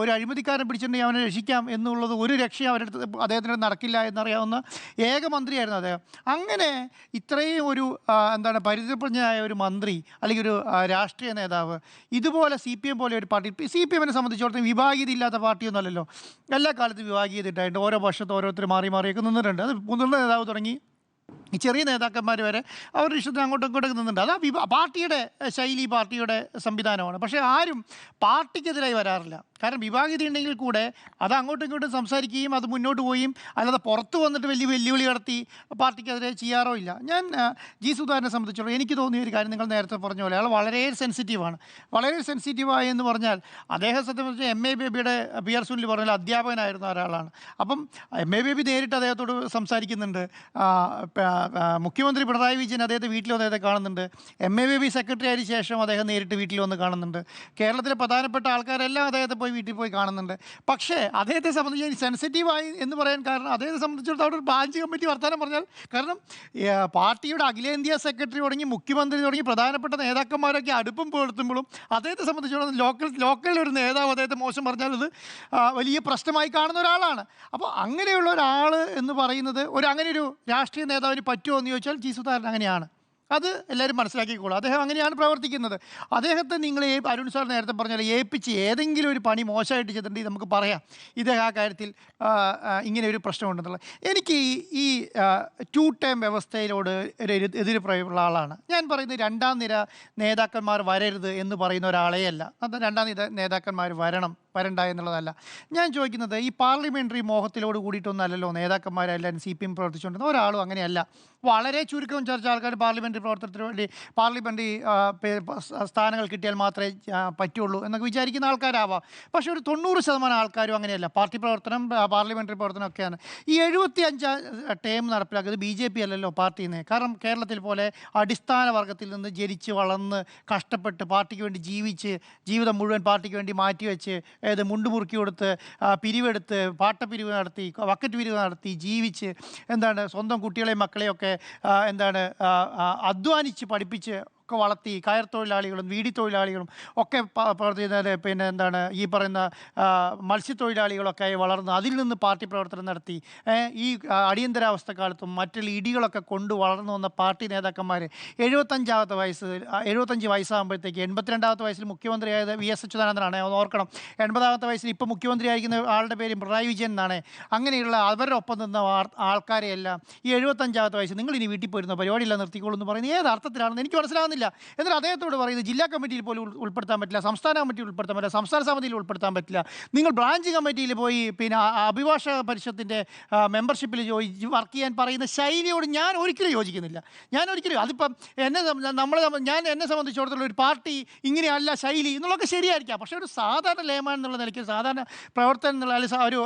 ഒരു അഴിമതിക്കാരൻ പിടിച്ചിട്ടുണ്ടെങ്കിൽ അവനെ രക്ഷിക്കാം എന്നുള്ളത് ഒരു രക്ഷയും അദ്ദേഹത്തിന് നടക്കില്ല എന്നറിയാവുന്ന ഏക മന്ത്രിയായിരുന്നു അദ്ദേഹം. അങ്ങനെ ഇത്രയും ഒരു പരിതപ്രജ്ഞനായ ഒരു മന്ത്രി അല്ലെങ്കിൽ ഒരു രാഷ്ട്രീയ നേതാവ് ഇതുപോലെ CPM പോലെ ഒരു പാർട്ടി, CPM-നെ സംബന്ധിച്ചിടത്തോളം വിഭാഗീയത ഇല്ലാത്ത പാർട്ടിയൊന്നും അല്ലല്ലോ. എല്ലാ കാലത്തും വിഭാഗീയത ഉണ്ടായിട്ടുണ്ട്. ഓരോ വർഷത്ത് ഓരോരുത്തർ മാറിയൊക്കെ നിന്നിട്ടുണ്ട്. അത് മുതിർന്ന നേതാവ് തുടങ്ങി ഈ ചെറിയ നേതാക്കന്മാർ വരെ അവരുടെ ഇഷ്ടത്തിന് അങ്ങോട്ടും ഇങ്ങോട്ടൊക്കെ നിന്നുണ്ട്. അത് പാർട്ടിയുടെ ശൈലി, പാർട്ടിയുടെ സംവിധാനമാണ്. പക്ഷേ ആരും പാർട്ടിക്കെതിരായി വരാറില്ല. കാരണം വിഭാഗീയത ഉണ്ടെങ്കിൽ കൂടെ അത് അങ്ങോട്ടും ഇങ്ങോട്ടും സംസാരിക്കുകയും അത് മുന്നോട്ട് പോവുകയും അല്ലാതെ പുറത്ത് വന്നിട്ട് വലിയ വെല്ലുവിളി നടത്തി പാർട്ടിക്കെതിരെ ചെയ്യാറോ ഇല്ല. ഞാൻ ജി സുധാകരനെ സംബന്ധിച്ചിടത്തോളം എനിക്ക് തോന്നിയ ഒരു കാര്യം നിങ്ങൾ നേരത്തെ പറഞ്ഞ പോലെ അയാൾ വളരെ സെൻസിറ്റീവാണ്. വളരെ സെൻസിറ്റീവായി എന്ന് പറഞ്ഞാൽ അദ്ദേഹം സത്യം പറഞ്ഞാൽ MA ബേബിയുടെ PR സുനിൽ പറഞ്ഞാൽ അധ്യാപകനായിരുന്ന ഒരാളാണ്. അപ്പം MA ബേബി നേരിട്ട് അദ്ദേഹത്തോട് സംസാരിക്കുന്നുണ്ട്. മുഖ്യമന്ത്രി പിണറായി വിജയൻ അദ്ദേഹത്തെ വീട്ടിൽ വന്ന് അദ്ദേഹത്തെ കാണുന്നുണ്ട്. MA ബേബി സെക്രട്ടറി ആയതിനു ശേഷം അദ്ദേഹം നേരിട്ട് വീട്ടിൽ വന്ന് കാണുന്നുണ്ട്. കേരളത്തിലെ പ്രധാനപ്പെട്ട ആൾക്കാരെല്ലാം അദ്ദേഹത്തെ വീട്ടിൽ പോയി കാണുന്നുണ്ട്. പക്ഷേ അദ്ദേഹത്തെ സംബന്ധിച്ച് സെൻസിറ്റീവായി എന്ന് പറയാൻ കാരണം അദ്ദേഹത്തെ സംബന്ധിച്ചിടത്തോളം അവിടെ ഒരു ബ്രാഞ്ച് കമ്മിറ്റി വർത്തമാനം പറഞ്ഞാൽ, കാരണം പാർട്ടിയുടെ അഖിലേന്ത്യാ സെക്രട്ടറി തുടങ്ങി മുഖ്യമന്ത്രി തുടങ്ങി പ്രധാനപ്പെട്ട നേതാക്കന്മാരൊക്കെ അടുപ്പം പുലർത്തുമ്പോഴും അദ്ദേഹത്തെ സംബന്ധിച്ചിടത്തോളം ലോക്കൽ ഒരു നേതാവ് അദ്ദേഹത്തെ മോശം പറഞ്ഞാൽ അത് വലിയ പ്രശ്നമായി കാണുന്ന ഒരാളാണ്. അപ്പോൾ അങ്ങനെയുള്ള ഒരാൾ എന്ന് പറയുന്നത് അങ്ങനെ ഒരു രാഷ്ട്രീയ നേതാവിന് പറ്റുമോ എന്ന് ചോദിച്ചാൽ ജി സുധാകരൻ അങ്ങനെയാണ്. അത് എല്ലാവരും മനസ്സിലാക്കിക്കോളും. അദ്ദേഹം അങ്ങനെയാണ് പ്രവർത്തിക്കുന്നത്. അദ്ദേഹത്തെ നിങ്ങൾ അരുൺ സാർ നേരത്തെ പറഞ്ഞാൽ ഏൽപ്പിച്ച് ഏതെങ്കിലും ഒരു പണി മോശമായിട്ട് ചെയ്തിട്ടുണ്ടെങ്കിൽ നമുക്ക് പറയാം ഇദ്ദേഹം ആ കാര്യത്തിൽ ഇങ്ങനെ ഒരു പ്രശ്നമുണ്ടെന്നുള്ളത്. എനിക്ക് ഈ 2 ടേം വ്യവസ്ഥയിലോട് ഒരു എതിരഭിപ്രായമുള്ള ആളാണ്. ഞാൻ പറയുന്നത് 2ാം നിര നേതാക്കന്മാർ വരരുത് എന്ന് പറയുന്ന ഒരാളെയല്ല. അത് 2ാം നിര നേതാക്കന്മാർ വരണ്ട എന്നുള്ളതല്ല. ഞാൻ ചോദിക്കുന്നത് ഈ പാർലമെൻ്ററി മോഹത്തിലോട് കൂടിയിട്ടൊന്നല്ലല്ലോ നേതാക്കന്മാരെല്ലാവരും CPM പ്രവർത്തിച്ചുകൊണ്ടിരുന്നത്. ഒരാളും അങ്ങനെയല്ല. വളരെ ചുരുക്കം ചർച്ച ആൾക്കാർ പാർലമെൻ്ററി പ്രവർത്തനത്തിന് വേണ്ടി പാർലമെൻ്ററി സ്ഥാനങ്ങൾ കിട്ടിയാൽ മാത്രമേ പറ്റുള്ളൂ എന്നൊക്കെ വിചാരിക്കുന്ന ആൾക്കാരാവാം. പക്ഷേ ഒരു 90% ആൾക്കാരും അങ്ങനെയല്ല. പാർട്ടി പ്രവർത്തനം, പാർലമെൻ്ററി പ്രവർത്തനം ഒക്കെയാണ്. ഈ 75 ടേം നടപ്പിലാക്കുന്നത് BJP അല്ലല്ലോ പാർട്ടിയിൽ നിന്ന്. കാരണം കേരളത്തിൽ പോലെ അടിസ്ഥാന വർഗത്തിൽ നിന്ന് ജനിച്ച് വളർന്ന് കഷ്ടപ്പെട്ട് പാർട്ടിക്ക് വേണ്ടി ജീവിതം മുഴുവൻ പാർട്ടിക്ക് വേണ്ടി മാറ്റിവെച്ച് മുണ്ട് മുറുക്കി കൊടുത്ത് പിരിവെടുത്ത് പാട്ടപ്പിരിവ് നടത്തി വക്കറ്റ് പിരിവ് നടത്തി ജീവിച്ച് സ്വന്തം കുട്ടികളെയും മക്കളെയൊക്കെ അധ്വാനിച്ച് പഠിപ്പിച്ച് ഒക്കെ വളർത്തി കയർ തൊഴിലാളികളും വീടി തൊഴിലാളികളും ഒക്കെ പ്രവർത്തിക്കുന്നത് ഈ പറയുന്ന മത്സ്യത്തൊഴിലാളികളൊക്കെ വളർന്ന് അതിൽ നിന്ന് പാർട്ടി പ്രവർത്തനം നടത്തി ഈ അടിയന്തരാവസ്ഥ കാലത്തും മറ്റുള്ള ഇടികളൊക്കെ കൊണ്ട് വളർന്നു വന്ന പാർട്ടി നേതാക്കന്മാർ 75 വയസ്സാകുമ്പോഴത്തേക്ക് 82ാമത്തെ വയസ്സിൽ മുഖ്യമന്ത്രിയായത് VS അച്യുതാനന്ദനാണ്. ഓർക്കണം, 80ാമത്തെ വയസ്സിൽ ഇപ്പോൾ മുഖ്യമന്ത്രിയായിരിക്കുന്ന ആളുടെ പേര് പിണറായി വിജയൻ എന്നാണ്. അങ്ങനെയുള്ള അവരുടെ ഒപ്പം നിന്ന ആൾക്കാരെയെല്ലാം ഈ 75ാമത്തെ വയസ്സിൽ നിങ്ങൾ ഇനി വീട്ടിൽ പോയിരുന്ന പരിപാടിയില്ല നിർത്തിക്കോളൂ എന്ന് പറയുന്നത് ഏത് അർത്ഥത്തിലാണെന്ന് എനിക്ക് മനസ്സിലാകുന്നില്ല. എന്നാൽ അദ്ദേഹത്തോട് പറയുന്നത് ജില്ലാ കമ്മിറ്റിയിൽ പോലും ഉൾപ്പെടുത്താൻ പറ്റില്ല, സംസ്ഥാന കമ്മിറ്റിയിൽ ഉൾപ്പെടുത്താൻ പറ്റില്ല, സംസ്ഥാന സമിതിയിൽ ഉൾപ്പെടുത്താൻ പറ്റില്ല. നിങ്ങൾ ബ്രാഞ്ച് കമ്മിറ്റിയിൽ പോയി അഭിഭാഷക പരിഷത്തിൻ്റെ മെമ്പർഷിപ്പിൽ വർക്ക് ചെയ്യാൻ പറയുന്ന ശൈലിയോട് ഞാൻ ഒരിക്കലും യോജിക്കുന്നില്ല. അതിപ്പം എന്നെ സംബന്ധിച്ചിടത്തോളം ഒരു പാർട്ടി ഇങ്ങനെയല്ല ശൈലി എന്നുള്ളതൊക്കെ ശരിയായിരിക്കാം. പക്ഷേ ഒരു സാധാരണ ലേമാൻ എന്നുള്ള നിലയ്ക്ക്, സാധാരണ പ്രവർത്തനം എന്നുള്ള ഒരു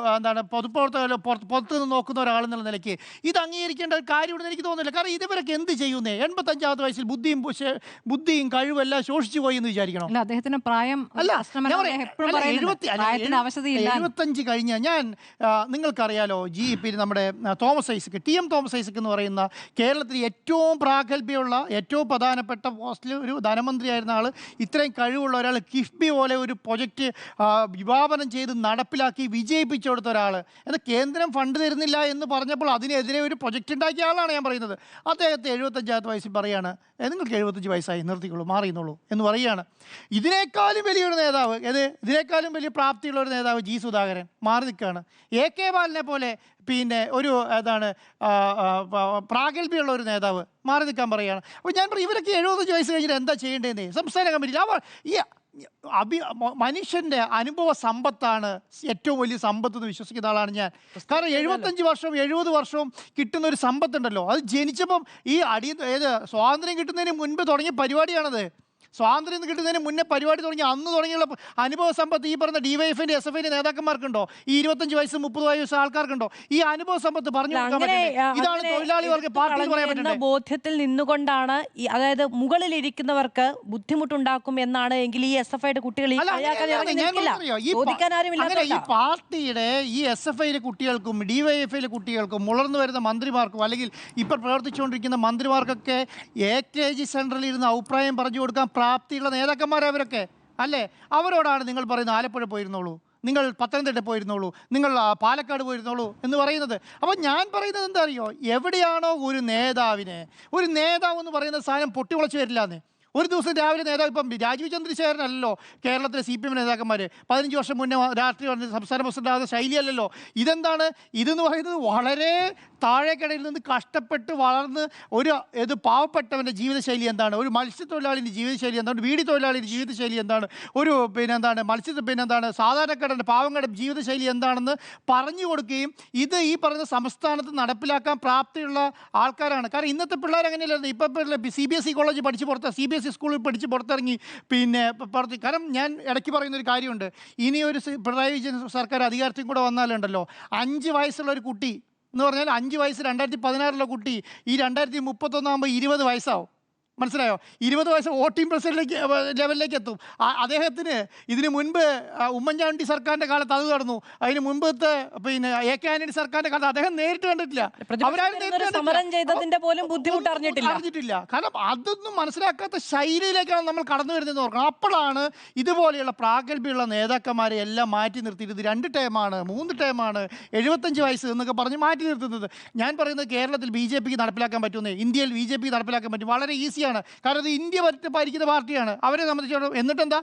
പൊതുപ്രവർത്തകരോ പുറത്തു നിന്ന് നോക്കുന്ന ഒരാളെന്നുള്ള നിലയ്ക്ക് ഇത് അംഗീകരിക്കേണ്ട ഒരു കാര്യമുണ്ടെന്ന് എനിക്ക് തോന്നുന്നില്ല. കാരണം ഇതുവരൊക്കെ എന്ത് ചെയ്യുന്നേ? 85ാമത്തെ വയസ്സിൽ ബുദ്ധിയും കഴിവെല്ലാം ശോഷിച്ചു പോയി എന്ന് വിചാരിക്കണം. അദ്ദേഹത്തിന് പ്രായം 75 കഴിഞ്ഞ നിങ്ങൾക്കറിയാലോ നമ്മുടെ Thomas Isaac, TM Thomas Isaac എന്ന് പറയുന്ന കേരളത്തിൽ ഏറ്റവും പ്രാഗൽഭ്യമുള്ള ഏറ്റവും പ്രധാനപ്പെട്ട പോസ്റ്റിൽ ഒരു ധനമന്ത്രിയായിരുന്ന ആൾ, ഇത്രയും കഴിവുള്ള ഒരാൾ, കിഫ്ബി പോലെ ഒരു പ്രൊജക്റ്റ് വിഭാവനം ചെയ്ത് നടപ്പിലാക്കി വിജയിപ്പിച്ചു കൊടുത്ത ഒരാൾ, എന്നാൽ കേന്ദ്രം ഫണ്ട് തരുന്നില്ല എന്ന് പറഞ്ഞപ്പോൾ അതിനെതിരെ ഒരു പ്രൊജക്റ്റ് ഉണ്ടാക്കിയ ആളാണ് ഞാൻ പറയുന്നത്. അദ്ദേഹത്തെ 75ാമത്തെ വയസ്സിൽ പറയാണ് നിങ്ങൾക്ക് 75 വയസ്സായി നിർത്തിക്കോളൂ, മാറിയെന്നുള്ളൂ എന്ന് പറയുകയാണ്. ഇതിനേക്കാളും വലിയൊരു നേതാവ്, ഇതിനേക്കാളും വലിയ പ്രാപ്തിയുള്ള ഒരു നേതാവ് ജി സുധാകരൻ മാറി നിൽക്കുകയാണ്. AK ബാലനെ പോലെ ഒരു പ്രാഗൽഭ്യമുള്ള ഒരു നേതാവ് മാറി നിൽക്കാൻ പറയുകയാണ്. അപ്പോൾ ഞാൻ പറയും ഇവരൊക്കെ 75 വയസ്സ് കഴിഞ്ഞിട്ട് എന്താ ചെയ്യേണ്ടതെന്ന് സംസ്ഥാന കമ്മിറ്റിയിൽ ഈ മനുഷ്യൻ്റെ അനുഭവ സമ്പത്താണ് ഏറ്റവും വലിയ സമ്പത്ത് എന്ന് വിശ്വസിക്കുന്ന ആളാണ് ഞാൻ. കാരണം 75 വർഷവും 70 വർഷവും കിട്ടുന്ന ഒരു സമ്പത്തുണ്ടല്ലോ, അത് ജനിച്ചപ്പം ഈ സ്വാതന്ത്ര്യം കിട്ടുന്നതിന് മുൻപ് തുടങ്ങിയ പരിപാടിയാണത്. സ്വാതന്ത്ര്യം കിട്ടുന്നതിന് മുന്നേ പരിപാടി തുടങ്ങി അന്ന് തുടങ്ങിയുള്ള അനുഭവ സമ്പത്ത് ഈ പറഞ്ഞ ഡിവൈഎഫിന്റെ SFIന്റെ നേതാക്കന്മാർക്കുണ്ടോ? ഈ 25 വയസ്സ് 30 വയസ്സ് ആൾക്കാർക്കുണ്ടോ? ഈ അനുഭവ സമ്പത്ത് പറഞ്ഞു കൊടുക്കാൻ പറ്റില്ലേ? ഇതാണ് തൊഴിലാളി വർഗ പാർട്ടി പറയാൻ എന്ന പറ്റുന്നത്. ബോധ്യത്തിൽ നിന്നുകൊണ്ടാണ് അതായത് മുകളിലിരിക്കുന്നവർക്ക് ബുദ്ധിമുട്ടുണ്ടാക്കും എന്നാണ് എങ്കിൽ ഈ SFIയുടെ കുട്ടികൾ ഈ അല്ല, കളിയാക്കാൻ ഇറങ്ങി ഞാൻ നിൽക്കില്ല. പറഞ്ഞോ, ഈ ചോദിക്കാൻ ആരും അങ്ങനെ ഈ ഇല്ലാത്തതുകൊണ്ടാ. പാർട്ടിയുടെ ഈ SFIയിലെ കുട്ടികൾക്കും DYFIയിലെ കുട്ടികൾക്കും വളർന്നു വരുന്ന മന്ത്രിമാർക്കും അല്ലെങ്കിൽ ഇപ്പം പ്രവർത്തിച്ചുകൊണ്ടിരിക്കുന്ന മന്ത്രിമാർക്കൊക്കെ AKG സെൻറ്ററിൽ ഇരുന്ന് അഭിപ്രായം പറഞ്ഞു കൊടുക്കാൻ പ്രാപ്തിയുള്ള നേതാക്കന്മാരവരൊക്കെ അല്ലേ? അവരോടാണ് നിങ്ങൾ പറയുന്നത് ആലപ്പുഴ പോയിരുന്നോളൂ, നിങ്ങൾ പത്തനംതിട്ട പോയിരുന്നോളൂ, നിങ്ങൾ പാലക്കാട് പോയിരുന്നോളൂ എന്ന് പറയുന്നത്. അപ്പോൾ ഞാൻ പറയുന്നത് എന്താ അറിയോ, എവിടെയാണോ ഒരു നേതാവ് എന്ന് പറയുന്ന സാധനം പൊട്ടിമുളച്ച് വരില്ലാന്നേ. ഒരു ദിവസം രാവിലെ നേതാവ് ഇപ്പം രാജീവ് ചന്ദ്രശേഖരനല്ലോ കേരളത്തിലെ CPM നേതാക്കന്മാർ 15 വർഷം മുന്നേ രാഷ്ട്രീയ സംസ്ഥാന പ്രസിഡന്റാകുന്ന ശൈലിയല്ലല്ലോ. ഇതെന്ന് പറയുന്നത് വളരെ താഴേക്കടയിൽ നിന്ന് കഷ്ടപ്പെട്ട് വളർന്ന് ഒരു പാവപ്പെട്ടവൻ്റെ ജീവിതശൈലി എന്താണ്, ഒരു മത്സ്യത്തൊഴിലാളിൻ്റെ ജീവിതശൈലി എന്താണ്, വീടി തൊഴിലാളിയുടെ ജീവിതശൈലി എന്താണ്, ഒരു സാധാരണക്കാരൻ്റെ പാവങ്ങളുടെ ജീവിതശൈലി എന്താണെന്ന് പറഞ്ഞു കൊടുക്കുകയും ഇത് ഈ പറയുന്ന സംസ്ഥാനത്ത് നടപ്പിലാക്കാൻ പ്രാപ്തിയുള്ള ആൾക്കാരാണ്. കാരണം ഇന്നത്തെ പിള്ളേർ അങ്ങനെയല്ലായിരുന്നു. ഇപ്പം CBSE കോളേജ് പഠിച്ച് CBSE സ്കൂളിൽ പഠിച്ച് പുറത്തിറങ്ങി കാരണം ഞാൻ ഇടയ്ക്ക് പറയുന്നൊരു കാര്യമുണ്ട്, ഇനിയൊരു പിണറായി വിജയൻ സർക്കാർ അധികാരത്തിൽ കൂടെ വന്നാലുണ്ടല്ലോ 5 വയസ്സുള്ള ഒരു കുട്ടി എന്ന് പറഞ്ഞാൽ 5 വയസ്സ് 2016 കുട്ടി ഈ 2031 ആകുമ്പോൾ 20 വയസ്സാവും. മനസ്സിലായോ? 20 വയസ്സ് വോട്ടിംഗ് ലെവലിലേക്ക് എത്തും. അദ്ദേഹത്തിന് ഇതിന് മുൻപ് ഉമ്മൻചാണ്ടി സർക്കാരിൻ്റെ കാലത്ത് അത് നടന്നു. അതിന് മുൻപത്തെ AK ആന്റണി സർക്കാരിൻ്റെ കാലത്ത് അദ്ദേഹം നേരിട്ട് കണ്ടിട്ടില്ല. സമരം ചെയ്തതിന്റെ പോലും ബുദ്ധിമുട്ട് അറിഞ്ഞിട്ടില്ല. കാരണം അതൊന്നും മനസ്സിലാക്കാത്ത ശൈലിയിലേക്കാണ് നമ്മൾ കടന്നു വരുന്നതെന്ന് ഓർക്കണം. അപ്പോഴാണ് ഇതുപോലെയുള്ള പ്രാഗൽഭ്യമുള്ള നേതാക്കന്മാരെ എല്ലാം മാറ്റി നിർത്തിയിട്ട് ഇത് 2 ടേമാണ് 3 ടേമാണ് 75 വയസ്സ് എന്നൊക്കെ പറഞ്ഞ് മാറ്റി നിർത്തുന്നത്. ഞാൻ പറയുന്നത് കേരളത്തിൽ BJPക്ക് നടപ്പിലാക്കാൻ പറ്റുന്നേ, ഇന്ത്യയിൽ BJPക്ക് നടപ്പിലാക്കാൻ പറ്റും. വളരെ ഈസിയാണ്. കാരണം ഇത് ഇന്ത്യ ഭരിക്കുന്ന പാർട്ടിയാണ്. അവരെ സംബന്ധിച്ചിടത്തോളം എന്നിട്ടെന്താ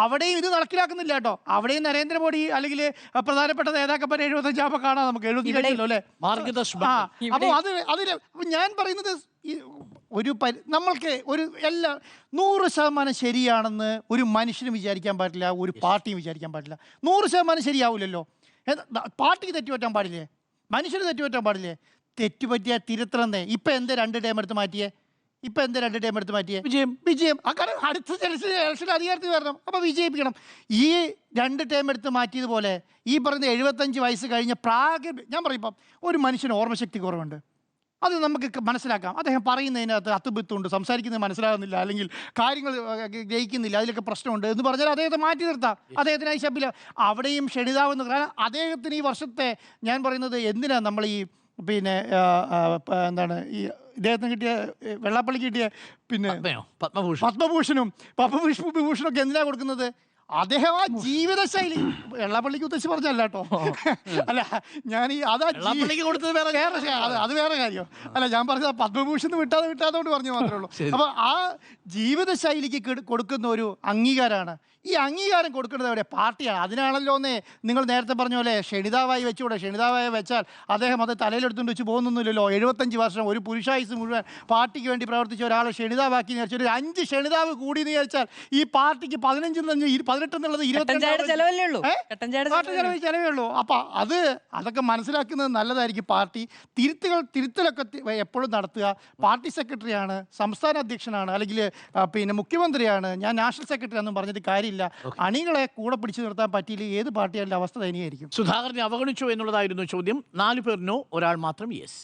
അവിടെയും ഇത് നടപ്പിലാക്കുന്നില്ല കേട്ടോ. അവിടെയും നരേന്ദ്രമോദി അല്ലെങ്കിൽ പ്രധാനപ്പെട്ട നേതാക്കന്മാരെ 75 ആകുമ്പോൾ കാണാം നമുക്ക് 75 അല്ലേ. അപ്പോൾ ഞാൻ പറയുന്നത് നമ്മൾക്ക് എല്ലാ 100% ശരിയാണെന്ന് ഒരു മനുഷ്യനും വിചാരിക്കാൻ പാടില്ല, ഒരു പാർട്ടിയും വിചാരിക്കാൻ പാടില്ല. 100% ശരിയാവില്ലല്ലോ. പാർട്ടിക്ക് തെറ്റുപറ്റാൻ പാടില്ലേ, മനുഷ്യന് തെറ്റുപറ്റാൻ പാടില്ലേ? തെറ്റുപറ്റിയാൽ തിരുത്തണമെന്നേ. ഇപ്പം എന്താ 2 ടേം എടുത്ത് മാറ്റിയേ? വിജയം കാരണം അടുത്ത ഇലക്ഷൻ അധികാരത്തിൽ വരണം, അപ്പോൾ വിജയിപ്പിക്കണം. ഈ 2 ടേം എടുത്ത് മാറ്റിയതുപോലെ ഈ പറയുന്ന 75 വയസ്സ് കഴിഞ്ഞ ഞാൻ പറയും ഒരു മനുഷ്യന് ഓർമ്മശക്തി കുറവുണ്ട്, അത് നമുക്ക് മനസ്സിലാക്കാം. അദ്ദേഹം പറയുന്നതിനകത്ത് അത്തുബിത്തുണ്ട്, സംസാരിക്കുന്നത് മനസ്സിലാകുന്നില്ല, അല്ലെങ്കിൽ കാര്യങ്ങൾ ഗ്രഹിക്കുന്നില്ല, അതിലൊക്കെ പ്രശ്നമുണ്ട് എന്ന് പറഞ്ഞാൽ അദ്ദേഹത്തെ മാറ്റി നിർത്താം. അദ്ദേഹത്തിനായി ശബ്ദില്ല. അവിടെയും ക്ഷണിതാവെന്ന് കാരണം അദ്ദേഹത്തിന് ഈ വർഷത്തെ ഞാൻ പറയുന്നത് എന്തിനാണ് നമ്മൾ ഈ എന്താണ് ഈ ഇദ്ദേഹത്തിന് കിട്ടിയ വെള്ളാപ്പള്ളിക്ക് കിട്ടിയ പത്മഭൂഷണൊക്കെ എന്തിനാണ് കൊടുക്കുന്നത്? അദ്ദേഹം ആ ജീവിതശൈലി വെള്ളാപ്പള്ളിക്ക് ഉദ്ദേശിച്ച് പറഞ്ഞല്ല കേട്ടോ. അല്ല ഞാൻ കൊടുത്തത് അത് വേറെ കാര്യം അല്ല. ഞാൻ പറഞ്ഞത് പത്മഭൂഷൺ വിട്ടാത്തോണ്ട് പറഞ്ഞു മാത്രമേ ഉള്ളൂ. അപ്പൊ ആ ജീവിതശൈലിക്ക് കൊടുക്കുന്ന ഒരു അംഗീകാരമാണ്. ഈ അംഗീകാരം കൊടുക്കുന്നത് എവിടെ? പാർട്ടിയാണ്. അതിനാണല്ലോ നിങ്ങൾ നേരത്തെ പറഞ്ഞ പോലെ ക്ഷണിതാവായി വെച്ചുകൂടെ. ക്ഷണിതാവായി വെച്ചാൽ അദ്ദേഹം അത് തലയിലെടുത്തുകൊണ്ട് വെച്ച് പോകുന്നൊന്നുമില്ലല്ലോ. 75 വർഷം ഒരു പുരുഷായുസ് മുഴുവൻ പാർട്ടിക്ക് വേണ്ടി പ്രവർത്തിച്ച ഒരാളെ ക്ഷണിതാവാക്കി വിചാരിച്ചാൽ ഒരു 5 ക്ഷണിതാവ് കൂടി എന്ന് വിചാരിച്ചാൽ ഈ പാർട്ടിക്ക് 15 18 എന്നുള്ളത് 22 ചെലവേ ഉള്ളൂ. അപ്പൊ അതൊക്കെ മനസ്സിലാക്കുന്നത് നല്ലതായിരിക്കും. പാർട്ടി തിരുത്തലൊക്കെ എപ്പോഴും നടത്തുക. പാർട്ടി സെക്രട്ടറിയാണ്, സംസ്ഥാന അധ്യക്ഷനാണ്, അല്ലെങ്കിൽ മുഖ്യമന്ത്രിയാണ്, ഞാൻ നാഷണൽ സെക്രട്ടറി എന്നും പറഞ്ഞിട്ട് കാര്യമില്ല. അണികളെ കൂടെ പിടിച്ചു നിർത്താൻ പറ്റിയില്ല ഏത് പാർട്ടിയായാലും അവസ്ഥ തന്നെയായിരിക്കും. സുധാകരനെ അവഗണിച്ചു എന്നുള്ളതായിരുന്നു ചോദ്യം. 4 പേർ നോ, ഒരാൾ മാത്രം യെസ്.